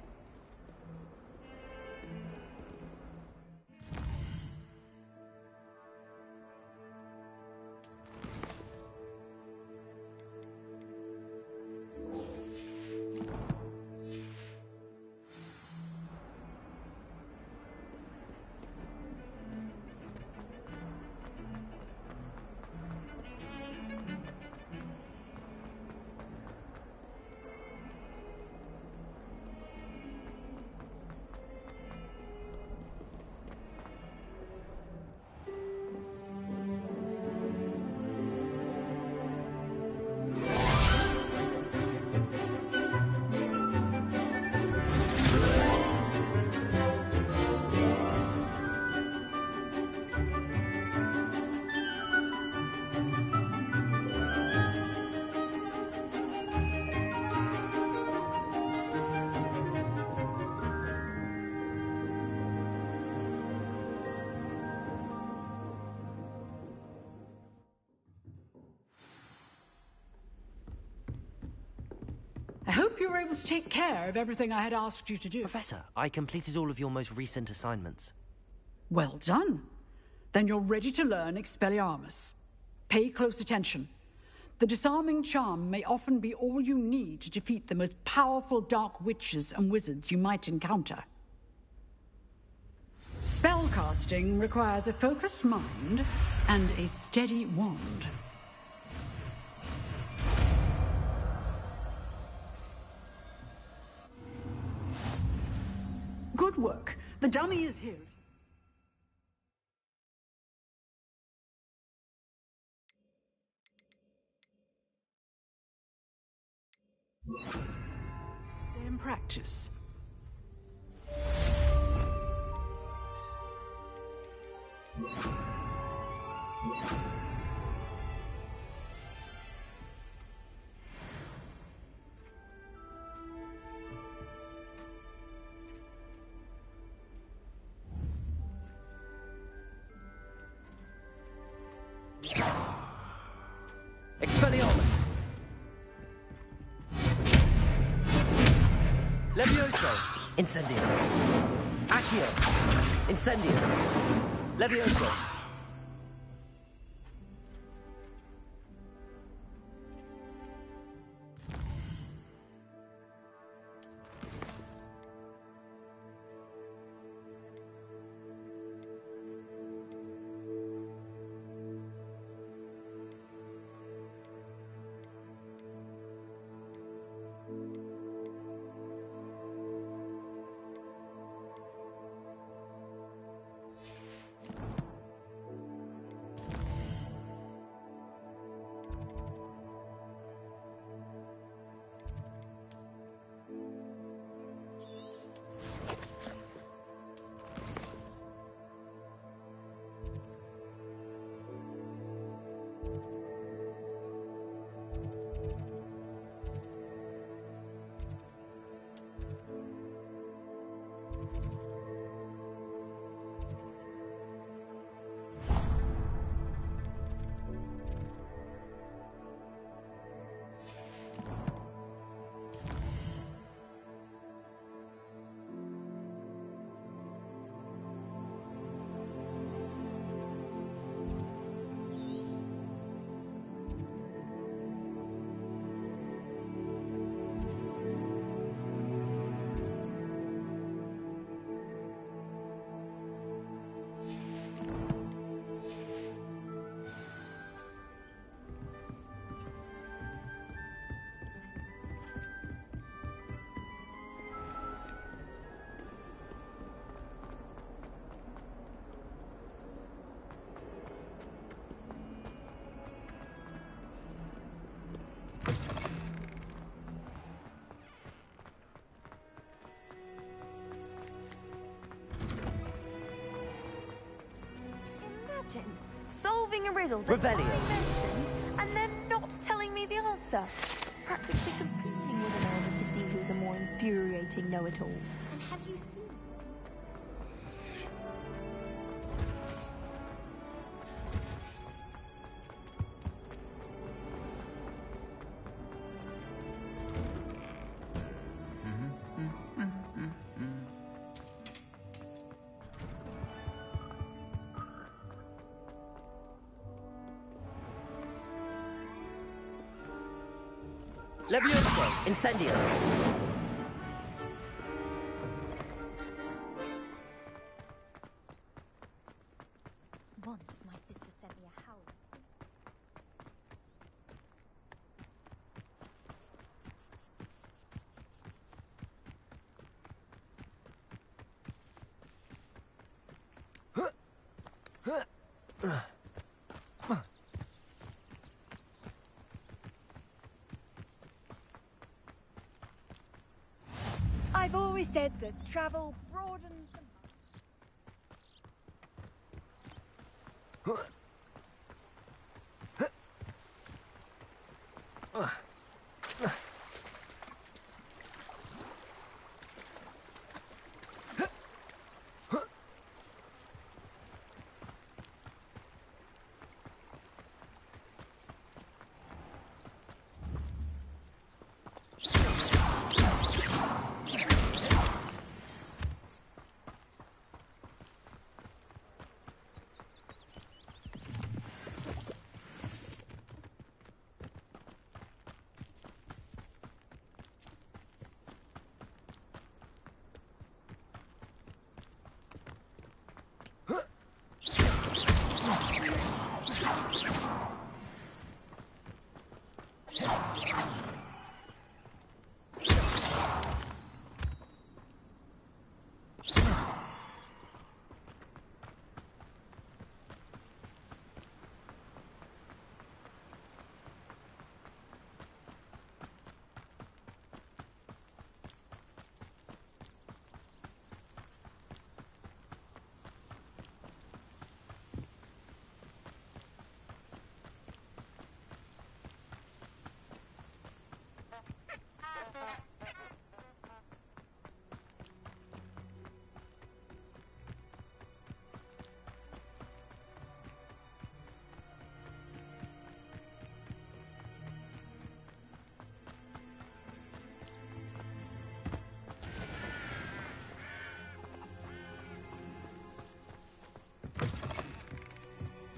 I hope you were able to take care of everything I had asked you to do. Professor, I completed all of your most recent assignments. Well done. Then you're ready to learn Expelliarmus. Pay close attention. The disarming charm may often be all you need to defeat the most powerful dark witches and wizards you might encounter. Spellcasting requires a focused mind and a steady wand. Good work. The dummy is here. Stay in practice. Expelliarmus! Levioso! Incendio! Accio! Incendio! Levioso! Solving a riddle that Revelio. I mentioned, and then not telling me the answer. Practically competing with an elder to see who's a more infuriating know-it-all. And have you seen? Levioso! Incendio! Once my sister sent me a howl. I've always said that travel broadens the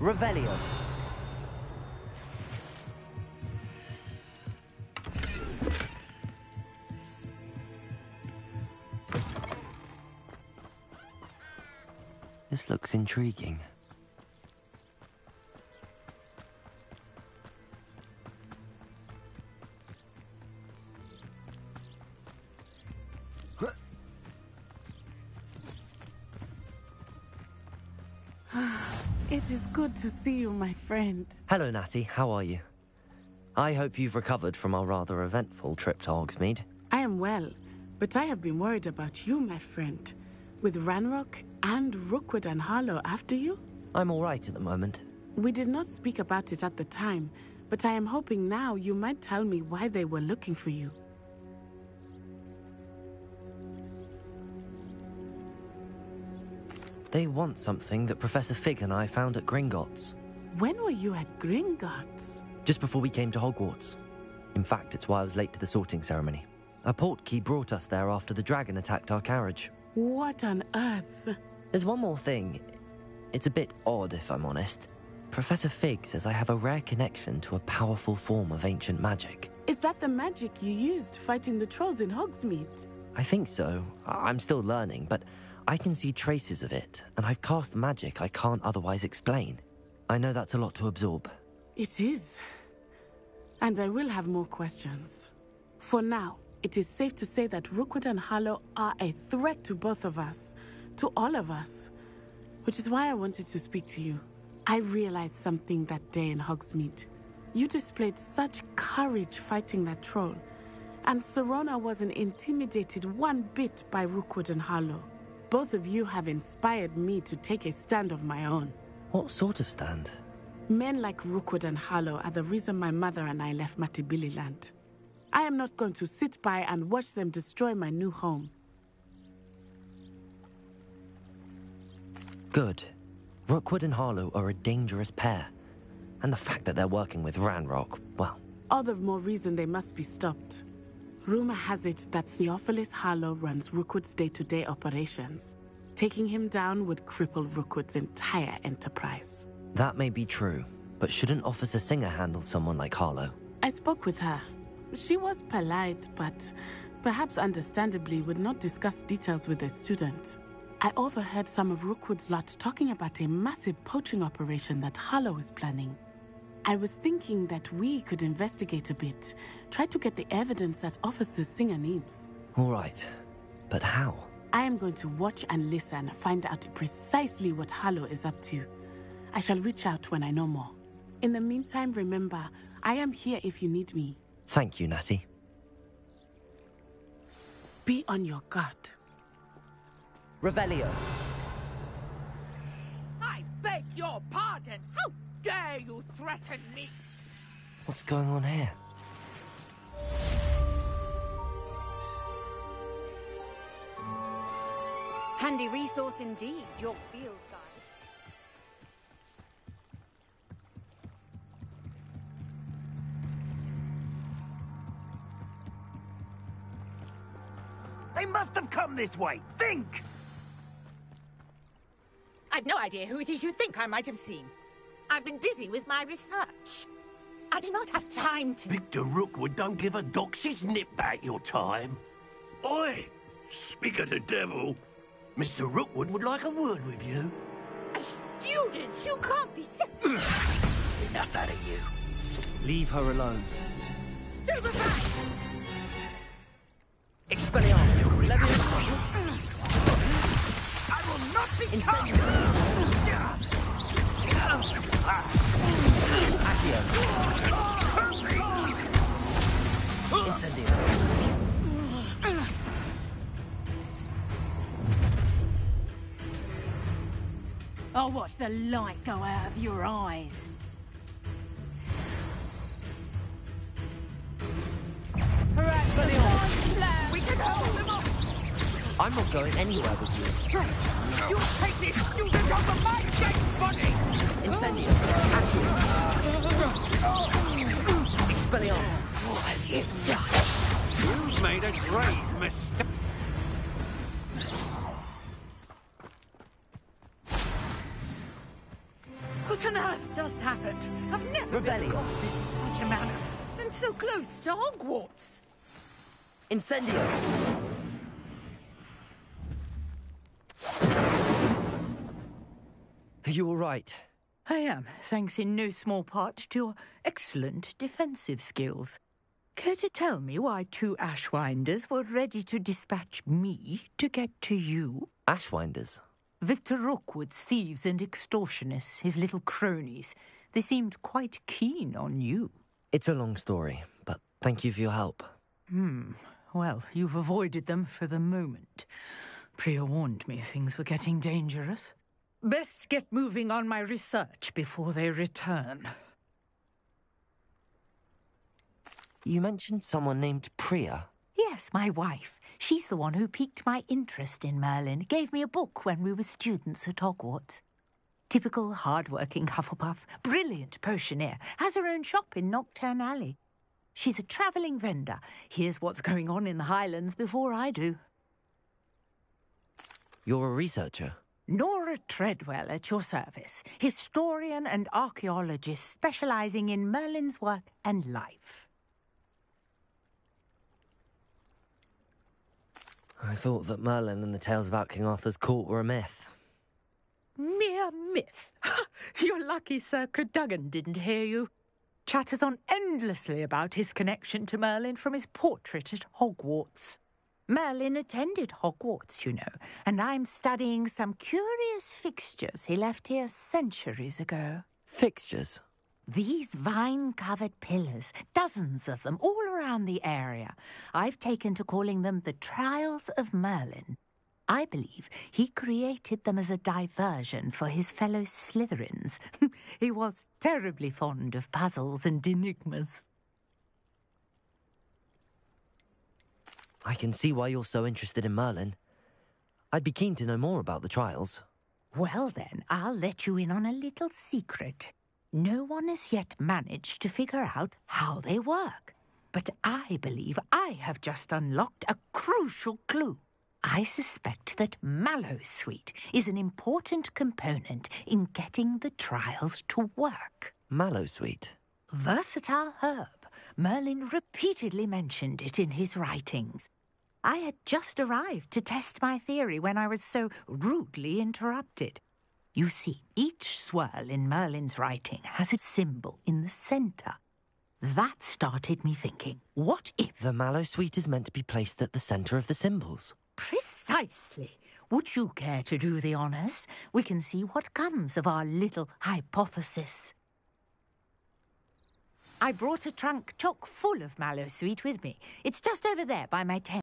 Revelio. This looks intriguing. It is good to see you, my friend. Hello, Natty. How are you? I hope you've recovered from our rather eventful trip to Hogsmeade. I am well, but I have been worried about you, my friend. With Ranrock and Rookwood and Harlow after you? I'm all right at the moment. We did not speak about it at the time, but I am hoping now you might tell me why they were looking for you. They want something that Professor Fig and I found at Gringotts. When were you at Gringotts? Just before we came to Hogwarts. In fact, it's why I was late to the sorting ceremony. A portkey brought us there after the dragon attacked our carriage. What on earth? There's one more thing. It's a bit odd, if I'm honest. Professor Fig says I have a rare connection to a powerful form of ancient magic. Is that the magic you used fighting the trolls in Hogsmeade? I think so. I'm still learning, but I can see traces of it, and I've cast magic I can't otherwise explain. I know that's a lot to absorb. It is. And I will have more questions. For now, it is safe to say that Rookwood and Harlow are a threat to both of us, to all of us. Which is why I wanted to speak to you. I realized something that day in Hogsmeade. You displayed such courage fighting that troll, and Serona wasn't intimidated one bit by Rookwood and Harlow. Both of you have inspired me to take a stand of my own. What sort of stand? Men like Rookwood and Harlow are the reason my mother and I left Matabeleland. I am not going to sit by and watch them destroy my new home. Good. Rookwood and Harlow are a dangerous pair. And the fact that they're working with Ranrock, well... All the more reason they must be stopped. Rumor has it that Theophilus Harlow runs Rookwood's day-to-day operations. Taking him down would cripple Rookwood's entire enterprise. That may be true, but shouldn't Officer Singer handle someone like Harlow? I spoke with her. She was polite, but perhaps understandably would not discuss details with a student. I overheard some of Rookwood's lot talking about a massive poaching operation that Harlow is planning. I was thinking that we could investigate a bit, try to get the evidence that Officer Singer needs. All right, but how? I am going to watch and listen, find out precisely what Harlow is up to. I shall reach out when I know more. In the meantime, remember, I am here if you need me. Thank you, Natty. Be on your guard. Revelio. I beg your pardon. How dare you threaten me? What's going on here? Handy resource indeed, your field guide. They must have come this way. Think! I've no idea who it is you think I might have seen. I've been busy with my research. I do not have time to... Victor Rookwood don't give a doxy's nip back your time. Oi! Speak of the devil. Mr. Rookwood would like a word with you. A student? You can't be... Enough out of you. Leave her alone. Stupefy! Expelliarmus! I will not be I'll watch the light go out of your eyes. We can hold them off! I'm not going anywhere with you. You take this student off of my dead body! Incendio. Expelliarmus. What have you done? You've made a great mistake. What on earth just happened? I've never been accosted in such a manner. And so close to Hogwarts. Incendio. Are you all right? I am, thanks in no small part to your excellent defensive skills. Care to tell me why 2 Ashwinders were ready to dispatch me to get to you? Ashwinders? Victor Rookwood's thieves and extortionists, his little cronies. They seemed quite keen on you. It's a long story, but thank you for your help. Well, you've avoided them for the moment. Priya warned me things were getting dangerous. Best get moving on my research before they return. You mentioned someone named Priya. Yes, my wife. She's the one who piqued my interest in Merlin. Gave me a book when we were students at Hogwarts. Typical hard-working Hufflepuff. Brilliant potioneer. Has her own shop in Knockturn Alley. She's a travelling vendor. Hears what's going on in the Highlands before I do. You're a researcher? Nora Treadwell at your service. Historian and archaeologist specialising in Merlin's work and life. I thought that Merlin and the tales about King Arthur's court were a myth. Mere myth. You're lucky Sir Cadogan didn't hear you. Chatters on endlessly about his connection to Merlin from his portrait at Hogwarts. Merlin attended Hogwarts, you know, and I'm studying some curious fixtures he left here centuries ago. Fixtures? These vine-covered pillars, dozens of them, all around the area. I've taken to calling them the Trials of Merlin. I believe he created them as a diversion for his fellow Slytherins. He was terribly fond of puzzles and enigmas. I can see why you're so interested in Merlin. I'd be keen to know more about the trials. Well then, I'll let you in on a little secret. No one has yet managed to figure out how they work. But I believe I have just unlocked a crucial clue. I suspect that Mallowsweet is an important component in getting the trials to work. Mallowsweet? Versatile herb, Merlin repeatedly mentioned it in his writings. I had just arrived to test my theory when I was so rudely interrupted. You see, each swirl in Merlin's writing has a symbol in the centre. That started me thinking, what if... The mallowsweet is meant to be placed at the centre of the symbols. Precisely. Would you care to do the honours? We can see what comes of our little hypothesis. I brought a trunk chock full of mallowsweet with me. It's just over there by my tent.